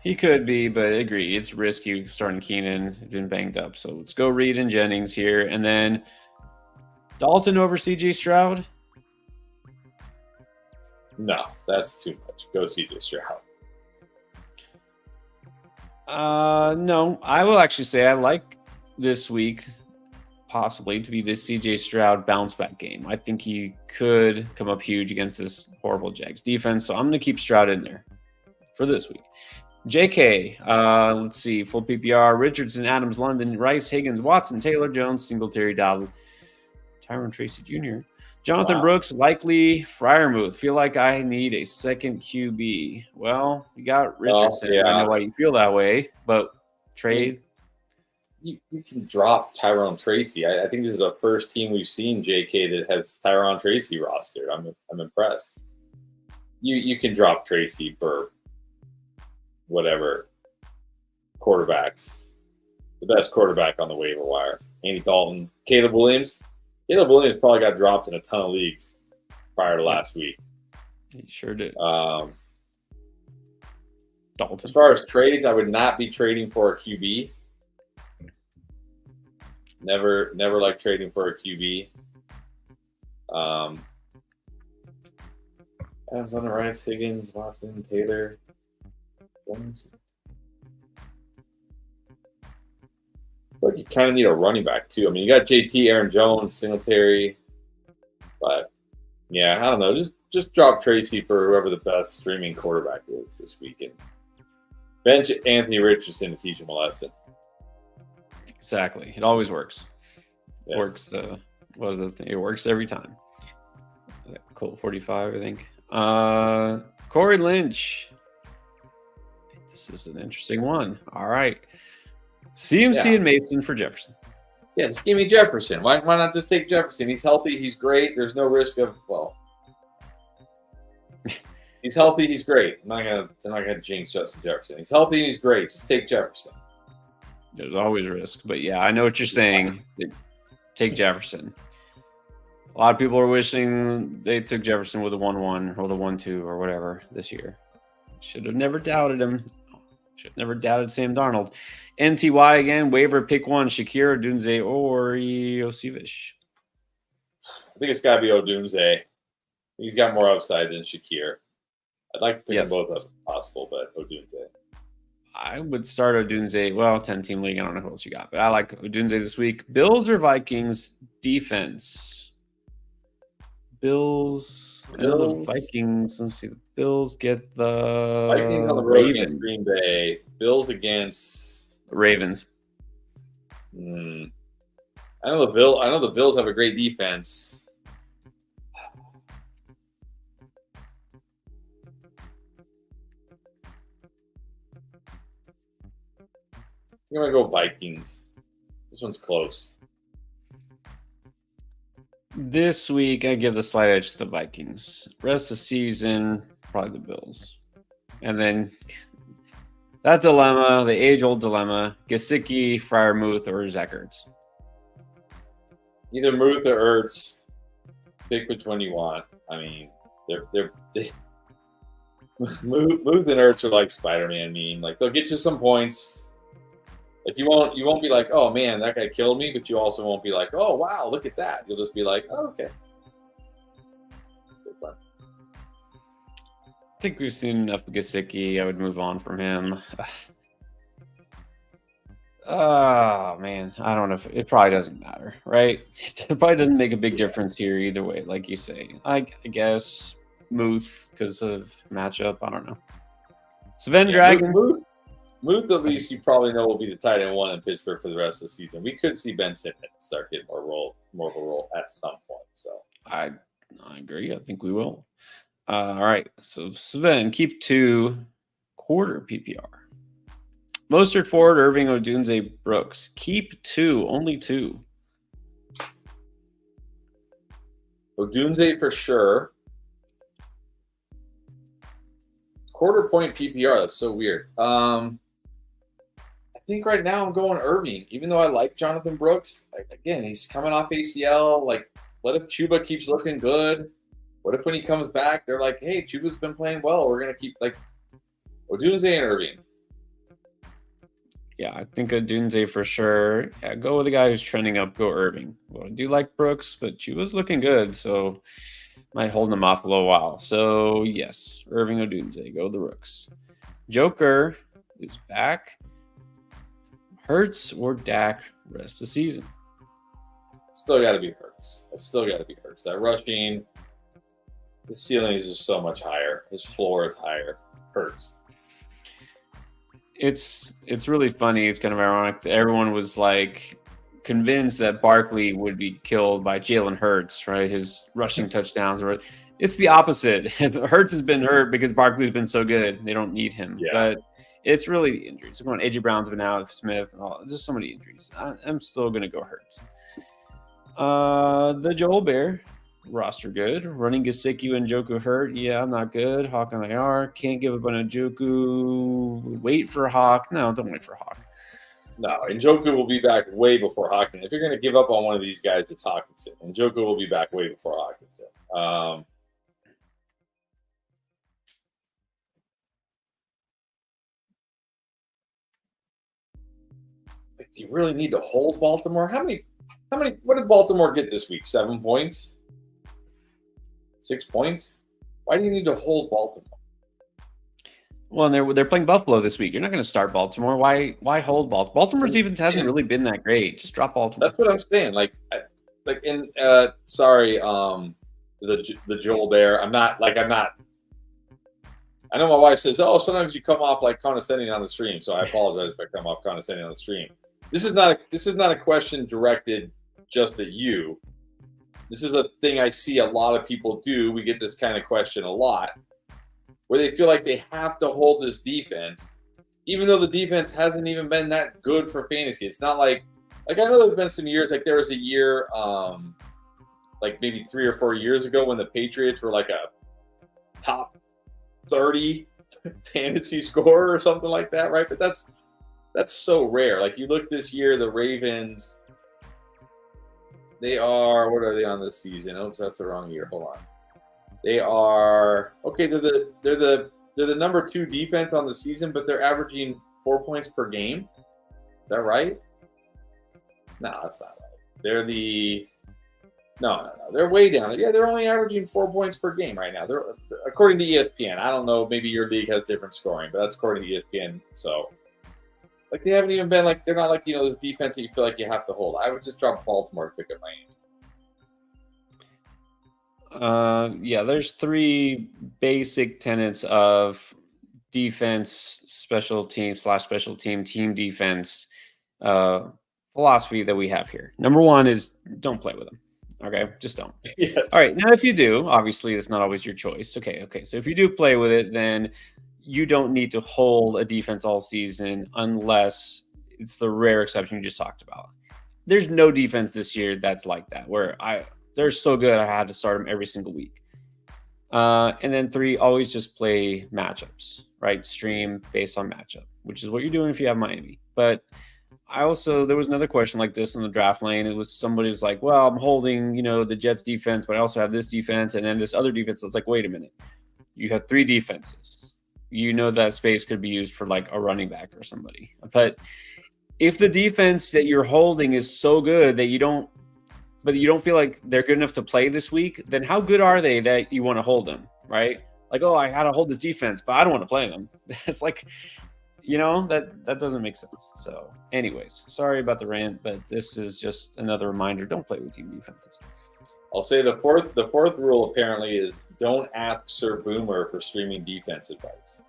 Speaker 1: He could be, but I agree. It's risky starting Keenan. He's been banged up. So let's go Reed and Jennings here. And then Dalton over CJ Stroud.
Speaker 2: No, that's too much. Go CJ Stroud.
Speaker 1: No, I will actually say I like this week possibly to be this CJ Stroud bounce back game. I think he could come up huge against this horrible Jags defense. So I'm going to keep Stroud in there for this week. JK, let's see, full PPR, Richardson, Adams, London, Rice, Higgins, Watson, Taylor, Jones, Singletary, Donald, Tyron Tracy Jr., Jonathan Brooks, likely Freiermuth. Feel like I need a second QB. Well, you got Richardson. I know why you feel that way, but trade.
Speaker 2: You can drop Tyron Tracy. I think this is the first team we've seen, JK, that has Tyron Tracy rostered. I'm impressed. You can drop Tracy for whatever quarterbacks. The best quarterback on the waiver wire. Andy Dalton. Caleb Williams. Caleb Williams probably got dropped in a ton of leagues prior to last week.
Speaker 1: He sure did.
Speaker 2: Dalton.
Speaker 1: As
Speaker 2: far as trades, I would not be trading for a QB. Never like trading for a QB. Adams on the right, Higgins, Watson, Taylor. Jones. I feel like you kind of need a running back too. I mean, you got JT, Aaron Jones, Singletary, but yeah, I don't know. Just drop Tracy for whoever the best streaming quarterback is this weekend. Bench Anthony Richardson to teach him a lesson.
Speaker 1: Exactly. It always works.
Speaker 2: Yes.
Speaker 1: Works. It works every time. Colt 45, I think. Corey Lynch. This is an interesting one. All right. CMC and Mason for Jefferson.
Speaker 2: Yeah, just give me Jefferson. Why not just take Jefferson? He's healthy. He's great. There's no risk of, he's healthy. He's great. I'm not gonna jinx Justin Jefferson. He's healthy and he's great. Just take Jefferson.
Speaker 1: There's always risk, but yeah, I know what you're saying. Take Jefferson. A lot of people are wishing they took Jefferson with a 1-1 or the 1-2 or whatever this year. Should have never doubted him. Should have never doubted Sam Darnold. NTY again, waiver pick 1, Shakir, Dunze, or Iosivich.
Speaker 2: I think it's got to be Odunze. He's got more upside than Shakir. I'd like to pick them both up if possible, but Odunze.
Speaker 1: I would start Odunze. Well, 10-team league. I don't know who else you got, but I like Odunze this week. Bills or Vikings defense? Bills. The Vikings. Let's see. The Bills get the
Speaker 2: Vikings on the road against Green Bay. Bills against
Speaker 1: Ravens.
Speaker 2: I know the Bills have a great defense. I'm gonna go Vikings. This one's close.
Speaker 1: This week, I give the slight edge to the Vikings. Rest of the season, probably the Bills. And then that dilemma, the age-old dilemma, Gesicki, Freiermuth, or Zach Ertz.
Speaker 2: Either Muth or Ertz. Pick which one you want. I mean, they're Muth and Ertz are like Spider-Man meme. Like, they'll get you some points. Like, you won't be like, oh man, that guy killed me, but you also won't be like, oh wow, look at that. You'll just be like, oh, okay. Good fun.
Speaker 1: I think we've seen enough of Gesicki. I would move on from him. Oh man, I don't know if it probably doesn't matter, right? It probably doesn't make a big difference here either way, like you say. I guess Muth because of matchup. I don't know. Sven
Speaker 2: Yeah,
Speaker 1: Dragon.
Speaker 2: Muth at least you probably know will be the tight end one in Pittsburgh for the rest of the season. We could see Ben Simmons start getting more of a role at some point. So
Speaker 1: I I agree. I think we will. All right. So Sven, keep 2 quarter PPR. Mostert Ford, Irving, Odunze, Brooks. Keep 2, only 2.
Speaker 2: Odunze for sure. Quarter point PPR. That's so weird. I think right now I'm going Irving, even though I like Jonathan Brooks. Again, he's coming off ACL. Like, what if Chuba keeps looking good? What if when he comes back, they're like, hey, Chuba's been playing well. We're going to keep, like, Odunze and Irving.
Speaker 1: Yeah, I think Odunze for sure. Yeah, go with the guy who's trending up. Go Irving. Well, I do like Brooks, but Chuba's looking good, so might hold him off a little while. So, yes, Irving Odunze. Go the Rooks. Joker is back. Hurts or Dak rest of the season?
Speaker 2: Still got to be Hurts. It's still got to be Hurts. That rushing, the ceiling is just so much higher. His floor is higher. Hurts.
Speaker 1: It's really funny. It's kind of ironic that everyone was like convinced that Barkley would be killed by Jalen Hurts, right? His rushing touchdowns. It's the opposite. Hurts has been hurt because Barkley's been so good. They don't need him.
Speaker 2: Yeah.
Speaker 1: But it's really the injuries. Come on, AJ Brown's been out. Smith. Just so many injuries. I'm still going to go Hurts. The Joel Bear. Roster good. Running Gesicki and Njoku hurt. Yeah, I'm not good. Hawk on IR. Can't give up on Njoku. Wait for Hawk. No, don't wait for Hawk.
Speaker 2: No, Njoku will be back way before Hawkinson. If you're going to give up on one of these guys, it's Hawkinson. Njoku will be back way before Hawkinson. Do you really need to hold Baltimore? How many? What did Baltimore get this week? 7 points? 6 points? Why do you need to hold Baltimore?
Speaker 1: Well, and they're playing Buffalo this week. You're not going to start Baltimore. Why hold Baltimore? Baltimore's even hasn't really been that great. Just drop Baltimore.
Speaker 2: That's what I'm saying. Sorry, the Joel Bear. I'm not. I know my wife says, "Oh, sometimes you come off like condescending on the stream." So I apologize if I come off condescending on the stream. This is not a question directed just at you. This is a thing I see a lot of people do. We get this kind of question a lot, where they feel like they have to hold this defense, even though the defense hasn't even been that good for fantasy. It's not like I know there's been some years, like there was a year, like maybe 3 or 4 years ago when the Patriots were like a top 30 fantasy scorer or something like that, right? But that's so rare. Like you look this year, the Ravens, they are, what are they on this season? Oops, that's the wrong year. Hold on. They are okay. They're the number 2 defense on the season, but they're averaging 4 points per game. Is that right? No, that's not right. No. They're way down. Yeah, they're only averaging 4 points per game right now. They're according to ESPN. I don't know. Maybe your league has different scoring, but that's according to ESPN. So, like, they haven't even been like they're not like this defense that you feel like you have to hold. I would just drop Baltimore to pick up Miami.
Speaker 1: Yeah, there's 3 basic tenets of defense, special team team defense philosophy that we have here. Number 1 is don't play with them. Okay, just don't.
Speaker 2: Yes.
Speaker 1: All right, now if you do, obviously it's not always your choice. Okay. So if you do play with it, then you don't need to hold a defense all season unless it's the rare exception you just talked about. There's no defense this year that's like that, where they're so good I had to start them every single week. And then 3, always just play matchups, right? Stream based on matchup, which is what you're doing if you have Miami. But there was another question like this in the draft lane. It was somebody was like, well, I'm holding, the Jets defense, but I also have this defense and then this other defense. It's like, wait a minute. You have 3 defenses. That space could be used for like a running back or somebody. But if the defense that you're holding is so good that you don't feel like they're good enough to play this week, then how good are they that you want to hold them, right? Like, oh, I had to hold this defense, but I don't want to play them. It's like that doesn't make sense. So, anyways, sorry about the rant, but this is just another reminder: don't play with team defenses.
Speaker 2: I'll say the fourth rule apparently is don't ask Sir Boomer for streaming defense advice.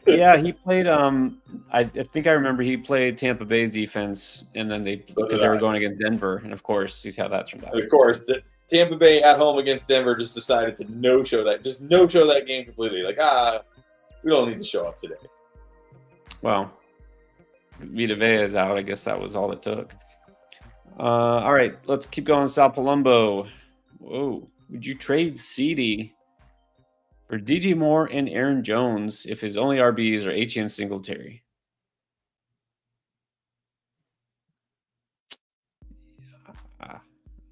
Speaker 1: Yeah, he played. I think I remember he played Tampa Bay's defense, and then because they were going against Denver, and of course, see how that turned out.
Speaker 2: Of course, Tampa Bay at home against Denver just decided to no-show that game completely. Like, we don't need to show up today.
Speaker 1: Well, Vita Vea is out. I guess that was all it took. All right, let's keep going. Sal Palumbo. Whoa, would you trade CD for DJ Moore and Aaron Jones if his only RBs are Etienne Singletary?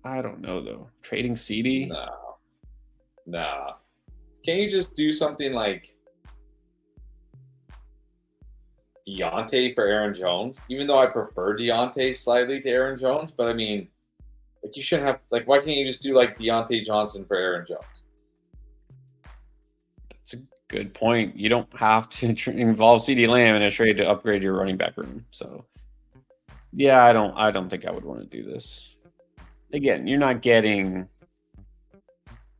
Speaker 1: I don't know, though. Trading CD?
Speaker 2: No. Can't you just do something like Deontay for Aaron Jones? Even though I prefer Deontay slightly to Aaron Jones, but I mean, like, you shouldn't have, like, why can't you just do like Deontay Johnson for Aaron Jones?
Speaker 1: That's a good point. You don't have to involve CD Lamb in a trade to upgrade your running back room. So, yeah, I don't think I would want to do this. Again, you're not getting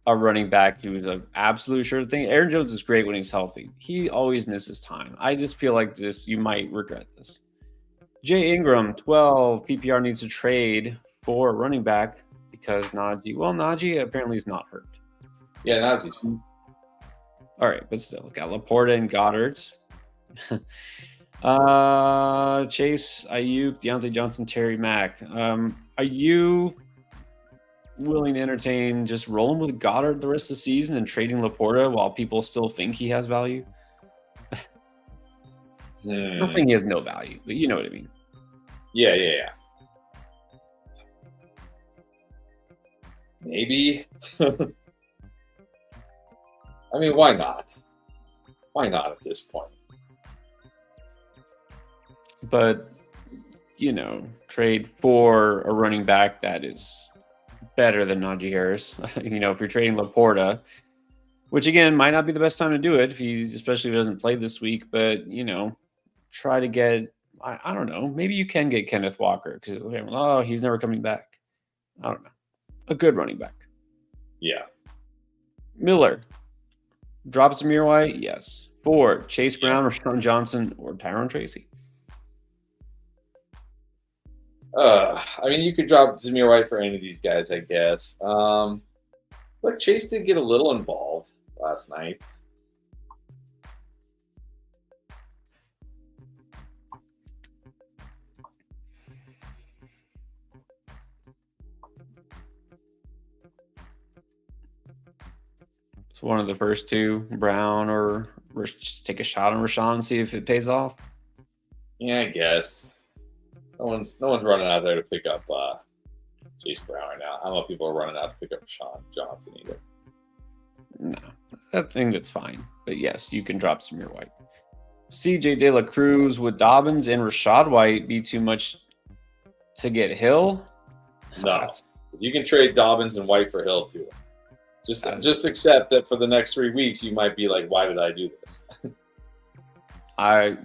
Speaker 1: a running back who's an absolute sure thing. Aaron Jones is great when he's healthy. He always misses time. I just feel like you might regret this. Jay Ingram, 12. PPR needs to trade for a running back because Najee apparently is not hurt.
Speaker 2: Yeah, Najee's fine.
Speaker 1: All right, but still, got Laporta and Goddard. Chase, Ayuk, Deontay Johnson, Terry Mack. Are you willing to entertain just rolling with Goddard the rest of the season and trading Laporta while people still think he has value? I'm not saying he has no value, but you know what I mean.
Speaker 2: Yeah. Maybe. I mean, why not? Why not at this point?
Speaker 1: But, trade for a running back that is better than Najee Harris. If you're trading Laporta, which again might not be the best time to do it especially if he doesn't play this week, but try to get, I don't know, maybe you can get Kenneth Walker because he's never coming back. I don't know. A good running back.
Speaker 2: Yeah.
Speaker 1: Miller. Drop Zamir White? Yes. 4. Chase Brown, Rashawn Johnson, or Tyrone Tracy?
Speaker 2: I mean, you could drop Zamir White for any of these guys, I guess. But Chase did get a little involved last night.
Speaker 1: It's one of the first two, Brown or just take a shot on Rashawn, see if it pays off.
Speaker 2: Yeah, I guess. No one's running out there to pick up Chase Brown right now. I don't know if people are running out to pick up Rashawn Johnson either.
Speaker 1: No, I think that's fine. But yes, you can drop Zamir White. CJ De La Cruz, would Dobbins and Rashad White be too much to get Hill?
Speaker 2: No. You can trade Dobbins and White for Hill too. Just accept that for the next 3 weeks you might be like, why did I do this?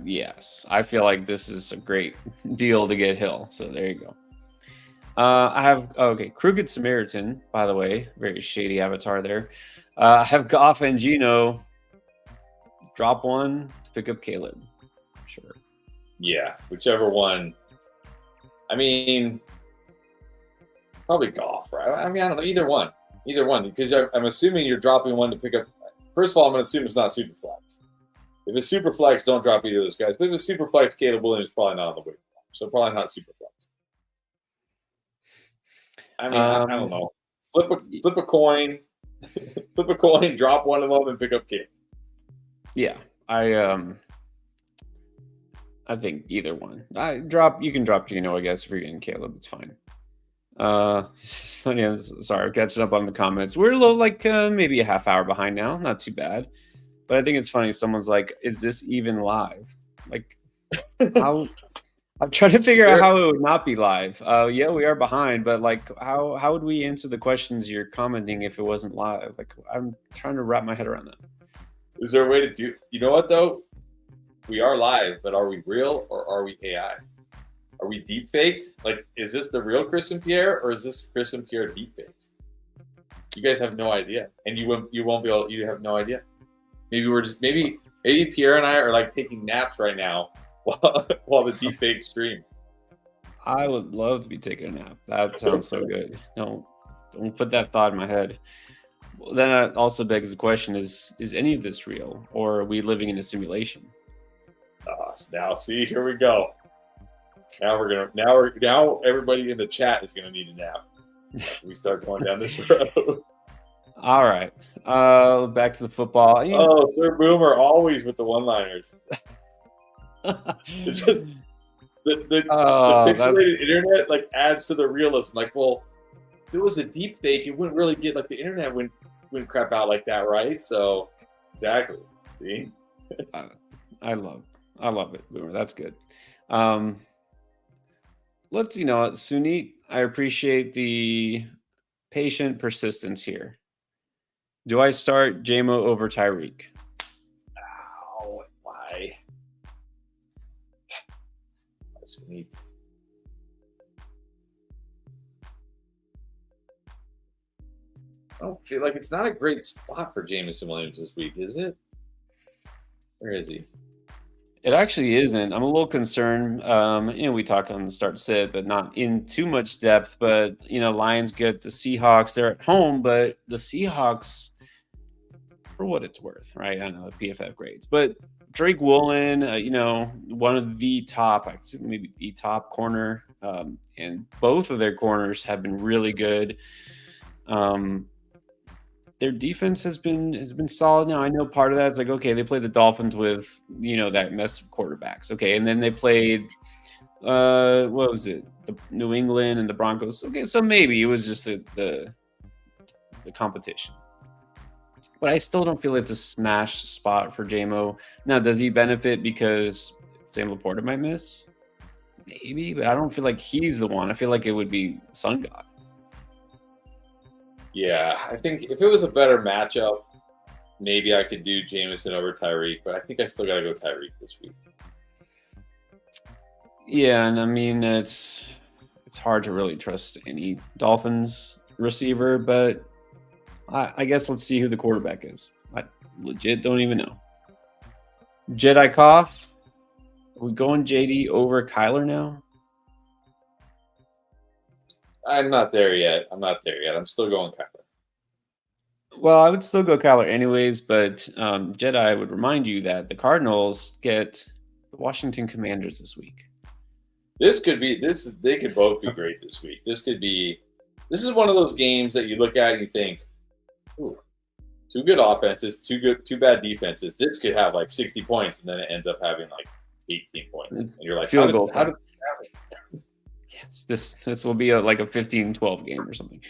Speaker 1: Yes, I feel like this is a great deal to get Hill. So there you go. I have Crooked Samaritan, by the way, very shady avatar there. I have Goff and Gino. Drop one to pick up Caleb. Sure.
Speaker 2: Yeah, whichever one. I mean, probably Goff, right? I mean, I don't know, either one, because I'm assuming you're dropping one to pick up. First of all, I'm going to assume it's not Superflex. If it's Superflex, don't drop either of those guys. But if it's Superflex, Caleb Williams is probably not on the waiver, so probably not Superflex. I mean, I don't know. Flip a coin, flip a coin, drop one of them, and pick up Caleb.
Speaker 1: Yeah, I think either one. You can drop Gino, I guess, if you're getting Caleb. It's fine. It's funny. I'm sorry, catching up on the comments. We're a little maybe a half hour behind now. Not too bad. But I think it's funny. Someone's like, "Is this even live?" Like, how? I'm trying to figure out how it would not be live. Yeah, we are behind, but how would we answer the questions you're commenting if it wasn't live? Like, I'm trying to wrap my head around that.
Speaker 2: Is there a way to do? You know what though? we are live, but are we real or are we AI? Are we deep fakes? Like, is this the real Chris and Pierre or is this Chris and Pierre deep fakes? You guys have no idea, and you won't be able. You have no idea. Maybe we're just maybe Pierre and I are like taking naps right now while the deep fake stream.
Speaker 1: I would love to be taking a nap. That sounds so good. Don't put that thought in my head. Well, then it also begs the question: Is any of this real, or are we living in a simulation?
Speaker 2: Now see, here we go. Now everybody in the chat is gonna need a nap. We start going down this road.
Speaker 1: All right. Back to the football.
Speaker 2: Oh, Sir Boomer, always with the one-liners. It's just, the pixelated internet like adds to the realism. Like, well, if it was a deep fake, it wouldn't really get like the internet wouldn't crap out like that, right? So exactly. See?
Speaker 1: I love it, Boomer. That's good. Let's Sunit, I appreciate the patient persistence here. Do I start JMO over Tyreek?
Speaker 2: Ow, why? Sweet. I don't feel like it's not a great spot for Jameson Williams this week, is it? Where is he?
Speaker 1: It actually isn't. I'm a little concerned. We talk on the start sit, but not in too much depth. But Lions get the Seahawks. They're at home, but the Seahawks, for what it's worth, right? I know the PFF grades, but Drake Woolen, one of the top, maybe the top corner, and both of their corners have been really good. Their defense has been solid. Now I know part of that is like, okay, they played the Dolphins with that mess of quarterbacks. Okay, and then they played what was it? The New England and the Broncos. Okay, so maybe it was just the competition. But I still don't feel it's a smash spot for JMO. Now, does he benefit because Sam Laporta might miss? Maybe, but I don't feel like he's the one. I feel like it would be Sun God.
Speaker 2: Yeah, I think if it was a better matchup, maybe I could do Jameson over Tyreek, but I think I still got to go Tyreek this week.
Speaker 1: Yeah, and I mean, it's hard to really trust any Dolphins receiver, but I guess let's see who the quarterback is. I legit don't even know. Jedi Koth, are we going JD over Kyler now?
Speaker 2: I'm not there yet. I'm still going Kyler.
Speaker 1: Well, I would still go Kyler anyways, but Jedi would remind you that the Cardinals get the Washington Commanders this week.
Speaker 2: They could both be great this week. This is one of those games that you look at and you think, ooh, two good offenses, two bad defenses. This could have like 60 points, and then it ends up having like 18 points. And you're like, how did this happen?
Speaker 1: Yes, this will be like a 15-12 game or something.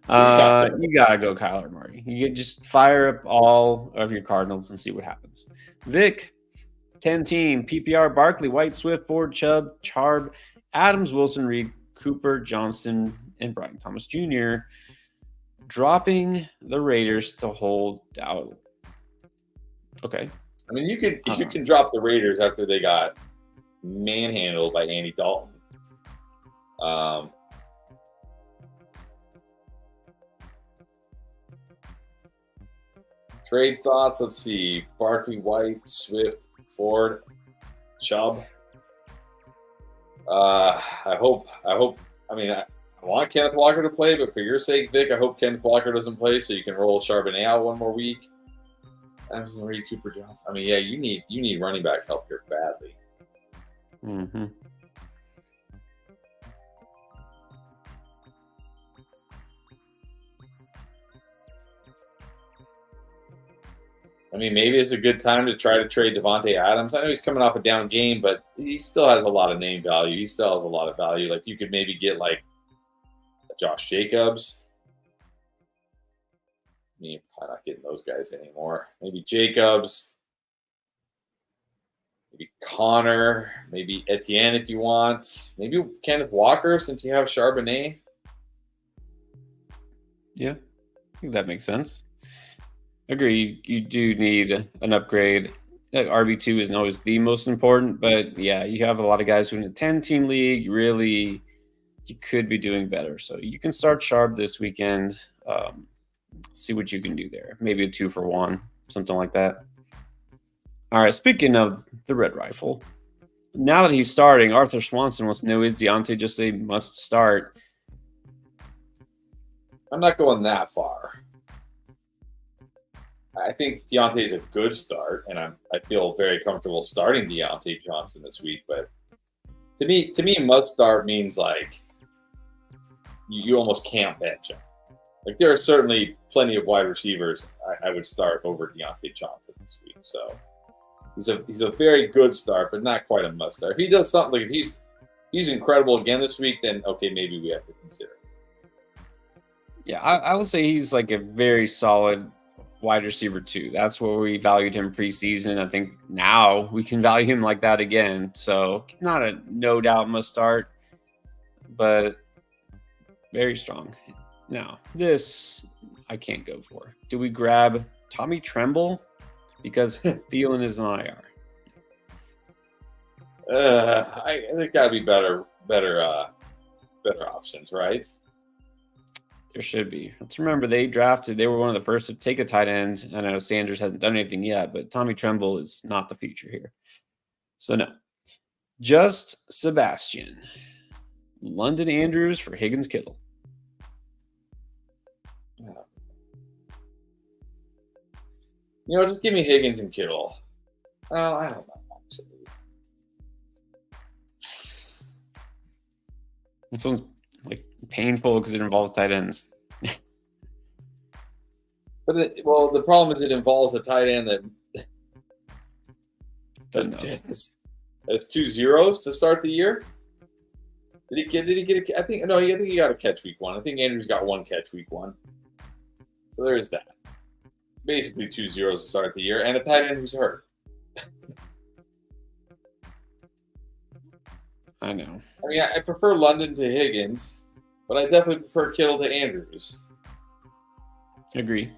Speaker 1: You gotta go Kyler Murray. You can just fire up all of your Cardinals and see what happens. Vic, 10-team, PPR, Barkley, White, Swift, Ford, Chubb, Charb, Adams, Wilson, Reed, Cooper, Johnston, and Brian Thomas Jr. dropping the Raiders to hold out. Okay.
Speaker 2: I mean, you can drop the Raiders after they got manhandled by Andy Dalton. Trade thoughts. Let's see. Barkley, White, Swift, Ford, Chubb. I want Kenneth Walker to play, but for your sake, Vic, I hope Kenneth Walker doesn't play so you can roll Charbonnet out one more week. Reed, Cooper Johnson. I mean, yeah, you need running back help here badly.
Speaker 1: Mm-hmm.
Speaker 2: I mean, maybe it's a good time to try to trade Devontae Adams. I know he's coming off a down game, but he still has a lot of name value. He still has a lot of value. Like, you could maybe get, like, Josh Jacobs. I mean, you're probably not getting those guys anymore. Maybe Jacobs. Maybe Connor. Maybe Etienne if you want. Maybe Kenneth Walker since you have Charbonnet.
Speaker 1: Yeah, I think that makes sense. Agree. You do need an upgrade RB2 isn't always the most important, but yeah, you have a lot of guys who in a 10-team league, you could be doing better. So you can start sharp this weekend. See what you can do there. Maybe a 2-for-1, something like that. All right, speaking of the Red Rifle, now that he's starting, Arthur Swanson wants to know, is Deontay just a must start?
Speaker 2: I'm not going that far. I think Deontay is a good start, and I feel very comfortable starting Deontay Johnson this week. But to me, must start means like you almost can't bench him. Like there are certainly plenty of wide receivers I would start over Deontay Johnson this week. So he's a very good start, but not quite a must start. If he does something, like if he's incredible again this week, then okay, maybe we have to consider.
Speaker 1: Yeah, I would say he's like a very solid wide receiver too. That's where we valued him preseason. I think now we can value him like that again. So not a no doubt must start, but very strong. Now this I can't go for. Do we grab Tommy Tremble because Thielen is on IR?
Speaker 2: I think gotta be better options, right?
Speaker 1: There should be. Let's remember they were one of the first to take a tight end. I know Sanders hasn't done anything yet, but Tommy Tremble is not the feature here. So no. Just Sebastian. London Andrews for Higgins Kittle.
Speaker 2: You know, just give me Higgins and Kittle. Oh, I don't know, actually.
Speaker 1: This one's like painful because it involves tight ends.
Speaker 2: But the problem is it involves a tight end that has 2 zeros to start the year. Did he get I think he got a catch week 1. I think Andrews got 1 catch week 1. So there is that. Basically 2 zeros to start the year, and a tight end who's hurt.
Speaker 1: I know.
Speaker 2: I mean, I prefer London to Higgins, but I definitely prefer Kittle to Andrews.
Speaker 1: Agree.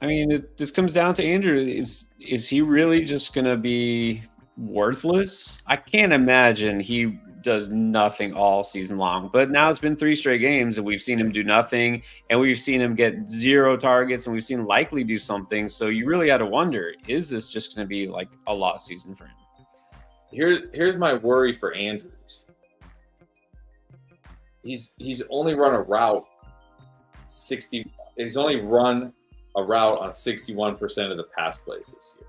Speaker 1: I mean, this comes down to Andrew. Is he really just going to be worthless? I can't imagine he does nothing all season long. But now it's been 3 straight games, and we've seen him do nothing, and we've seen him get 0 targets, and we've seen likely do something. So you really had to wonder, is this just going to be like a lost season for him?
Speaker 2: Here's my worry for Andrews. He's only run a route 60. He's only run a route on 61% of the pass plays this year.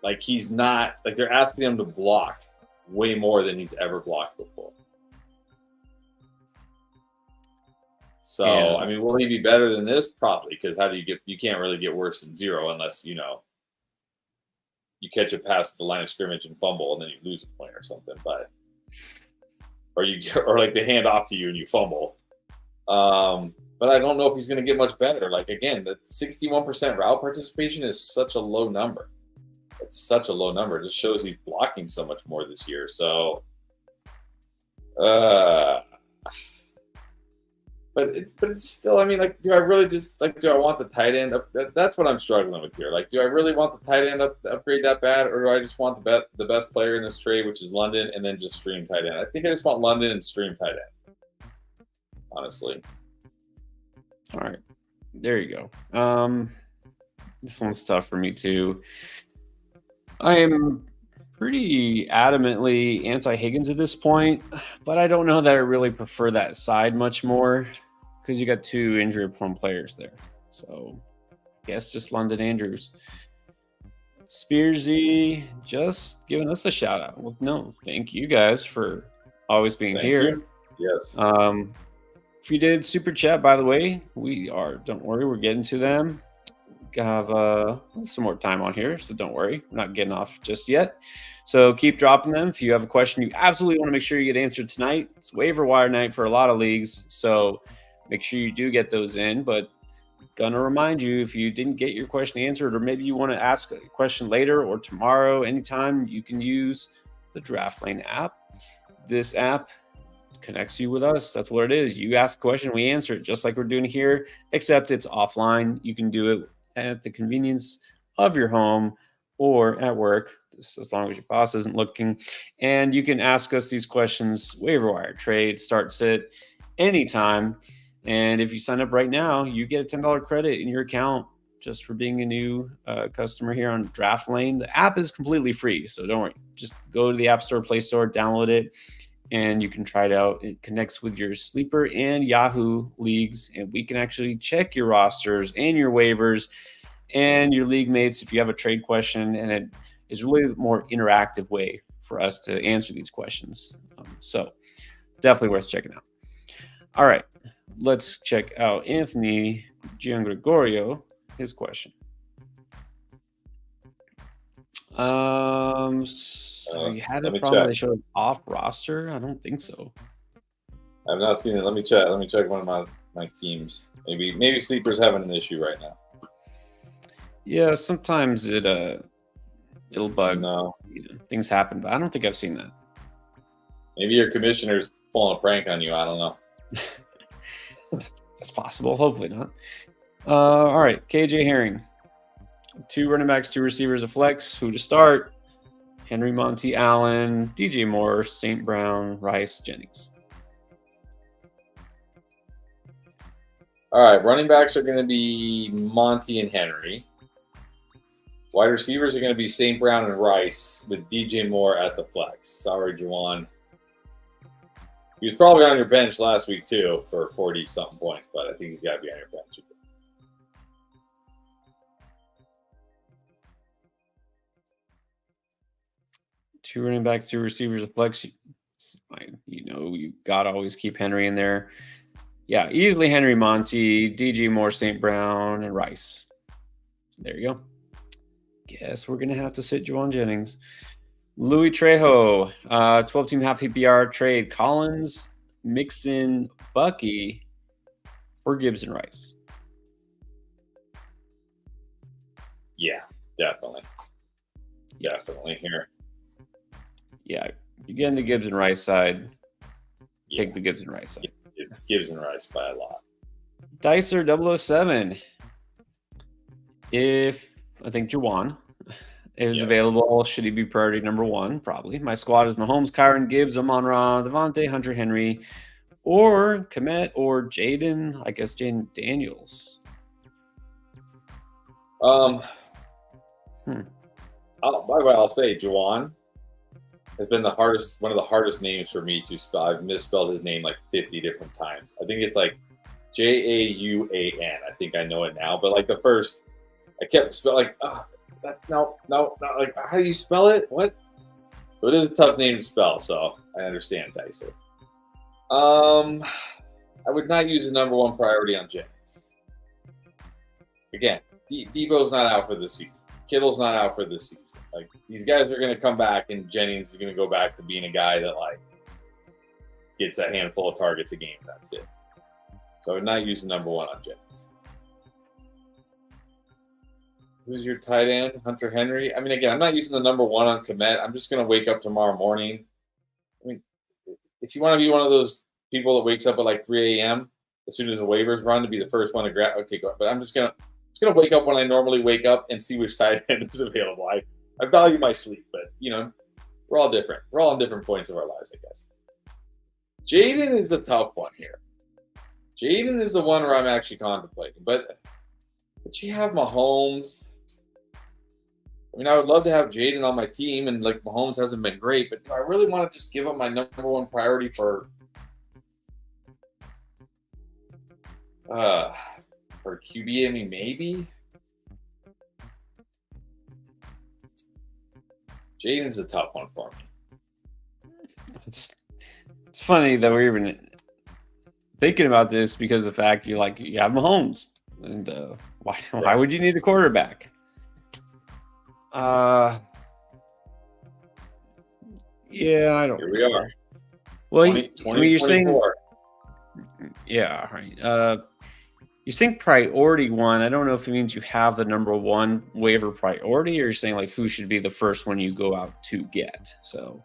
Speaker 2: Like he's not like they're asking him to block way more than he's ever blocked before. So yeah. I mean, will he be better than this? Probably, because you can't really get worse than 0 unless you catch a pass to the line of scrimmage and fumble and then you lose a point or something, or like they hand off to you and you fumble. But I don't know if he's going to get much better. Like again, the 61% route participation is such a low number. It's such a low number. It just shows he's blocking so much more this year. So, but it's still. I mean, like, do I really just do I want the tight end up? That's what I'm struggling with here. Like, do I really want the tight end upgrade that bad, or do I just want the best player in this trade, which is London, and then just stream tight end? I think I just want London and stream tight end. Honestly.
Speaker 1: All right, there you go. This one's tough for me too. I am pretty adamantly anti-Higgins at this point, but I don't know that I really prefer that side much more because you got 2 injury-prone players there. So I guess just London Andrews. Spearsy just giving us a shout-out. Well, no, thank you guys for always being here.
Speaker 2: You. Yes.
Speaker 1: If you did super chat, by the way, don't worry, we're getting to them. Have some more time on here, so don't worry, we're not getting off just yet. So keep dropping them. If you have a question you absolutely want to make sure you get answered tonight, it's waiver wire night for a lot of leagues, so make sure you do get those in. But gonna remind you, if you didn't get your question answered, or maybe you want to ask a question later or tomorrow, anytime, you can use the Draft Lane app. This app connects you with us. That's what it is. You ask a question, we answer it, just like we're doing here, except it's offline. You can do it at the convenience of your home or at work, just as long as your boss isn't looking. And you can ask us these questions, waiver wire, trade, start, sit, anytime. And if you sign up right now, you get a $10 credit in your account just for being a new customer here on Draft Lane. The app is completely free, so don't worry. Just go to the App Store, Play Store, download it, and you can try it out. It connects with your Sleeper and Yahoo leagues, and we can actually check your rosters and your waivers and your league mates if you have a trade question, and it is really a more interactive way for us to answer these questions. So definitely worth checking out. All right, let's check out Anthony Giangregorio, his question. So you had a problem. They showed off roster. I don't think so.
Speaker 2: I've not seen it. Let me check. Let me check one of my teams. Maybe Sleeper's having an issue right now.
Speaker 1: Yeah, sometimes it'll bug.
Speaker 2: No,
Speaker 1: things happen, but I don't think I've seen that.
Speaker 2: Maybe your commissioner's pulling a prank on you. I don't know.
Speaker 1: That's possible. Hopefully not. All right, KJ Herring. 2 running backs, 2 receivers, a flex. Who to start? Henry, Monty, Allen, DJ Moore, St. Brown, Rice, Jennings.
Speaker 2: All right, running backs are going to be Monty and Henry. Wide receivers are going to be St. Brown and Rice with DJ Moore at the flex. Sorry, Juwan. He was probably on your bench last week, too, for 40-something points, but I think he's got to be on your bench.
Speaker 1: 2 running backs, 2 receivers, a flex. You got to always keep Henry in there. Yeah, easily Henry, Monty, DJ Moore, St. Brown, and Rice. So there you go. Guess we're going to have to sit Juwan Jennings. Louis Trejo, 12-team half PPR trade. Collins, Mixon, Bucky, or Gibbs and Rice.
Speaker 2: Yeah, definitely. Definitely here.
Speaker 1: Yeah, you get in the Gibbs and Rice side. Take the Gibbs and Rice side.
Speaker 2: Gibbs and Rice by a lot.
Speaker 1: Dicer 007. If I think Juwan is available, should he be priority number 1? Probably. My squad is Mahomes, Kyron, Gibbs, Amon-Ra, Devontae, Hunter Henry, or Komet, or Jaden. I guess Jaden Daniels.
Speaker 2: By the way, I'll say Juwan has been one of the hardest names for me to spell. I've misspelled his name like 50 different times. I think it's like Jauan. I think I know it now, but like the first, I kept spelling like, no. Like, how do you spell it? What? So it is a tough name to spell. So I understand, Dicer. I would not use the number 1 priority on Jennings. Again, Debo's not out for the season. Kittle's not out for this season. Like, these guys are going to come back, and Jennings is going to go back to being a guy that, like, gets a handful of targets a game. That's it. So I would not use the number 1 on Jennings. Who's your tight end? Hunter Henry? I mean, again, I'm not using the number 1 on Komet. I'm just going to wake up tomorrow morning. I mean, if you want to be one of those people that wakes up at, like, 3 a.m. as soon as the waivers run to be the first one to grab, okay, go. But I'm just going to wake up when I normally wake up and see which tight end is available. I value my sleep, but, we're all different. We're all on different points of our lives, I guess. Jaden is a tough one here. Jaden is the one where I'm actually contemplating. But you have Mahomes. I mean, I would love to have Jaden on my team, and, like, Mahomes hasn't been great, but do I really want to just give up my number 1 priority for QB? I mean, maybe. Jaden's a tough one for me.
Speaker 1: It's funny that we're even thinking about this because of the fact you have Mahomes, and why would you need a quarterback? Yeah, I don't.
Speaker 2: Here we are.
Speaker 1: Well, you're saying, yeah, right. You're saying priority 1. I don't know if it means you have the number 1 waiver priority, or you're saying like who should be the first one you go out to get. So,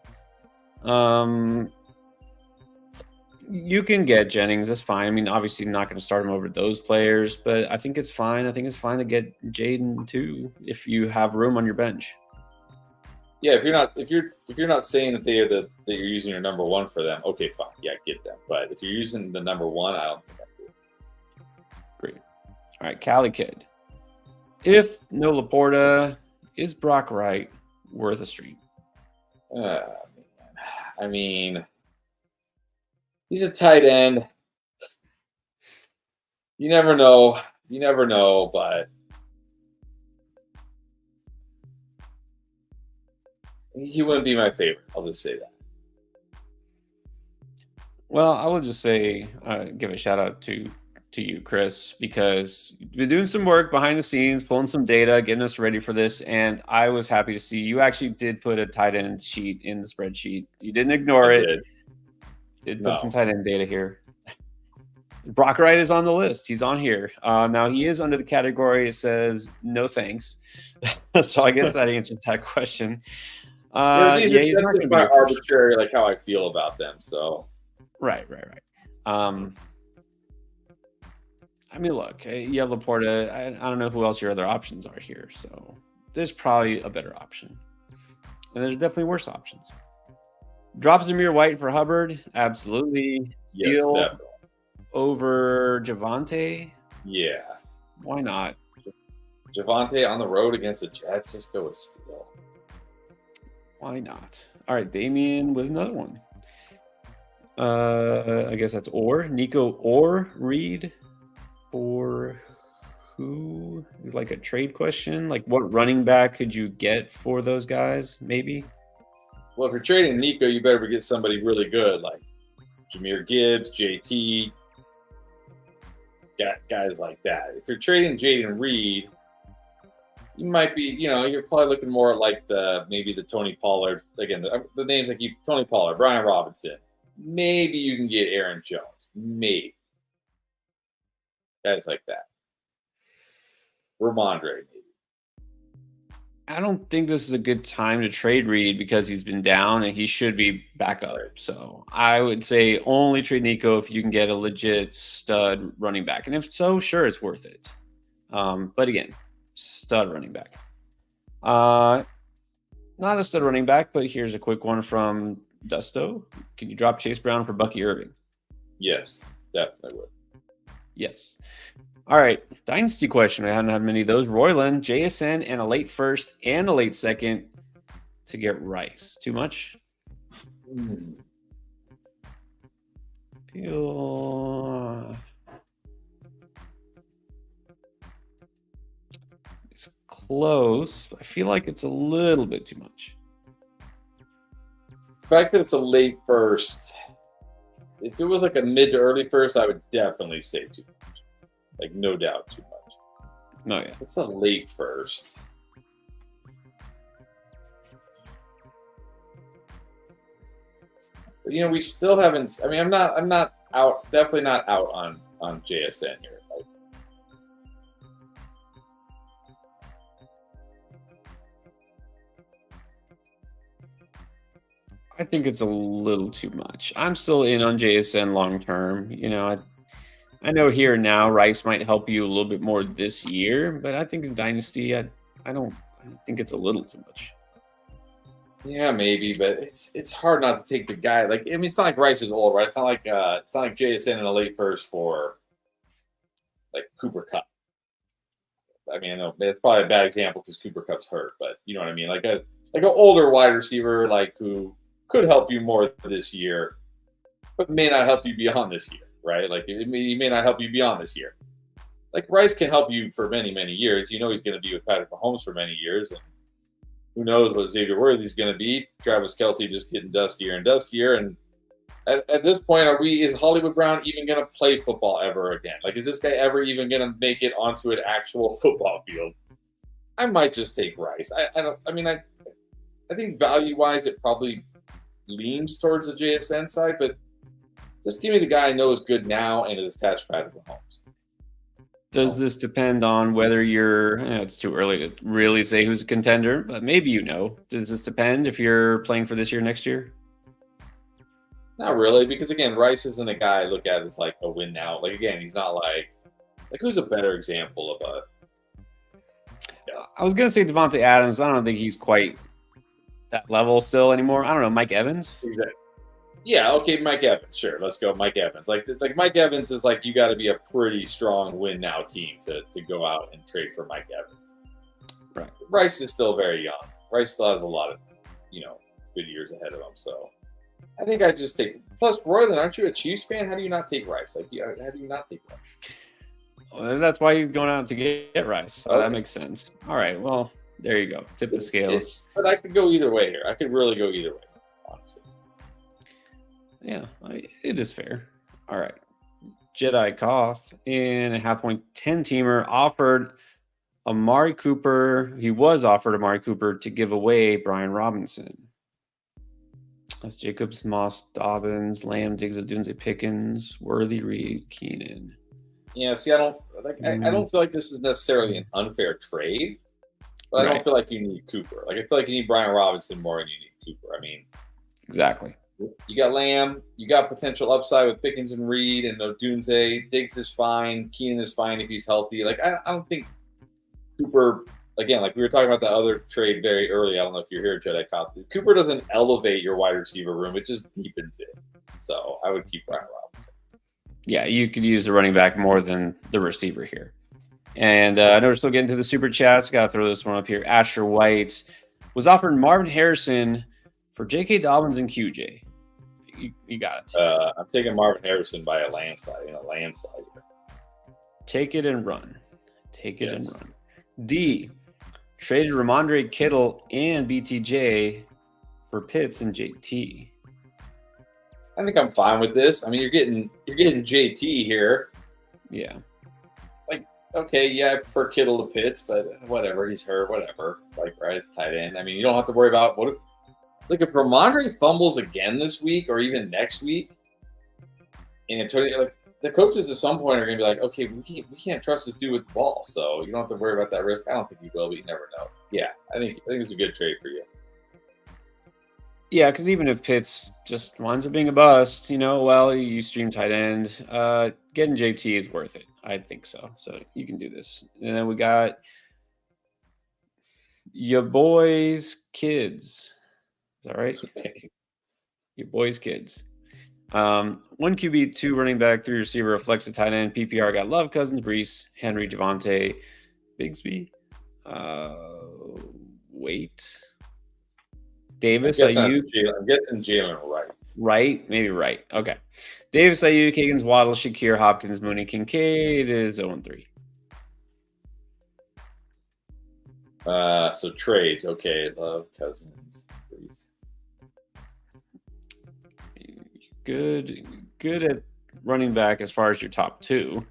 Speaker 1: You can get Jennings. That's fine. I mean, obviously, not going to start him over those players, but I think it's fine. I think it's fine to get Jaden too if you have room on your bench.
Speaker 2: Yeah, if you're not saying that that you're using your number one for them, okay, fine, yeah, get them. But if you're using the number one, I don't think I do.
Speaker 1: Great. All right, Cali Kid. If no Laporta, is Brock Wright worth a stream?
Speaker 2: I mean, he's a tight end. You never know. You never know, but he wouldn't be my favorite. I'll just say that.
Speaker 1: Well, I will just say, give a shout out to you, Chris, because you've been doing some work behind the scenes, pulling some data, getting us ready for this. And I was happy to see you actually did put a tight end sheet in the spreadsheet. You didn't ignore it. Did put some tight end data here. Brock Wright is on the list. He's on here. Now he is under the category. It says no thanks. So I guess that answers that question.
Speaker 2: That's just my arbitrary, like how I feel about them. So
Speaker 1: right. I mean, look, you have Laporta. I don't know who else your other options are here. So there's probably a better option, and there's definitely worse options. Drop Zamir White for Hubbard, absolutely. Steal over Javonte.
Speaker 2: Yeah,
Speaker 1: why not?
Speaker 2: Javonte on the road against the Jets. Just go with Steele.
Speaker 1: Why not? All right, Damian with another one. I guess that's Nico or Reed, or who? Like a trade question? Like what running back could you get for those guys? Maybe.
Speaker 2: Well, if you're trading Nico, you better get somebody really good, like Jahmyr Gibbs, JT, guys like that. If you're trading Jaden Reed, you might be, you're probably looking more like maybe the Tony Pollard. Again, the names I keep: Tony Pollard, Brian Robinson. Maybe you can get Aaron Jones. Maybe guys like that. Ramondre, maybe.
Speaker 1: I don't think this is a good time to trade Reed because he's been down and he should be back up. So I would say only trade Nico if you can get a legit stud running back. And if so, sure, it's worth it. But again, stud running back. Not a stud running back, but here's a quick one from Dusto. Can you drop Chase Brown for Bucky Irving?
Speaker 2: Yes, definitely would.
Speaker 1: Yes. All right, dynasty question. I haven't had many of those. Royland, JSN, and a late first and a late second to get Rice. Too much? It's close, but I feel like it's a little bit too much.
Speaker 2: The fact that it's a late first, if it was like a mid to early first, I would definitely say too much. Like, no doubt too much.
Speaker 1: No, yeah.
Speaker 2: It's a late first. But, we still haven't. I mean, I'm not out. Definitely not out on JSN here. Like,
Speaker 1: I think it's a little too much. I'm still in on JSN long term. I know here and now Rice might help you a little bit more this year, but I think in Dynasty, I think it's a little too much.
Speaker 2: Yeah, maybe, but it's hard not to take the guy. Like, I mean, it's not like Rice is old, right? It's not like JSN in a late first for like Cooper Kupp. I mean, I know it's probably a bad example because Cooper Kupp's hurt, but you know what I mean. Like an older wide receiver, like who could help you more this year, but may not help you beyond this year. Right? Like, he may not help you beyond this year. Like, Rice can help you for many, many years. He's going to be with Patrick Mahomes for many years. And who knows what Xavier Worthy's going to be. Travis Kelce just getting dustier and dustier. And at this point, is Hollywood Brown even going to play football ever again? Like, is this guy ever even going to make it onto an actual football field? I might just take Rice. I think value-wise, it probably leans towards the JSN side, but just give me the guy I know is good now and is attached to Patrick Mahomes.
Speaker 1: Does this depend on whether it's too early to really say who's a contender, but maybe Does this depend if you're playing for this year, next year?
Speaker 2: Not really, because again, Rice isn't a guy I look at as like a win now. Like again, he's not like who's a better example of a
Speaker 1: I was gonna say Devontae Adams. I don't think he's quite that level still anymore. I don't know. Mike Evans.
Speaker 2: exactly. Yeah, okay, Mike Evans. Sure, let's go, Mike Evans. Like Mike Evans is like you got to be a pretty strong win now team to go out and trade for Mike Evans.
Speaker 1: Right.
Speaker 2: Rice is still very young. Rice still has a lot of good years ahead of him. So I think I just take. Plus, Royland, aren't you a Chiefs fan? How do you not take Rice? Like, how do you not take Rice?
Speaker 1: Well, that's why he's going out to get Rice. So
Speaker 2: Okay.
Speaker 1: that makes sense. All right. Well, there you go. Tip the scales.
Speaker 2: But I could go either way here. I could really go either way, honestly.
Speaker 1: Yeah, it is fair. All right. Jedi Koth in a half-point 10-teamer offered Amari Cooper. He was offered Amari Cooper to give away Brian Robinson. That's Jacobs, Moss, Dobbins, Lamb, Diggs, Odunze, Pickens, Worthy, Reed, Keenan.
Speaker 2: Yeah, see, I don't feel like this is necessarily an unfair trade, but I don't feel like you need Cooper. Like I feel like you need Brian Robinson more than you need Cooper. I mean,
Speaker 1: exactly.
Speaker 2: You got Lamb, you got potential upside with Pickens and Reed and Odunze. Diggs is fine, Keenan is fine if he's healthy. Like I don't think Cooper. Again, like we were talking about the other trade very early. I don't know if you're here, Jedi Cop. Cooper doesn't elevate your wide receiver room; it just deepens it. So I would keep Brian Robinson.
Speaker 1: Yeah, you could use the running back more than the receiver here. And I know we're still getting to the super chats. Got to throw this one up here. Asher White was offered Marvin Harrison for J.K. Dobbins and QJ. You got it.
Speaker 2: I'm taking Marvin Harrison by a landslide.
Speaker 1: Take it and run. Take it and run. D. Traded Ramondre Kittle and BTJ for Pitts and JT.
Speaker 2: I think I'm fine with this. I mean, you're getting JT here.
Speaker 1: Yeah.
Speaker 2: Like, okay, yeah, I prefer Kittle to Pitts, but whatever, he's hurt, whatever. Like, right, it's tight end. I mean, you don't have to worry about if Ramondre fumbles again this week or even next week, and the coaches at some point are going to be like, okay, we can't trust this dude with the ball, so you don't have to worry about that risk. I don't think you will, but you never know. Yeah, I think it's a good trade for you.
Speaker 1: Yeah, because even if Pitts just winds up being a bust, you stream tight end, getting JT is worth it. I think so. So you can do this. And then we got your boys' kids. Is that right?
Speaker 2: Okay.
Speaker 1: Your boys' kids. 1 QB, 2 running back, 3 receiver, flex a tight end. PPR got Love, Cousins, Brees, Henry, Javonte, Bigsby. Wait. Davis, Ayuk.
Speaker 2: I'm guessing Jalen Wright.
Speaker 1: Right? Maybe right. Okay. Davis, Ayuk, Higgins, Waddle, Shakir, Hopkins, Mooney, Kincaid is 0-3.
Speaker 2: So trades. Okay. Love, Cousins, Brees.
Speaker 1: Good at running back as far as your top 2.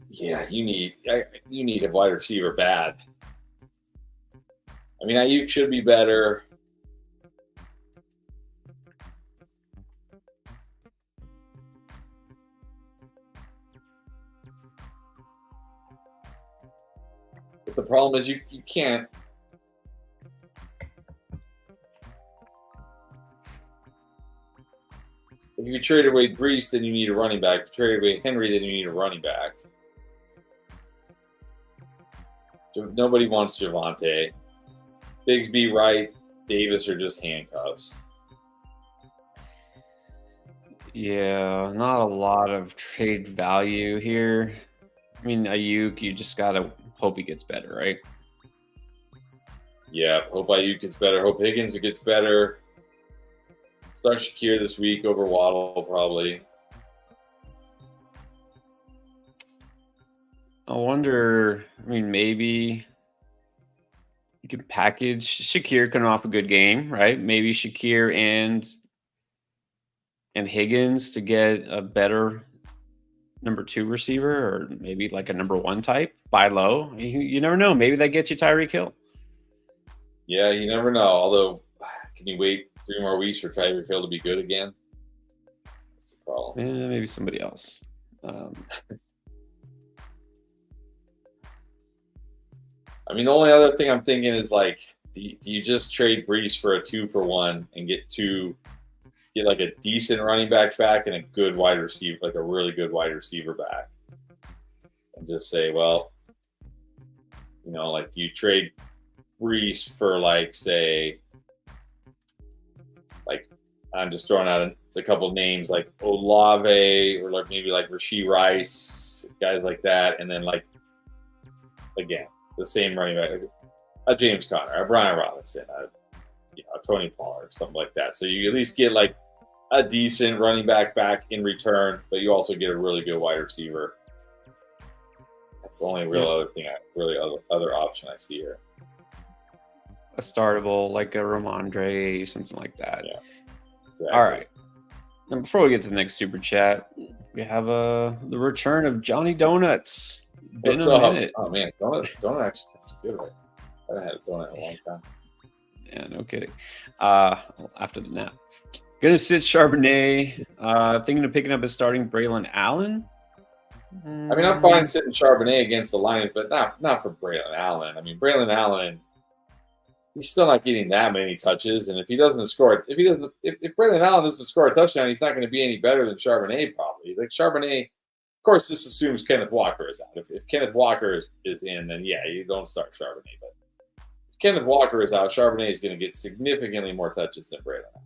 Speaker 2: Yeah, you need a wide receiver bad. I mean, Ayuk should be better. But the problem is you can't. If you trade away Brees, then you need a running back. If you trade away Henry, then you need a running back. Nobody wants Javonte. Bigsby, Wright, Davis are just handcuffs.
Speaker 1: Yeah, not a lot of trade value here. I mean, Ayuk, you just got to hope he gets better, right?
Speaker 2: Yeah, hope Ayuk gets better. Hope Higgins gets better. Start Shakir this week over Waddle, probably.
Speaker 1: I wonder, maybe you could package Shakir coming off a good game, right? Maybe Shakir and Higgins to get a better number 2 receiver, or maybe like a number 1 type. Buy low. You never know. Maybe that gets you Tyreek Hill.
Speaker 2: Yeah, you never know. Although, can you wait 3 more weeks for Tyreek Hill to be good again? That's the problem.
Speaker 1: Yeah, maybe somebody else.
Speaker 2: I mean, the only other thing I'm thinking is do you just trade Brees for a 2-for-1 and get 2 get like a decent running back and a good wide receiver, like a really good wide receiver back, and just say, well, like you trade Reese for like, say, like I'm just throwing out a couple names like Olave or like maybe like Rashee Rice, guys like that, and then like again the same running back, like a James Conner, a Brian Robinson, a Tony Pollard, something like that. So you at least get like a decent running back in return, but you also get a really good wide receiver. That's the only real other thing, other option I see here.
Speaker 1: A startable, like a Ramondre, something like that.
Speaker 2: Yeah. Exactly.
Speaker 1: All right. And before we get to the next super chat, we have the return of Johnny Donuts. Been
Speaker 2: What's
Speaker 1: a
Speaker 2: up?
Speaker 1: minute.
Speaker 2: Oh man, donut actually sounds good. Right? I haven't had a donut in a long time.
Speaker 1: Yeah, no kidding. After the nap. Gonna sit Charbonnet. Thinking of picking up his starting Braylon Allen.
Speaker 2: I mean, I'm fine sitting Charbonnet against the Lions, but not for Braylon Allen. I mean, Braylon Allen, he's still not getting that many touches, and if Braylon Allen doesn't score a touchdown, he's not going to be any better than Charbonnet probably. Like Charbonnet, of course, this assumes Kenneth Walker is out. If Kenneth Walker is in, then yeah, you don't start Charbonnet. But if Kenneth Walker is out, Charbonnet is going to get significantly more touches than Braylon Allen.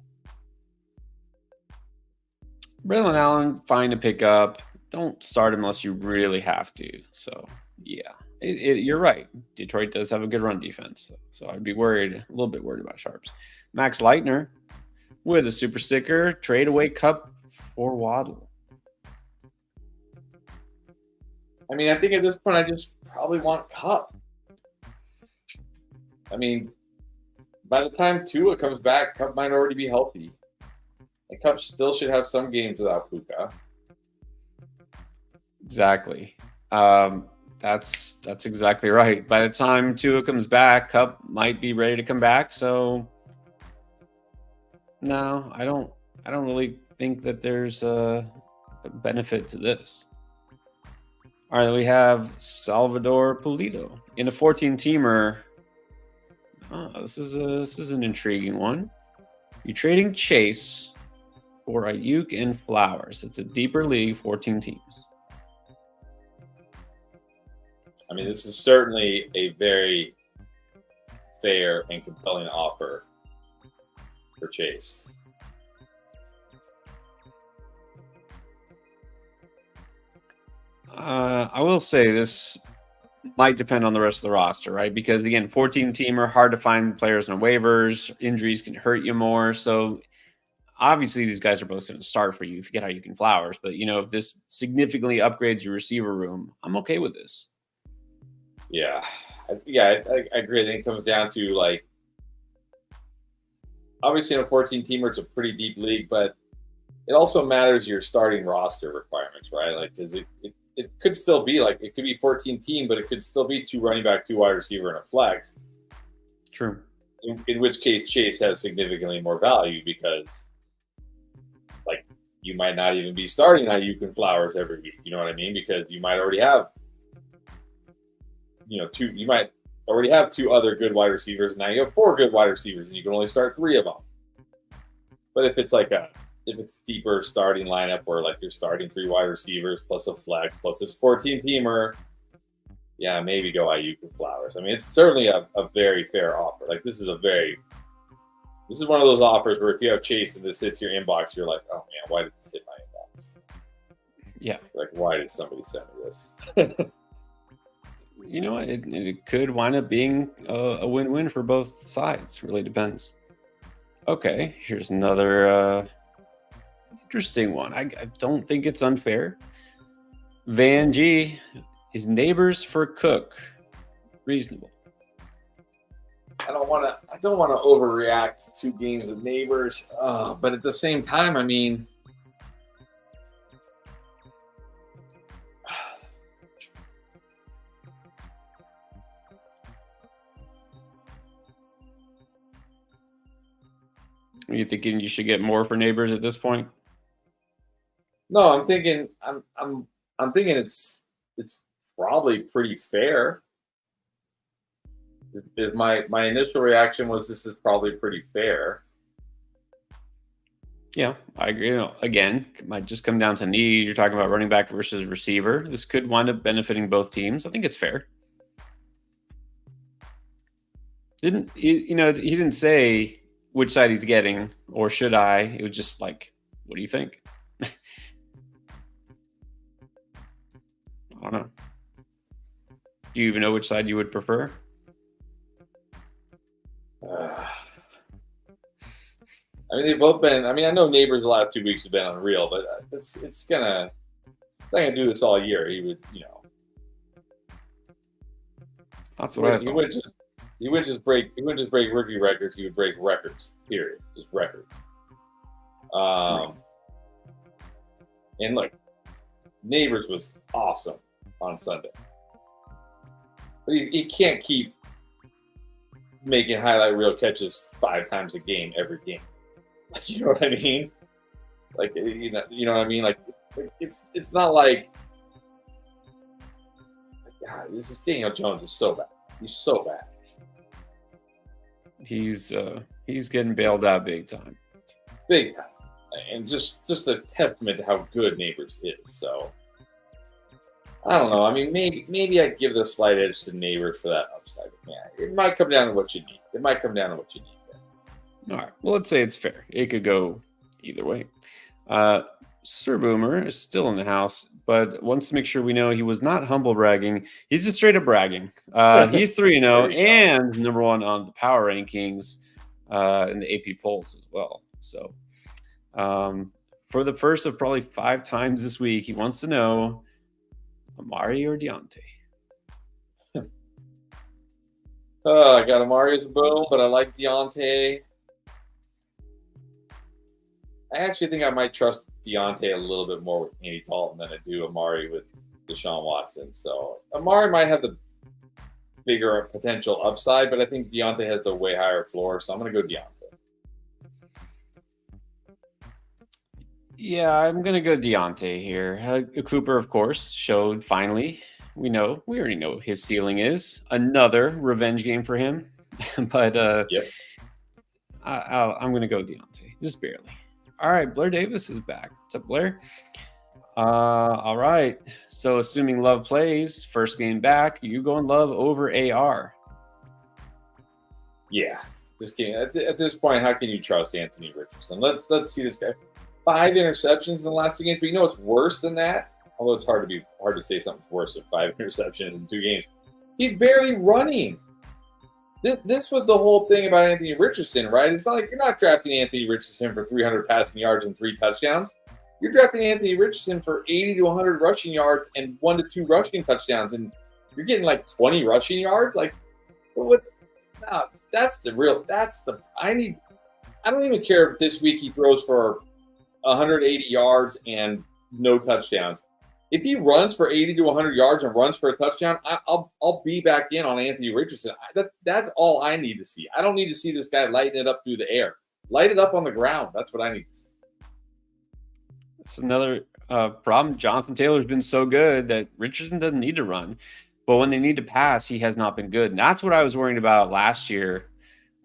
Speaker 1: Braylon Allen, fine to pick up. Don't start him unless you really have to. So, yeah, you're right. Detroit does have a good run defense. So I'd be a little bit worried about Sharps. Max Leitner with a super sticker. Trade away Cup for Waddle.
Speaker 2: I mean, I think at this point, I just probably want Cup. I mean, by the time Tua comes back, Cup might already be healthy. And Cup still should have some games without Puka.
Speaker 1: Exactly. That's exactly right. By the time Tua comes back, Cup might be ready to come back. So no, I don't really think that there's a benefit to this. All right, we have Salvador Pulido in a 14-teamer. Oh, this is an intriguing one. You're trading Chase for Ayuk and Flowers. It's a deeper league, 14 teams.
Speaker 2: I mean, this is certainly a very fair and compelling offer for Chase.
Speaker 1: I will say this might depend on the rest of the roster, right? Because again, 14-teamer, hard to find players on waivers. Injuries can hurt you more. So obviously these guys are both going to start for you if you get Ayuk and Flowers. But, if this significantly upgrades your receiver room, I'm okay with this.
Speaker 2: Yeah. I agree. I think it comes down to, like, obviously in a 14-teamer, it's a pretty deep league, but it also matters your starting roster requirements, right? Like, because it could still be, like, it could be 14-team, but it could still be 2 running back, 2 wide receiver, and a flex.
Speaker 1: True.
Speaker 2: In which case, Chase has significantly more value because, like, you might not even be starting Ayuk and Flowers every week. You know what I mean? Because you might already have, you might already have 2 other good wide receivers. Now you have 4 good wide receivers, and you can only start 3 of them. But if it's if it's deeper starting lineup where, like, you're starting 3 wide receivers plus a flex plus this 14-teamer, yeah, maybe go Ayuk and Flowers. I mean, it's certainly a very fair offer. Like, this is one of those offers where if you have Chase and this hits your inbox, you're like, oh man, why did this hit my inbox?
Speaker 1: Yeah.
Speaker 2: Like, why did somebody send me this?
Speaker 1: It could wind up being a win-win for both sides. Really depends. Okay, here's another interesting one. I don't think it's unfair. Van G is neighbors for Cook. Reasonable.
Speaker 2: I don't want to overreact to 2 games with neighbors, but at the same time, I mean,
Speaker 1: Are you thinking you should get more for neighbors at this point?
Speaker 2: no, I'm thinking it's probably pretty fair. My initial reaction was this is probably pretty fair.
Speaker 1: Yeah, I agree. Again, it might just come down to need. You're talking about running back versus receiver. This could wind up benefiting both teams. I think it's fair. Didn't he didn't say which side he's getting or should I? It was just like, what do you think? I don't know. Do you even know which side you would prefer?
Speaker 2: I mean, they've both been. I mean, I know Neighbors the last 2 weeks have been unreal, but it's not gonna do this all year. He would,
Speaker 1: That's what I
Speaker 2: he
Speaker 1: thought.
Speaker 2: wouldn't just break rookie records. He would break records. Period. Just records. And look, Neighbors was awesome on Sunday, but he can't keep making highlight reel catches 5 times a game every game. Like, you know what I mean? Like, you know what I mean? Like, it's not like, God, this is Daniel Jones is so bad. He's so bad.
Speaker 1: He's getting bailed out big time.
Speaker 2: Big time. And just a testament to how good Neighbors is. So I don't know. I mean, maybe I'd give the slight edge to Neighbors for that upside. Yeah, it might come down to what you need.
Speaker 1: All right. Well, let's say it's fair. It could go either way. Sir Boomer is still in the house, but wants to make sure we know he was not humble bragging. He's just straight up bragging. He's 3-0 and number 1 on the power rankings in the AP polls as well. So for the first of probably 5 times this week, he wants to know Amari or Deontay.
Speaker 2: I got Amari as a boom, but I like Deontay. I actually think I might trust Deontay a little bit more with Andy Dalton than I do Amari with Deshaun Watson. So Amari might have the bigger potential upside, but I think Deontay has the way higher floor. So I'm going to go Deontay.
Speaker 1: Yeah, I'm going to go Deontay here. Cooper, of course, showed finally. We already know what his ceiling is. Another revenge game for him. But
Speaker 2: yep.
Speaker 1: I'm going to go Deontay, just barely. All right, Blair Davis is back. What's up, Blair? All right. So assuming Love plays, first game back, you going Love over AR?
Speaker 2: Yeah. This game at this point, how can you trust Anthony Richardson? Let's see this guy. 5 interceptions in the last 2 games, but it's worse than that. Although it's hard to say something's worse than 5 interceptions in 2 games. He's barely running. This was the whole thing about Anthony Richardson, right? It's not like you're not drafting Anthony Richardson for 300 passing yards and 3 touchdowns. You're drafting Anthony Richardson for 80 to 100 rushing yards and 1 to 2 rushing touchdowns, and you're getting like 20 rushing yards. Like, what? No, I don't even care if this week he throws for 180 yards and no touchdowns. If he runs for 80 to 100 yards and runs for a touchdown, I'll be back in on Anthony Richardson. That's all I need to see. I don't need to see this guy lighten it up through the air. Light it up on the ground. That's what I need to see.
Speaker 1: That's another problem. Jonathan Taylor's been so good that Richardson doesn't need to run. But when they need to pass, he has not been good. And that's what I was worried about last year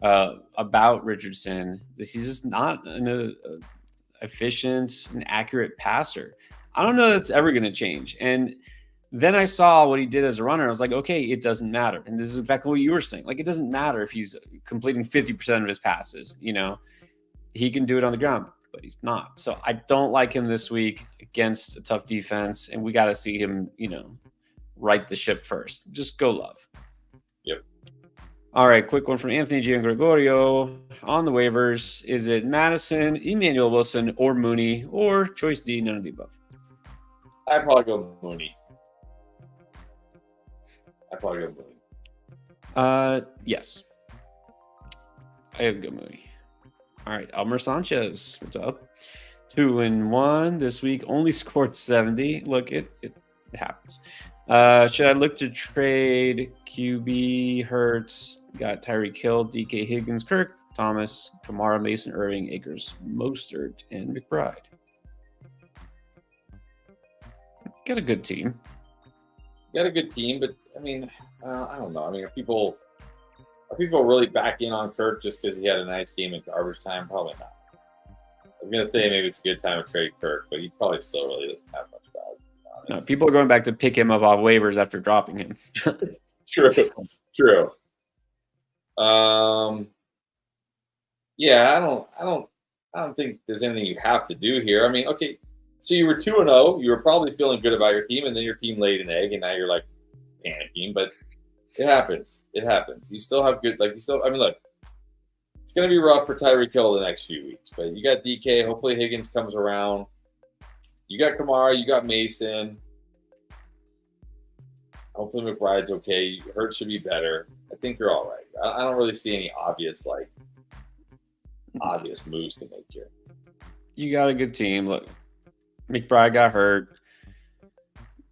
Speaker 1: about Richardson. He's just not an efficient and accurate passer. I don't know that's ever going to change. And then I saw what he did as a runner. I was like, okay, it doesn't matter. And this is exactly what you were saying. Like, it doesn't matter if he's completing 50% of his passes. He can do it on the ground, but he's not. So I don't like him this week against a tough defense. And we got to see him, right the ship first. Just go Love.
Speaker 2: Yep.
Speaker 1: All right, quick one from Anthony Giangregorio on the waivers. Is it Madison, Emmanuel Wilson, or Mooney, or choice D, none of the above?
Speaker 2: I'd probably go Mooney.
Speaker 1: Yes. I have go Mooney. All right, Elmer Sanchez, what's up? 2-1 this week, only scored 70. Look, it happens. Should I look to trade QB, Hurts, got Tyreek Hill, DK Higgins, Kirk, Thomas, Kamara, Mason, Irving, Akers, Mostert, and McBride? Got a good team.
Speaker 2: But I mean, I don't know. I mean, are people really back in on Kirk just because he had a nice game in garbage time? Probably not. was gonna say maybe it's a good time to trade Kirk, but he probably still really doesn't have much value, to be
Speaker 1: No,
Speaker 2: honest.
Speaker 1: people are going back to pick him up off waivers after dropping him.
Speaker 2: True. True. Yeah, I don't think there's anything you have to do here. I mean, okay, so you were 2-0, you were probably feeling good about your team, and then your team laid an egg, and now you're like panicking. But it happens. It happens. You still have good, like you still. I mean, look, it's gonna be rough for Tyreek Hill the next few weeks, but you got DK. Hopefully Higgins comes around. You got Kamara. You got Mason. Hopefully McBride's okay. Hurts should be better. I think you're all right. I don't really see any obvious moves to make here.
Speaker 1: You got a good team. Look, McBride got hurt.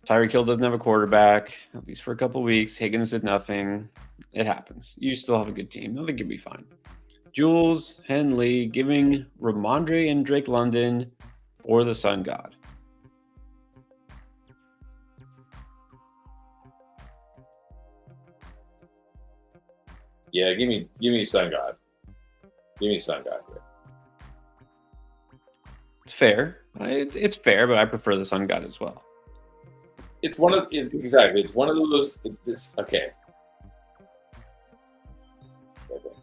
Speaker 1: Tyreek Hill doesn't have a quarterback, at least for a couple of weeks. Higgins did nothing. It happens. You still have a good team. I think you'll be fine. Jules Henley giving Ramondre and Drake London for the Sun God.
Speaker 2: Yeah, give me Sun God. Give me Sun God here.
Speaker 1: It's fair. It's fair, but I prefer the Sun God as well.
Speaker 2: It's one of exactly. It's one of those. This okay.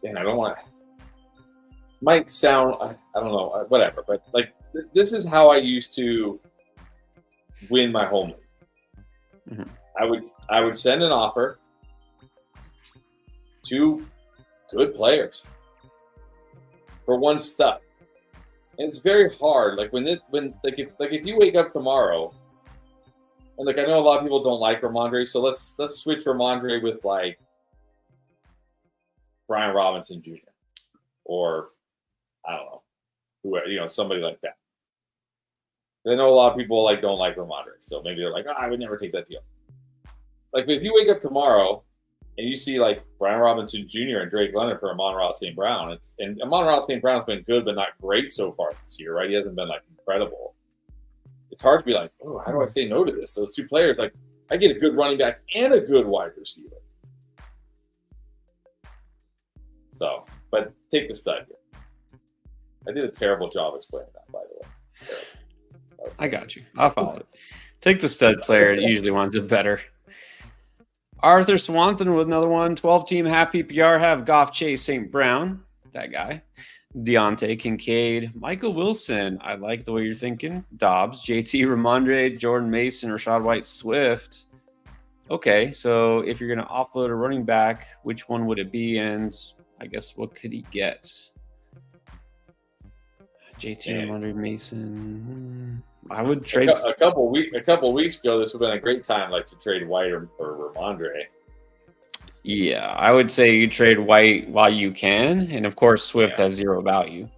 Speaker 2: And I don't want. Might sound. I don't know. Whatever. But like this is how I used to win my home league.
Speaker 1: Mm-hmm.
Speaker 2: I would send an offer to good players for one stud. And it's very hard. Like if you wake up tomorrow, and like I know a lot of people don't like Ramondre, so let's switch Ramondre with like Brian Robinson Jr. or I don't know, whoever, somebody like that. I know a lot of people like don't like Ramondre, so maybe they're like, I would never take that deal. Like, but if you wake up tomorrow and you see like Brian Robinson Jr. and Drake London for Amon-Ra St. Brown, and Amon-Ra St. Brown's been good but not great so far this year, right? He hasn't been like incredible. It's hard to be like, oh, how do I say no to this? Those two players, like, I get a good running back and a good wide receiver. So, but take the stud here. I did a terrible job explaining that, by the way.
Speaker 1: I got you. I'll follow it. Take the stud player. It usually wants it better. Arthur Swanton with another one. 12-team half PPR have Goff, Chase, St. Brown. That guy. Deontay, Kincaid, Michael Wilson. I like the way you're thinking. Dobbs, JT, Ramondre, Jordan Mason, Rashad White, Swift. Okay, so if you're going to offload a running back, which one would it be? And I guess what could he get? JT, Ramondre, Mason. I would trade
Speaker 2: a couple weeks ago. This would have been a great time, like to trade White or Ramondre.
Speaker 1: Yeah, I would say you trade White while you can, and of course Swift has zero value.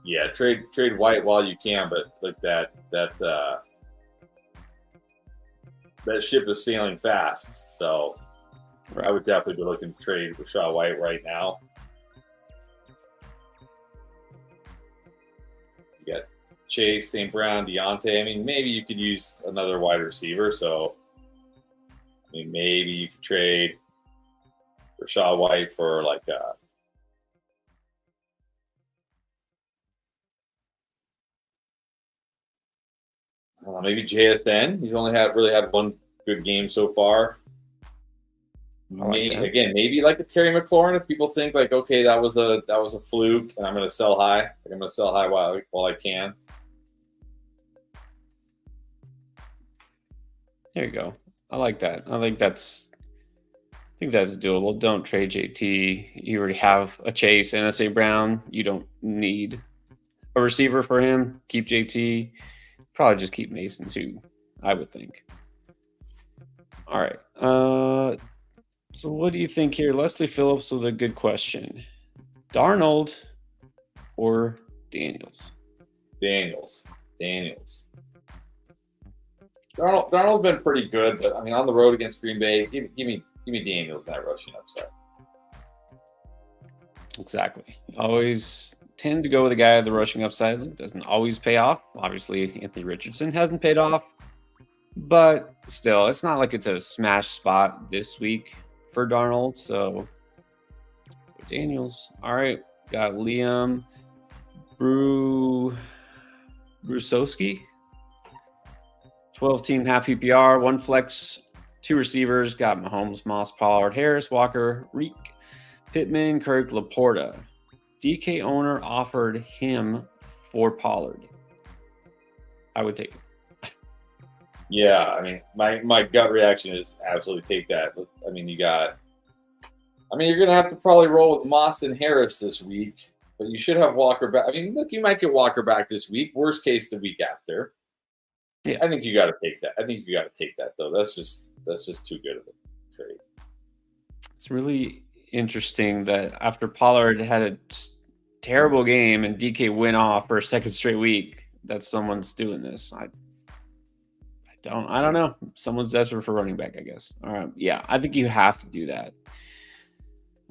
Speaker 2: Yeah, trade White while you can, but like that ship is sailing fast. So right. I would definitely be looking to trade Rashad White right now. You got Chase, St. Brown, Deontay. I mean, maybe you could use another wide receiver. So, I mean, maybe you could trade Rashad White for like I don't know, maybe JSN. He's only really had one good game so far. Maybe like a Terry McLaurin. If people think like, okay, that was a fluke, and I'm going to sell high. Like, I'm going to sell high while I can.
Speaker 1: There you go. I like that. I think that's doable. Don't trade JT. You already have a Chase and a St. Brown. You don't need a receiver for him. Keep JT. Probably just keep Mason too, I would think. All right. So what do you think here? Leslie Phillips with a good question. Darnold or Daniels?
Speaker 2: Daniels. Darnold's been pretty good, but I mean, on the road against Green Bay, give me Daniels in that rushing upside.
Speaker 1: Exactly. Always tend to go with a guy at the rushing upside. It doesn't always pay off. Obviously, Anthony Richardson hasn't paid off, but still, it's not like it's a smash spot this week for Darnold. So Daniels. All right. Got Liam. Brusowski. 12-team half PPR, 1 flex, 2 receivers. Got Mahomes, Moss, Pollard, Harris, Walker, Reek, Pittman, Kirk, Laporta. DK owner offered him for Pollard. I would take it.
Speaker 2: Yeah, I mean, my gut reaction is absolutely take that. I mean, you're going to have to probably roll with Moss and Harris this week, but you should have Walker back. I mean, look, you might get Walker back this week. Worst case, the week after. Yeah, I think you got to take that. Though. That's just too good of a trade.
Speaker 1: It's really interesting that after Pollard had a terrible game and DK went off for a second straight week, that someone's doing this. I don't know. Someone's desperate for running back, I guess. All right. Yeah, I think you have to do that.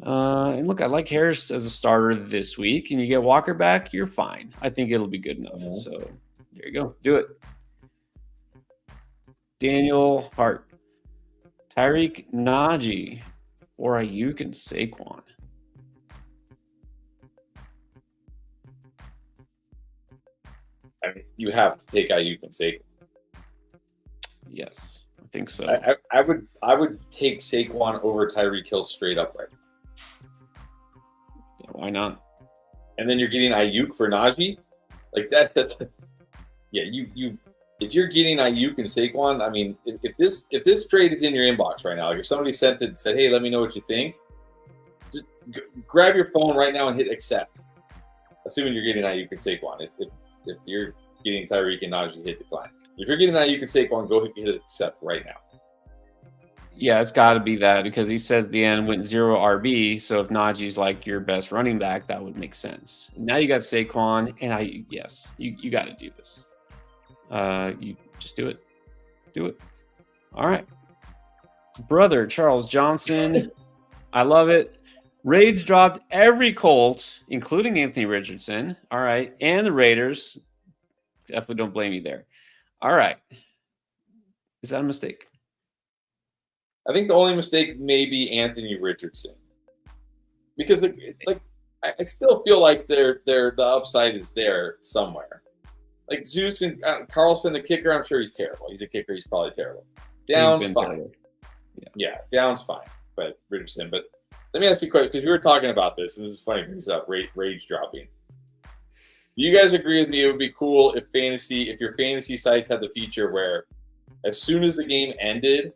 Speaker 1: And look, I like Harris as a starter this week, and you get Walker back, you're fine. I think it'll be good enough. Mm-hmm. So there you go. Do it. Daniel Hart, Tyreek Najee, or Ayuk and Saquon.
Speaker 2: I mean, you have to take Ayuk and Saquon.
Speaker 1: Yes, I think so.
Speaker 2: I would take Saquon over Tyreek Hill straight up right now.
Speaker 1: Yeah, why not?
Speaker 2: And then you're getting Ayuk for Najee, like that. Yeah, you. If you're getting Ayuk and Saquon, I mean, if this trade is in your inbox right now, like if somebody sent it and said, "Hey, let me know what you think," just grab your phone right now and hit accept. Assuming you're getting Ayuk and Saquon. If you're getting Tyreek and Najee, hit decline. If you're getting Ayuk and Saquon, go hit accept right now.
Speaker 1: Yeah, it's got to be that because he said at the end went 0 RB. So if Najee's like your best running back, that would make sense. Now you got Saquon and yes, you got to do this. You just do it. Do it. All right. Brother Charles Johnson. I love it. Raids dropped every Colt, including Anthony Richardson. All right. And the Raiders. Definitely don't blame you there. All right. Is that a mistake?
Speaker 2: I think the only mistake may be Anthony Richardson. Because I still feel like the upside is there somewhere. Like Zeus and Carlson, the kicker, I'm sure he's terrible. He's a kicker. He's probably terrible. Down's fine. Yeah, Down's fine. But Richardson. But let me ask you a question, because we were talking about this. And this is funny. Brings up rage dropping. Do you guys agree with me? It would be cool if your fantasy sites had the feature where, as soon as the game ended,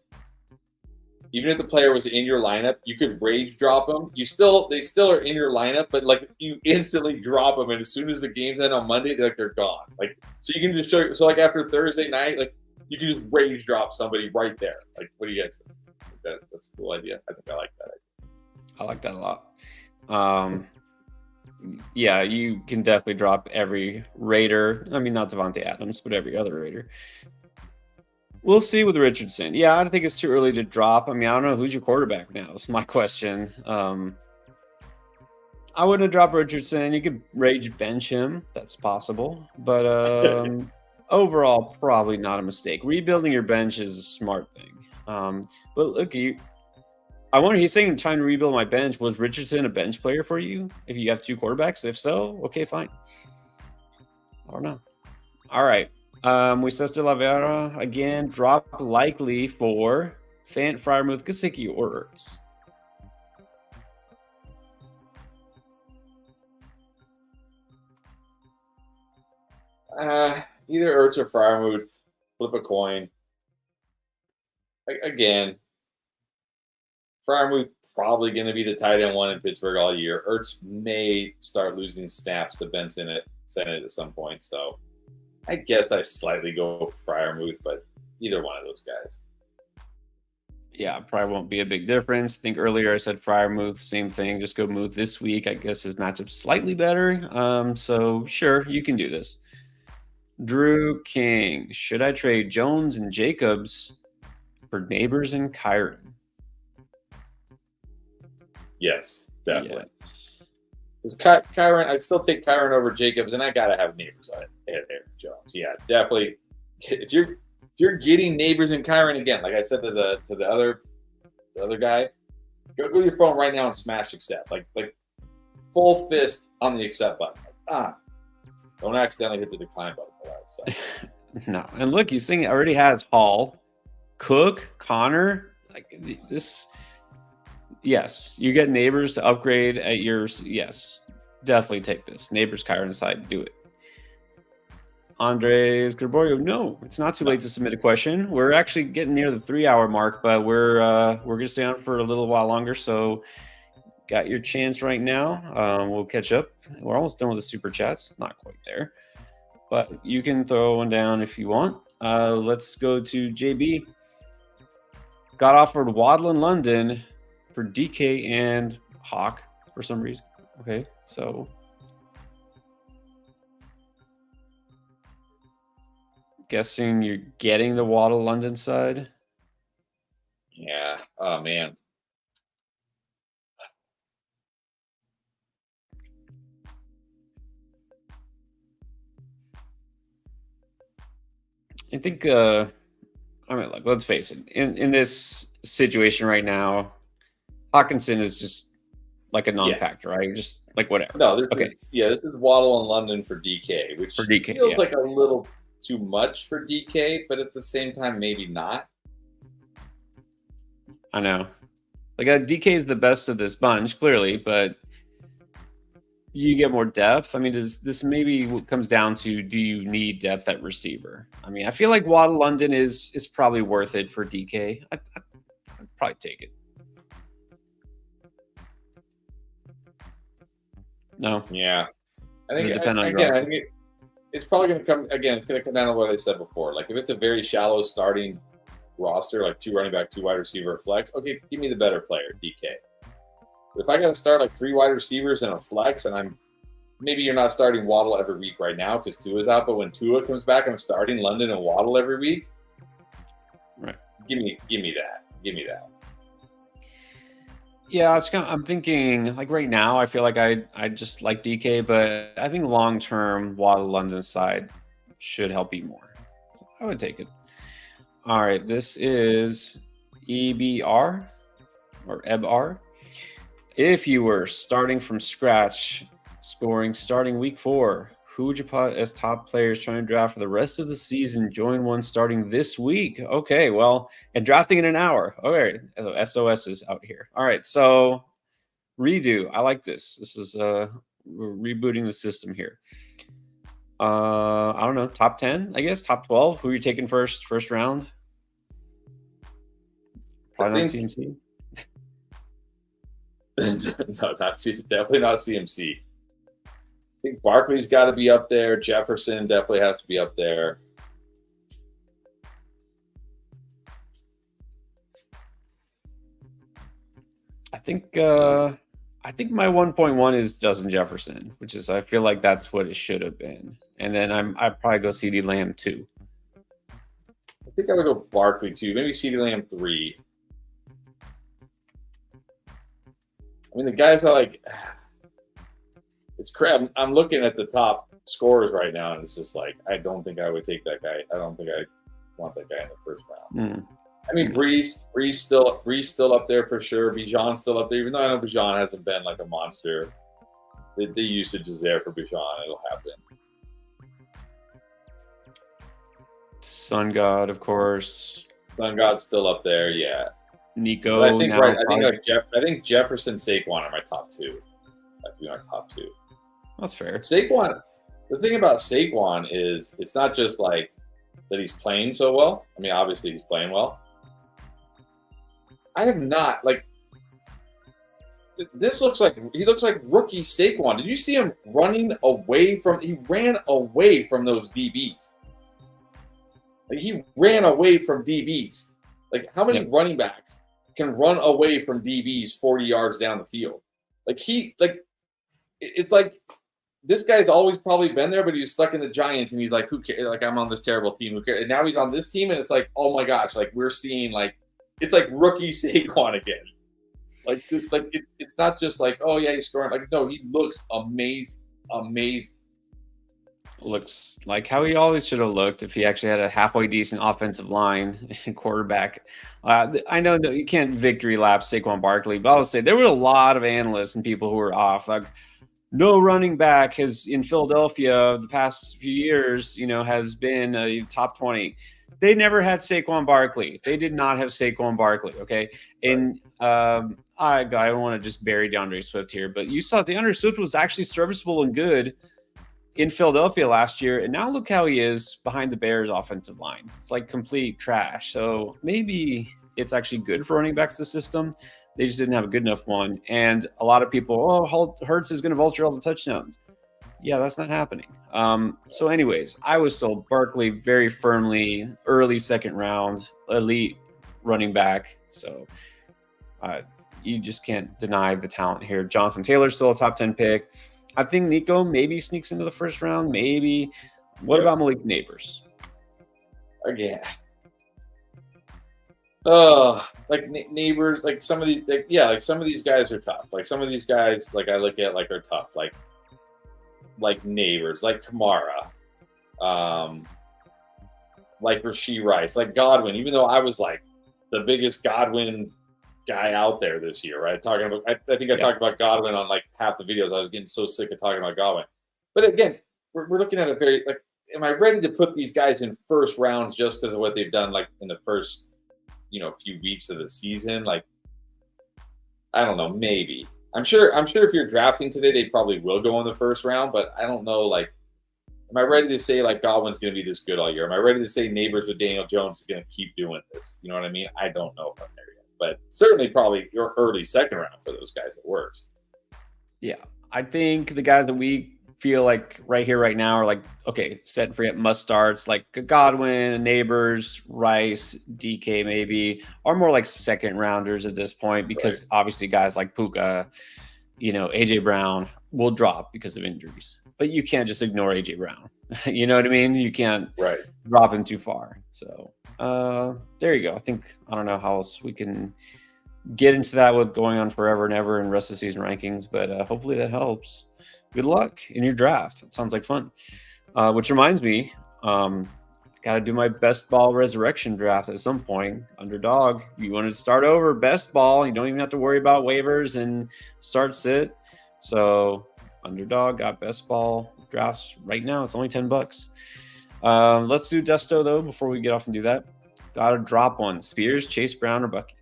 Speaker 2: even if the player was in your lineup, you could rage drop them. They still are in your lineup, but like you instantly drop them, and as soon as the game's end on Monday, they're gone. Like so, you can just show. So like after Thursday night, like you can just rage drop somebody right there. Like, what do you guys think? That's a cool idea. I think I like that idea.
Speaker 1: I like that a lot. Yeah, you can definitely drop every Raider. I mean, not Devontae Adams, but every other Raider. We'll see with Richardson. Yeah, I don't think it's too early to drop. I mean, I don't know who's your quarterback now. That's my question. I wouldn't have dropped Richardson. You could rage bench him. That's possible. But overall, probably not a mistake. Rebuilding your bench is a smart thing. But look, I wonder, he's saying time to rebuild my bench. Was Richardson a bench player for you if you have 2 quarterbacks? If so, okay, fine. I don't know. All right. Moises de la Vera, again, drop likely for Fant, Freiermuth, Gesicki, or Ertz.
Speaker 2: Either Ertz or Freiermuth. Flip a coin. Again, Freiermuth probably going to be the tight end 1 in Pittsburgh all year. Ertz may start losing snaps to Ben Sinnott at some point, so I guess I slightly go Freiermuth, but either one of those guys.
Speaker 1: Yeah, probably won't be a big difference. I think earlier I said Freiermuth, same thing. Just go Muth this week. I guess his matchup's slightly better. So sure, you can do this. Drew King. Should I trade Jones and Jacobs for Neighbors and Kyron?
Speaker 2: Yes, definitely.
Speaker 1: Yes.
Speaker 2: Because Kyron, I'd still take Kyron over Jacobs, and I gotta have Neighbors on it. Jones. Yeah, definitely. If you're getting Neighbors and Kyron again, like I said to the other guy, go to your phone right now and smash accept. Like full fist on the accept button. Don't accidentally hit the decline button for that. So.
Speaker 1: No, and look, he's saying it already has Hall, Cook, Connor. Like this. Yes, you get Neighbors to upgrade at yours. Yes, definitely take this. Neighbors, Kyron side, do it. Andres Gregorio, no, it's not too late to submit a question. We're actually getting near the 3-hour mark, but we're gonna stay on for a little while longer. So, got your chance right now. We'll catch up. We're almost done with the super chats. Not quite there, but you can throw one down if you want. Let's go to JB. Got offered Waddle in London for DK and Hawk for some reason. Okay, so guessing you're getting the Waddle London side.
Speaker 2: Yeah. Oh man.
Speaker 1: I think I mean, like, let's face it. In this situation right now, Hawkinson is just like a non-factor, right? Just like whatever.
Speaker 2: No, this is Waddle in London for DK, which
Speaker 1: for DK,
Speaker 2: feels like a little too much for DK, but at the same time, maybe not.
Speaker 1: I know. Like DK is the best of this bunch, clearly, but you get more depth. I mean, does this maybe comes down to, do you need depth at receiver? I mean, I feel like Waddle London is probably worth it for DK. I'd probably take it. No.
Speaker 2: Yeah. I think it's probably going to come again. It's going to come down to what I said before. Like if it's a very shallow starting roster, like 2 running back, 2 wide receiver, flex. Okay, give me the better player, DK. But if I got to start like 3 wide receivers and a flex, and maybe you're not starting Waddle every week right now because Tua's out, but when Tua comes back, I'm starting London and Waddle every week.
Speaker 1: Right.
Speaker 2: Give me that. Give me that.
Speaker 1: Yeah, I'm thinking like right now, I feel like I just like DK, but I think long term Waddle London side should help you more. So I would take it. All right, this is EBR or EBR. If you were starting from scratch, starting week 4, who would you put as top players trying to draft for the rest of the season? Join one starting this week. Okay, well, and drafting in an hour. Okay, SOS is out here. All right, so redo. I like this. This is we're rebooting the system here. I don't know, top 10, I guess, top 12. Who are you taking first round? Probably not CMC.
Speaker 2: No, definitely not CMC. I think Barkley's got to be up there. Jefferson definitely has to be up there.
Speaker 1: I think my 1.1 is Justin Jefferson, which is, I feel like that's what it should have been. And then I'd probably go CeeDee Lamb 2.
Speaker 2: I think I would go Barkley 2, maybe CeeDee Lamb 3. I mean, the guys are like, it's crap. I'm looking at the top scorers right now, and it's just like, I don't think I would take that guy. I don't think I want that guy in the first round. I mean, Brees still up there for sure. Bijan's still up there, even though I know Bijan hasn't been like a monster. The usage is there for Bijan. It'll happen.
Speaker 1: Sun God, of course.
Speaker 2: Sun God's still up there, yeah.
Speaker 1: Nico.
Speaker 2: But I think Jefferson, Saquon are my top 2. That be our top 2.
Speaker 1: That's fair.
Speaker 2: Saquon. The thing about Saquon is it's not just like that he's playing so well. I mean, obviously he's playing well. I have not like. This looks like he looks like rookie Saquon. Did you see him running away from? He ran away from those DBs. Like he ran away from DBs. Like how many running backs can run away from DBs 40 yards down the field? It's like this guy's always probably been there, but he was stuck in the Giants, and he's like, who cares? Like, I'm on this terrible team. Who cares? And now he's on this team, and it's like, oh my gosh, like we're seeing like it's like rookie Saquon again. Like it's not just like, oh yeah, he's scoring. Like, no, he looks amazing.
Speaker 1: Looks like how he always should have looked if he actually had a halfway decent offensive line and quarterback. I know that you can't victory lap Saquon Barkley, but I'll say there were a lot of analysts and people who were off. Like, no running back has in Philadelphia the past few years, has been a top 20. They never had Saquon Barkley. They did not have Saquon Barkley. Okay. And I don't want to just bury DeAndre Swift here, but you saw DeAndre Swift was actually serviceable and good in Philadelphia last year. And now look how he is behind the Bears offensive line. It's like complete trash. So maybe it's actually good for running backs, the system. They just didn't have a good enough one. And a lot of people, Hurts is going to vulture all the touchdowns. Yeah, that's not happening. So anyways, I was sold Barkley very firmly, early second round, elite running back. So you just can't deny the talent here. Jonathan Taylor's still a top 10 pick. I think Nico maybe sneaks into the first round. Maybe. What about Malik Neighbors?
Speaker 2: Again. Like Neighbors, like some of these, like some of these guys are tough. Like some of these guys, like I look at, like are tough. Like Neighbors, like Kamara, like Rashee Rice, like Godwin. Even though I was like the biggest Godwin guy out there this year, right? Talking about, I think I talked about Godwin on like half the videos. I was getting so sick of talking about Godwin. But again, we're looking at a very like, am I ready to put these guys in first rounds just because of what they've done like in the first, few weeks of the season? Like, I don't know, maybe. I'm sure if you're drafting today, they probably will go in the first round, but I don't know, like, am I ready to say like Godwin's going to be this good all year? Am I ready to say Neighbors with Daniel Jones is going to keep doing this? You know what I mean? I don't know if I'm there yet, but certainly probably your early second round for those guys at worst.
Speaker 1: Yeah, I think the guys that we feel like right here, right now are like, okay, set and forget must starts, like Godwin, Neighbors, Rice, DK maybe, are more like second rounders at this point because obviously guys like Puka, AJ Brown will drop because of injuries. But you can't just ignore AJ Brown. You know what I mean? You can't drop him too far. So there you go. I don't know how else we can get into that with going on forever and ever and rest of the season rankings, but hopefully that helps. Good luck in your draft. It sounds like fun. Which reminds me, got to do my best ball resurrection draft at some point. Underdog, you wanted to start over best ball. You don't even have to worry about waivers and start sit. So Underdog got best ball drafts right now. It's only $10. Let's do Desto though before we get off and do that. Got to drop one. Spears, Chase Brown, or Bucky.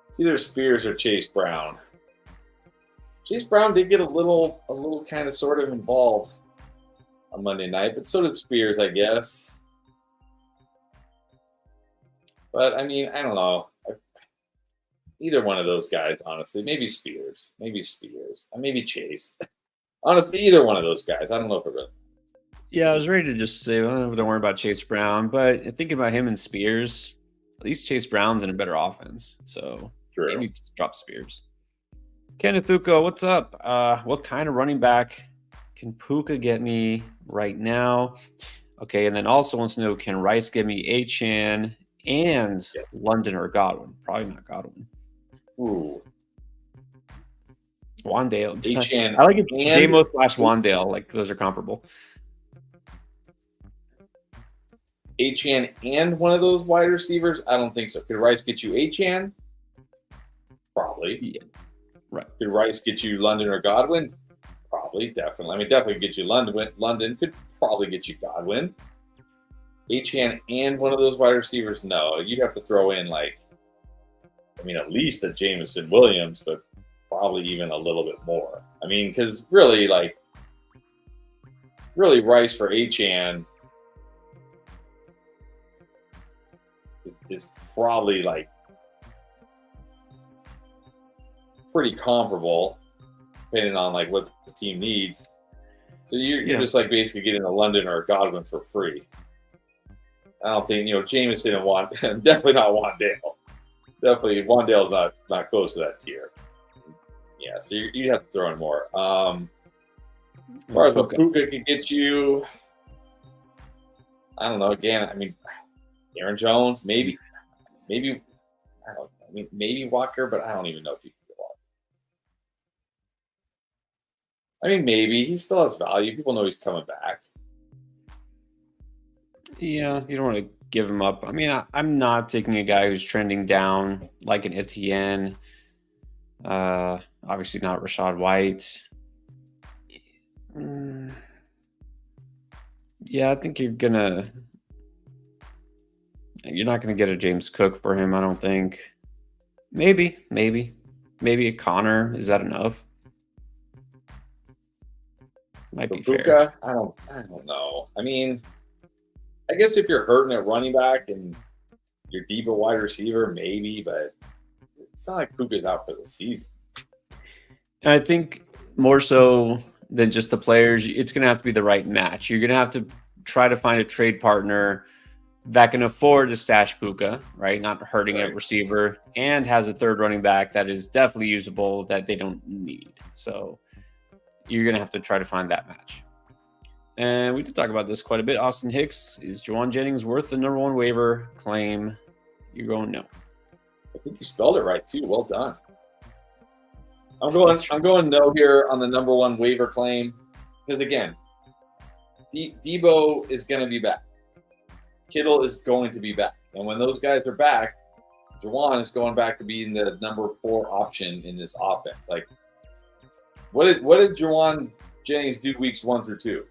Speaker 2: It's either Spears or Chase Brown. Chase Brown did get a little kind of sort of involved on Monday night, but so did Spears, I guess. But I mean, I don't know. Either one of those guys, honestly. Maybe Spears. Maybe Chase. Honestly, either one of those guys. I don't know if it really.
Speaker 1: Yeah, I was ready to just say, don't worry about Chase Brown, but thinking about him and Spears, at least Chase Brown's in a better offense. So maybe just drop Spears. Kenneth Uko, what's up? What kind of running back can Puka get me right now? Okay, and then also wants to know, can Rice get me Achane and London or Godwin? Probably not Godwin.
Speaker 2: Ooh.
Speaker 1: Wandale.
Speaker 2: Achane.
Speaker 1: I like it. JMO / Wandale. Like, those are comparable.
Speaker 2: Achane and one of those wide receivers? I don't think so. Could Rice get you Achane? Probably.
Speaker 1: Yeah. Right.
Speaker 2: Could Rice get you London or Godwin? Probably, definitely. I mean, definitely get you London. London could probably get you Godwin. Achane and one of those wide receivers? No. You'd have to throw in, like, I mean, at least a Jameson Williams, but probably even a little bit more. I mean, because really Rice for Achane is probably like pretty comparable, depending on like what the team needs. So you're just like basically getting a London or a Godwin for free. I don't think Jameson and definitely not Wandale. Definitely Wandale's not close to that tier. Yeah, so you have to throw in more. As far as what Puka could get you, I don't know. Again, I mean, Aaron Jones, maybe I don't know. I mean, maybe Walker, but I don't even know if you can get Walker. I mean, maybe he still has value. People know he's coming back.
Speaker 1: Yeah, you don't want to give him up. I mean, I'm not taking a guy who's trending down like an Etienne. Obviously not Rashad White. Mm, yeah, I think you're not gonna get a James Cook for him. I don't think. Maybe a Connor. Is that enough? Might
Speaker 2: For
Speaker 1: be fair.
Speaker 2: Puka, I don't know. I mean, I guess if you're hurting at running back and you're deep at wide receiver, maybe, but it's not like Puka's out for the season.
Speaker 1: And I think more so than just the players, it's gonna have to be the right match. You're gonna have to try to find a trade partner that can afford to stash Puka, right? Not hurting at
Speaker 2: Right.
Speaker 1: receiver, and has a third running back that is definitely usable that they don't need. So you're going to have to try to find that match. And we did talk about this quite a bit. Austin Hicks, is Juwan Jennings worth the number one waiver claim? You're going no.
Speaker 2: I think you spelled it right too. Well done. I'm going no here on the number one waiver claim because again, Debo is going to be back. Kittle is going to be back, and when those guys are back, Juwan is going back to being the number 4 option in this offense. Like, what did Juwan Jennings do weeks 1 through 2?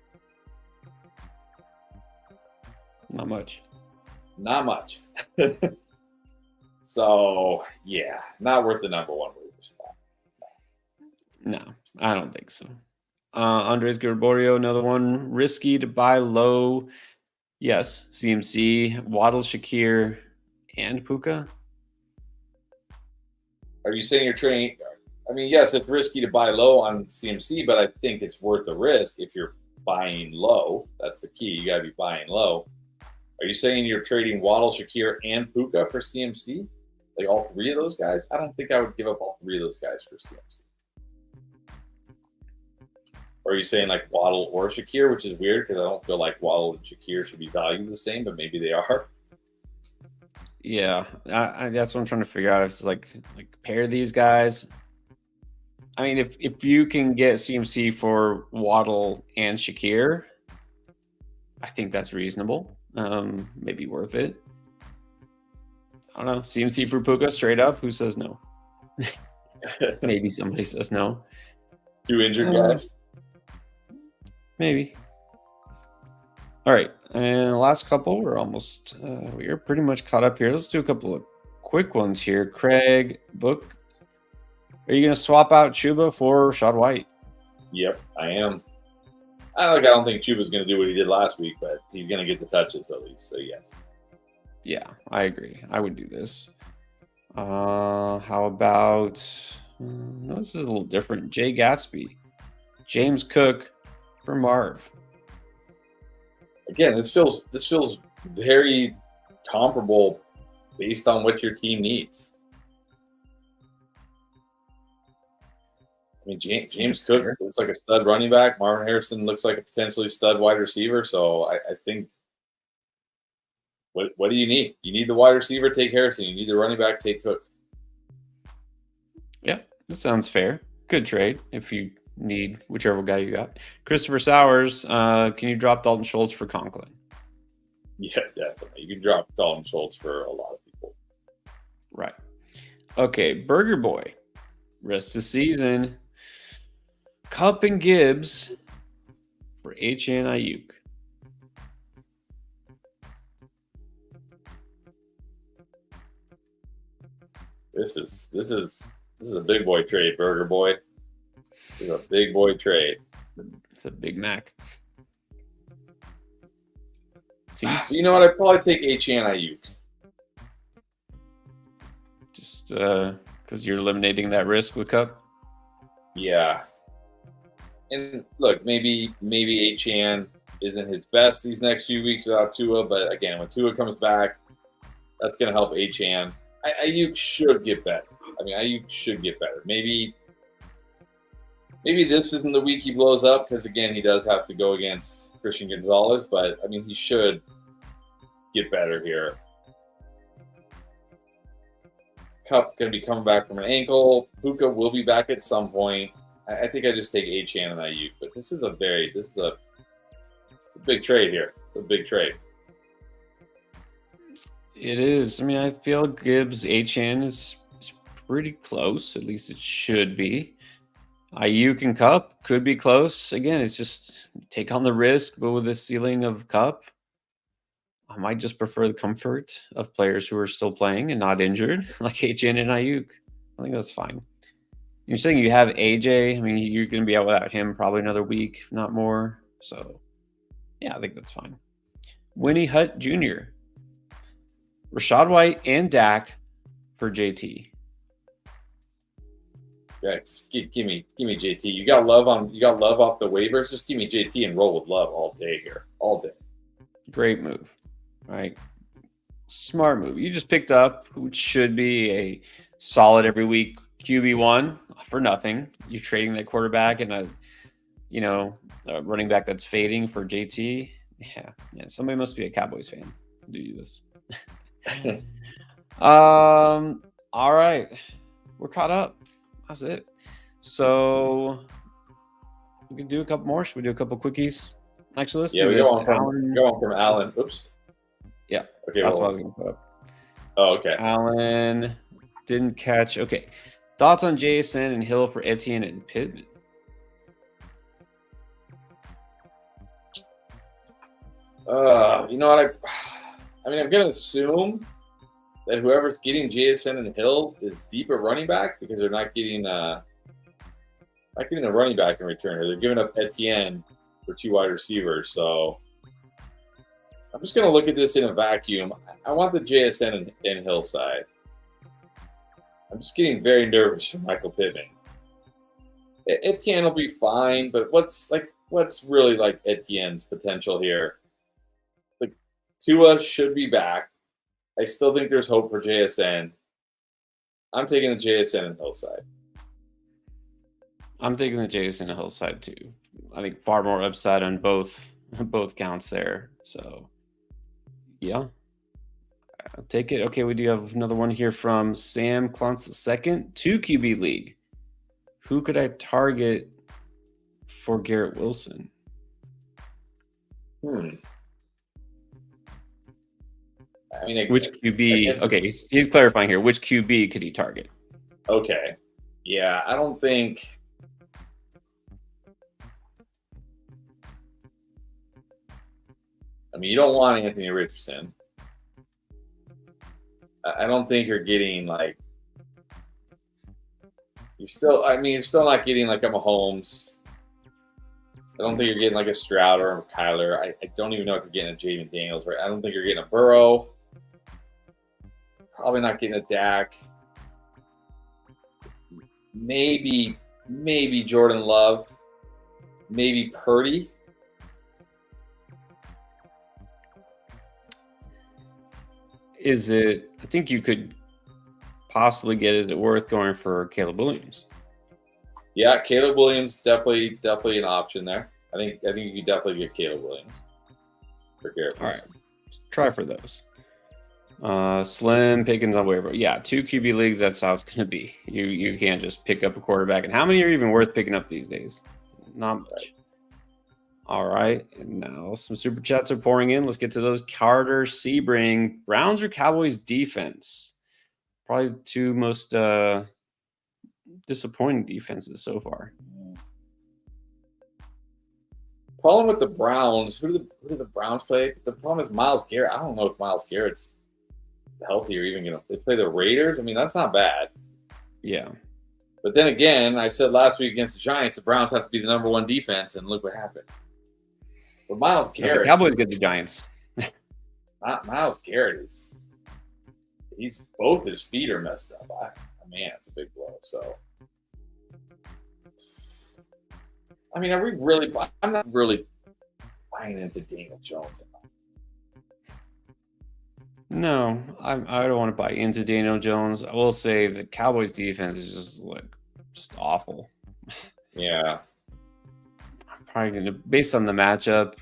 Speaker 1: Not much.
Speaker 2: Not much. So yeah, not worth the number one waiver spot.
Speaker 1: No, I don't think so. Andres Gregorio, another one. Risky to buy low. Yes. CMC, Waddle, Shakir, and Puka.
Speaker 2: Are you saying you're trading? I mean, yes, it's risky to buy low on CMC, but I think it's worth the risk if you're buying low. That's the key. You got to be buying low. Are you saying you're trading Waddle, Shakir, and Puka for CMC? Like all 3 of those guys? I don't think I would give up all 3 of those guys for CMC. Or are you saying like Waddle or Shakir, which is weird because I don't feel like Waddle and Shakir should be valued the same, but maybe they are.
Speaker 1: Yeah, that's what I'm trying to figure out. If it's like pair these guys. I mean, if you can get CMC for Waddle and Shakir, I think that's reasonable. Maybe worth it. I don't know. CMC for Puka straight up. Who says no? Maybe somebody says no.
Speaker 2: 2 injured guys.
Speaker 1: Maybe. All right, and the last couple, we're almost, we are pretty much caught up here. Let's do a couple of quick ones here. Craig, Book, are you going to swap out Chuba for Rashad White?
Speaker 2: Yep, I am. I don't think Chuba's going to do what he did last week, but he's going to get the touches at least. So yes.
Speaker 1: Yeah, I agree. I would do this. How about this is a little different. Jay Gatsby, James Cook for Marv.
Speaker 2: Again, this feels very comparable based on what your team needs. I mean, James Cook looks like a stud running back. Marvin Harrison looks like a potentially stud wide receiver. So I think, what do you need? You need the wide receiver, take Harrison. You need the running back, take Cook.
Speaker 1: Yeah, this sounds fair. Good trade if you need whichever guy you got. Christopher Sowers, can you drop Dalton Schultz for Conklin?
Speaker 2: Yeah, definitely. You can drop Dalton Schultz for a lot of people.
Speaker 1: Right. Okay, Burger Boy, rest of season. Cup and Gibbs for HN Ayuk.
Speaker 2: This is a big boy trade, Burger Boy. This is a big boy trade.
Speaker 1: It's a Big Mac. Seems
Speaker 2: You know what? I'd probably take HN Ayuk.
Speaker 1: just because you're eliminating that risk with Cup.
Speaker 2: Yeah. And look, maybe HN isn't his best these next few weeks without Tua, but again, when Tua comes back, that's going to help HN. Ayuk should get better. I mean, Ayuk should get better. Maybe this isn't the week he blows up because, again, he does have to go against Christian Gonzalez, but, I mean, he should get better here. Kupp going to be coming back from an ankle. Puka will be back at some point. I think I just take HN and Ayuk, but this is a big trade here. It's a big trade.
Speaker 1: It is. I mean, I feel Gibbs HN is pretty close. At least it should be. Ayuk and Cup could be close. Again, it's just take on the risk, but with the ceiling of Cup, I might just prefer the comfort of players who are still playing and not injured, like HN and Ayuk. I think that's fine. You're saying you have AJ. I mean, you're going to be out without him probably another week, if not more. So, yeah, I think that's fine. Winnie Hutt Jr., Rashad White, and Dak for JT.
Speaker 2: Yeah, give me JT. You got love off the waivers. Just give me JT and roll with love all day here, all day.
Speaker 1: Great move, right? Smart move. You just picked up, which should be a solid every week QB1 for nothing. You're trading that quarterback and a running back that's fading for JT. Yeah. Somebody must be a Cowboys fan to do this. All right, we're caught up. That's it. So we can do a couple more. Should we do a couple quickies? Actually, let's do this.
Speaker 2: Go on from Alan. Oops.
Speaker 1: Yeah.
Speaker 2: Okay.
Speaker 1: That's what I was going to put up.
Speaker 2: Oh, okay.
Speaker 1: Alan didn't catch. Okay. Thoughts on JSN and Hill for Etienne and Pittman?
Speaker 2: You know what? I mean, I'm going to assume that whoever's getting JSN and Hill is deep at running back because they're not getting the running back in return, or they're giving up Etienne for 2 wide receivers. So I'm just going to look at this in a vacuum. I want the JSN and Hill side. I'm just getting very nervous for Michael Pittman. Etienne will be fine, but what's really like Etienne's potential here? Like, Tua should be back. I still think there's hope for JSN. I'm taking the JSN and Hill side.
Speaker 1: I'm taking the JSN and Hill side too. I think far more upside on both counts there. So, yeah. I'll take it. Okay, we do have another one here from Sam Cluntz II. 2 QB league. Who could I target for Garrett Wilson?
Speaker 2: I mean,
Speaker 1: which QB? Okay, he's clarifying here. Which QB could he target?
Speaker 2: Okay. Yeah, I don't think. I mean, you don't want Anthony Richardson. I don't think you're getting like. You're still not getting like a Mahomes. I don't think you're getting like a Stroud or a Kyler. I don't even know if you're getting a Jaden Daniels, right? I don't think you're getting a Burrow. Probably not getting a Dak. Maybe Jordan Love. Maybe Purdy.
Speaker 1: I think you could possibly get, is it worth going for Caleb Williams?
Speaker 2: Yeah, Caleb Williams, definitely an option there. I think you could definitely get Caleb Williams for Garrett Wilson.
Speaker 1: All right. Try for those. Slim Pickens on waiver. Yeah, 2 QB leagues, that's how it's going to be. You can't just pick up a quarterback. And how many are even worth picking up these days? Not much. Right. All right. And now some super chats are pouring in. Let's get to those. Carter Sebring. Browns or Cowboys defense? Probably 2 most disappointing defenses so far.
Speaker 2: Problem with the Browns. Who do the Browns play? The problem is Myles Garrett. I don't know if Myles Garrett's healthy or even they play the Raiders. I mean, that's not bad.
Speaker 1: Yeah.
Speaker 2: But then again, I said last week against the Giants, the Browns have to be the number 1 defense, and look what happened. But Myles Garrett.
Speaker 1: The Cowboys get the Giants.
Speaker 2: Myles Garrett he's both his feet are messed up. Man, it's a big blow. So, I mean, I'm not really buying into Daniel Jones.
Speaker 1: No, I don't want to buy into Daniel Jones. I will say the Cowboys defense is just awful.
Speaker 2: Yeah.
Speaker 1: I'm probably going to, based on the matchup,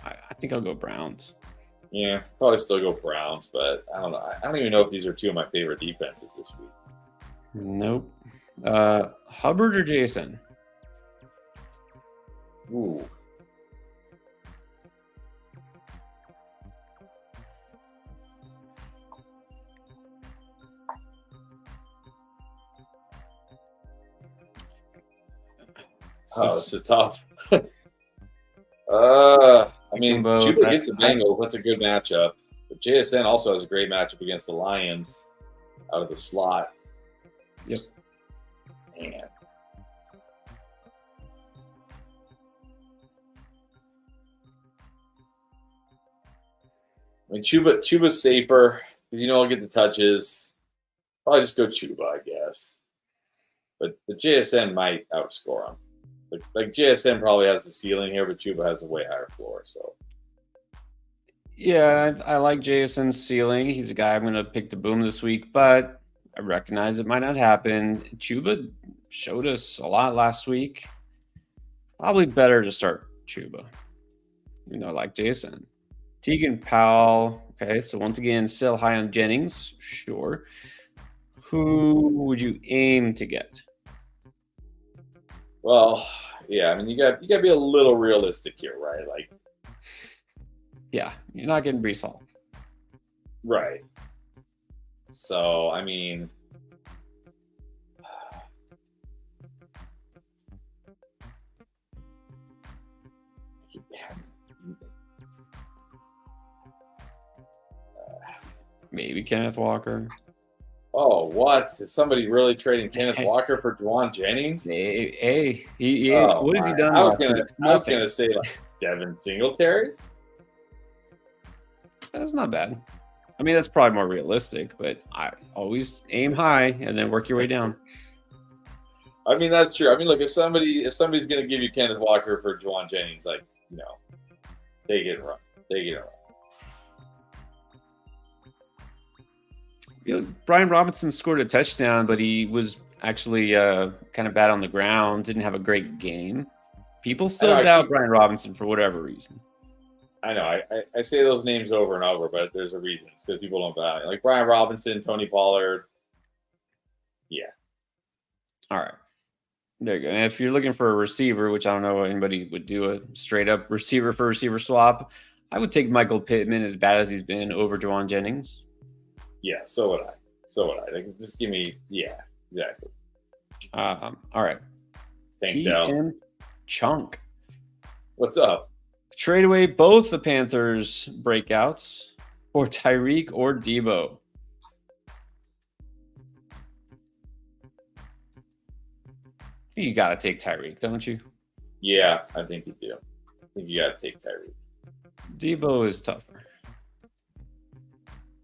Speaker 1: I think I'll go Browns.
Speaker 2: Yeah, probably still go Browns, but I don't know. I don't even know if these are 2 of my favorite defenses this week.
Speaker 1: Nope. Hubbard or Jason?
Speaker 2: Ooh. Oh,
Speaker 1: just
Speaker 2: this is tough. I
Speaker 1: pick them
Speaker 2: mean,
Speaker 1: both.
Speaker 2: Chuba against the Bengals, that's a good matchup. But JSN also has a great matchup against the Lions out of the slot.
Speaker 1: Yep.
Speaker 2: Man. I mean, Chuba's safer because I'll get the touches. Probably just go Chuba, I guess. But JSN might outscore him. Like JSN probably has the ceiling here, but Chuba has a way higher floor. So
Speaker 1: Yeah, I like Jason's ceiling. He's a guy I'm going to pick to boom this week, but I recognize it might not happen. Chuba showed us a lot last week. Probably better to start Chuba. I like Jason. Teagan Powell. Okay, so once again, still high on Jennings. Sure. Who would you aim to get?
Speaker 2: well, yeah, I mean you got to be a little realistic here, right? Like
Speaker 1: Yeah, you're not getting Brees Hall.
Speaker 2: right. So I mean
Speaker 1: Maybe Kenneth Walker.
Speaker 2: oh, what? Is somebody really trading Kenneth Walker for Juwan Jennings?
Speaker 1: Hey,
Speaker 2: Oh,
Speaker 1: what has he
Speaker 2: my.
Speaker 1: done?
Speaker 2: I was
Speaker 1: last
Speaker 2: gonna
Speaker 1: week?
Speaker 2: I was
Speaker 1: Nothing.
Speaker 2: gonna say like Devin Singletary.
Speaker 1: That's not bad. I mean, that's probably more realistic, but I always aim high and then work your way down.
Speaker 2: I mean, that's true. I mean, look, if somebody's gonna give you Kenneth Walker for Juwan Jennings, like take it and run. Take it and run.
Speaker 1: Brian Robinson scored a touchdown, but he was actually kind of bad on the ground. Didn't have a great game. People still doubt Brian Robinson for whatever reason.
Speaker 2: I know. I say those names over and over, but there's a reason. It's because people don't value like Brian Robinson, Tony Pollard. Yeah.
Speaker 1: All right. There you go. And if you're looking for a receiver, which I don't know anybody would do a straight up receiver for receiver swap, I would take Michael Pittman, as bad as he's been, over Juwan Jennings.
Speaker 2: Yeah, so would I. Like, just give me, yeah, exactly.
Speaker 1: All right.
Speaker 2: Tank down.
Speaker 1: Chunk.
Speaker 2: What's up?
Speaker 1: Trade away both the Panthers breakouts for Tyreek or Debo. You got to take Tyreek, don't you?
Speaker 2: Yeah, I think you do. I think you got to take Tyreek.
Speaker 1: Debo is tougher.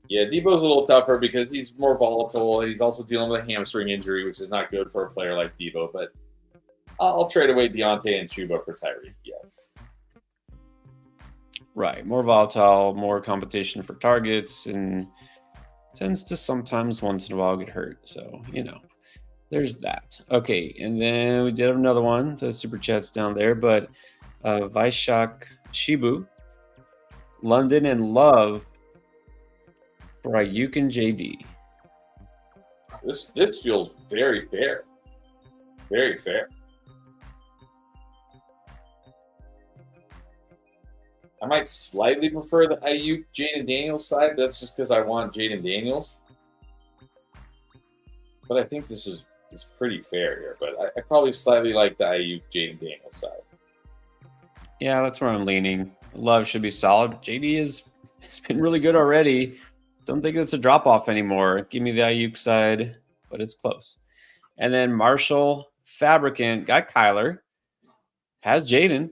Speaker 2: Yeah, Debo's a little tougher because he's more volatile. He's also dealing with a hamstring injury, which is not good for a player like Debo. But I'll trade away Deontay and Chuba for Tyreek, yes.
Speaker 1: Right. More volatile, more competition for targets, and tends to sometimes once in a while get hurt. So, there's that. Okay, and then we did have another one. The super chat's down there, but Vaishak Shibu, London and Love for Ayuk and JD.
Speaker 2: This feels very fair. Very fair. I might slightly prefer the Ayuk Jaden Daniels side. That's just because I want Jaden Daniels. But I think this is pretty fair here. But I probably slightly like the Ayuk Jaden Daniels side.
Speaker 1: Yeah, that's where I'm leaning. Love should be solid. JD it's been really good already. Don't think it's a drop off anymore. Give me the Ayuk side, but it's close. And then Marshall Fabricant got Kyler, has Jaden.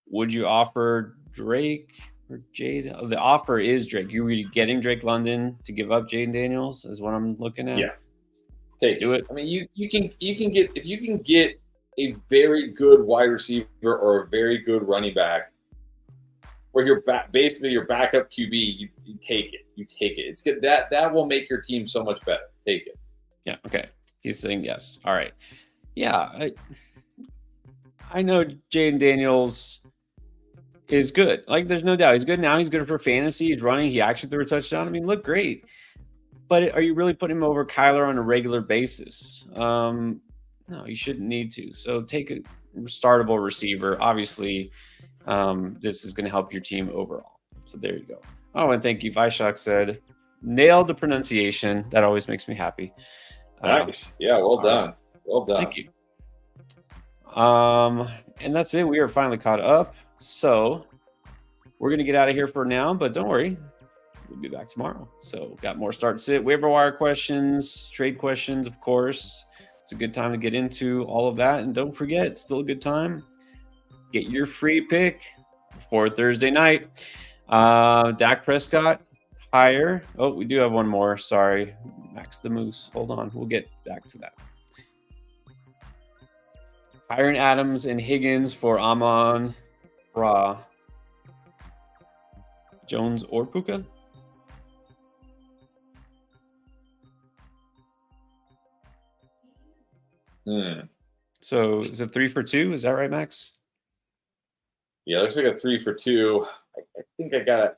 Speaker 1: Would you offer Drake or Jade? Oh, the offer is Drake. You were getting Drake London to give up Jaden Daniels is what I'm looking at.
Speaker 2: Yeah,
Speaker 1: do it.
Speaker 2: I mean, you can get if you can get a very good wide receiver or a very good running back, where you're basically your backup QB, you take it. You take it. It's good. That will make your team so much better. Take it.
Speaker 1: Yeah. Okay. He's saying yes. All right. Yeah. I know Jaden Daniels is good. Like, there's no doubt. He's good now. He's good for fantasy. He's running. He actually threw a touchdown. I mean, look great. But are you really putting him over Kyler on a regular basis? No, you shouldn't need to. So take a startable receiver. Obviously, this is going to help your team overall. So there you go. Oh, and thank you. Vaishak said, nailed the pronunciation. That always makes me happy.
Speaker 2: Nice. Yeah, well done. Well done.
Speaker 1: Thank you. And that's it. We are finally caught up. So we're going to get out of here for now, but don't worry. We'll be back tomorrow. So got more start sit, waiver wire questions, trade questions, of course. It's a good time to get into all of that. And don't forget, it's still a good time. Get your free pick for Thursday night. Dak Prescott, higher. Oh, we do have one more. Sorry. Max the Moose. Hold on. We'll get back to that. Iron Adams and Higgins for Amon Ra. Jones or Puka? So is it 3 for 2? Is that right, Max?
Speaker 2: Yeah, looks like a 3 for 2. I think I got it.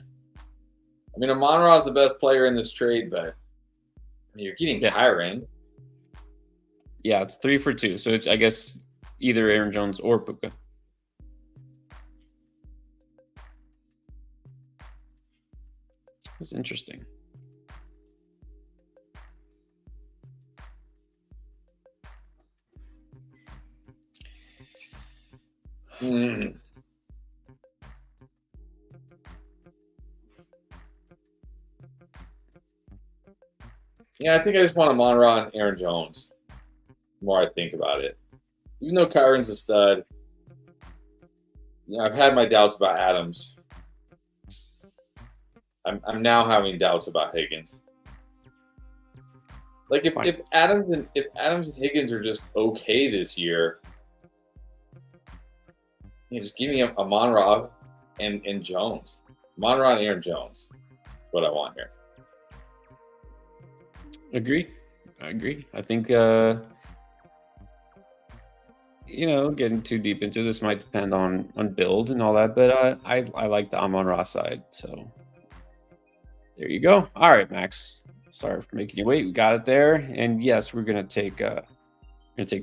Speaker 2: I mean, Amon-Ra is the best player in this trade, but you're getting Kyron.
Speaker 1: Yeah, it's 3 for 2. So it's, I guess, either Aaron Jones or Puka. That's interesting.
Speaker 2: Yeah, I think I just want Amon-Ra and Aaron Jones. The more I think about it, even though Kyron's a stud, I've had my doubts about Adams. I'm now having doubts about Higgins. Like if Adams and Higgins are just okay this year, just give me Amon-Ra and Jones. Amon-Ra and Aaron Jones. That's what I want here.
Speaker 1: I agree. I think getting too deep into this might depend on build and all that, but I like the Amon-Ra side. So there you go. All right, Max. Sorry for making you wait. We got it there. And yes, we're gonna take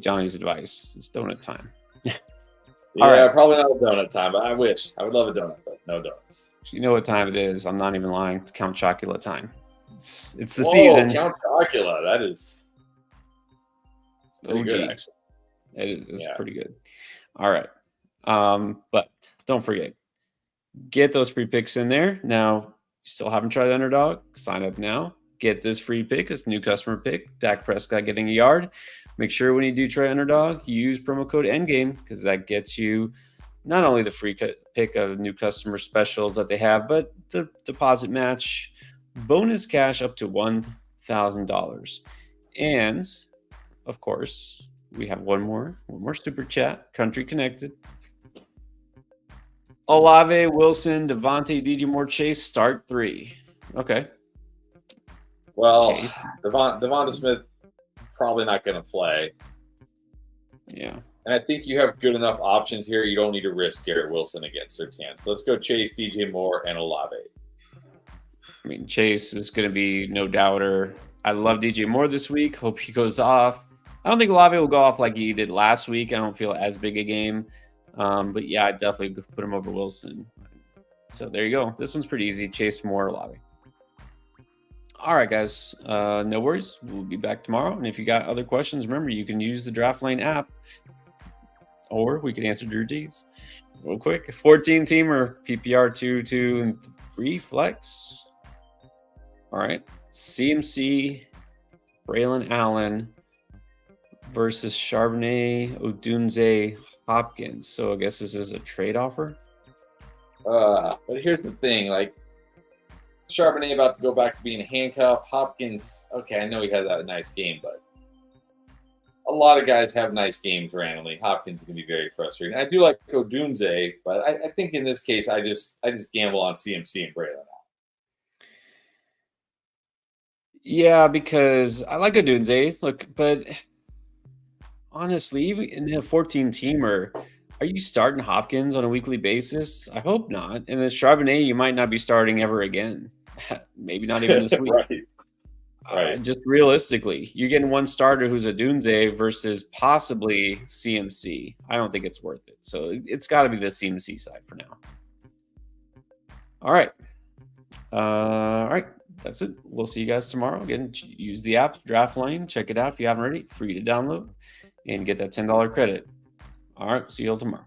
Speaker 1: Johnny's advice. It's donut time.
Speaker 2: Yeah, probably not a donut time, but I wish. I would love a donut, but no donuts.
Speaker 1: You know what time it is. I'm not even lying. It's Count Chocula time. It's the season.
Speaker 2: Count Chocula. That is pretty good, actually.
Speaker 1: It's pretty good. All right. But don't forget, get those free picks in there. Now, you still haven't tried the underdog? Sign up now. Get this free pick. It's a new customer pick. Dak Prescott getting a yard. Make sure when you do try underdog, you use promo code ENDGAME because that gets you not only the free pick of new customer specials that they have, but the deposit match, bonus cash up to $1,000. And, of course, we have one more super chat. Country Connected. Olave, Wilson, Devontae, DJ Moore, Chase, start 3. Okay.
Speaker 2: Well, Devonta Smith probably not going to play.
Speaker 1: Yeah.
Speaker 2: And I think you have good enough options here. You don't need to risk Garrett Wilson against Surtain. So let's go Chase, DJ Moore, and Olave.
Speaker 1: I mean, Chase is going to be no doubter. I love DJ Moore this week. Hope he goes off. I don't think Olave will go off like he did last week. I don't feel as big a game. But yeah, I definitely put him over Wilson. So there you go. This one's pretty easy. Chase, Moore, Olave. All right, guys. No worries. We'll be back tomorrow. And if you got other questions, remember, you can use the Draft Lane app. Or we can answer Drew D's real quick. 14-teamer, PPR 2, 2, and 3 flex. All right. CMC, Braylon Allen versus Charbonnet, Odunze, Hopkins. So I guess this is a trade offer.
Speaker 2: But here's the thing, like Charbonnet about to go back to being handcuffed. Hopkins, okay, I know he had that nice game, but a lot of guys have nice games randomly. Hopkins can be very frustrating. I do like Odunze, but I think in this case, I just gamble on CMC and Braylon.
Speaker 1: Yeah, because I like Odunze. Look, but honestly, even in a 14-teamer, are you starting Hopkins on a weekly basis? I hope not. And then Charbonnet, you might not be starting ever again. Maybe not even this week.
Speaker 2: Right.
Speaker 1: Just realistically, you're getting one starter who's Odunze versus possibly CMC. I don't think it's worth it. So it's got to be the CMC side for now. All right. That's it. We'll see you guys tomorrow. Again, use the app, Draft Lane. Check it out if you haven't already. Free to download. and get that $10 credit. All right, see you all tomorrow.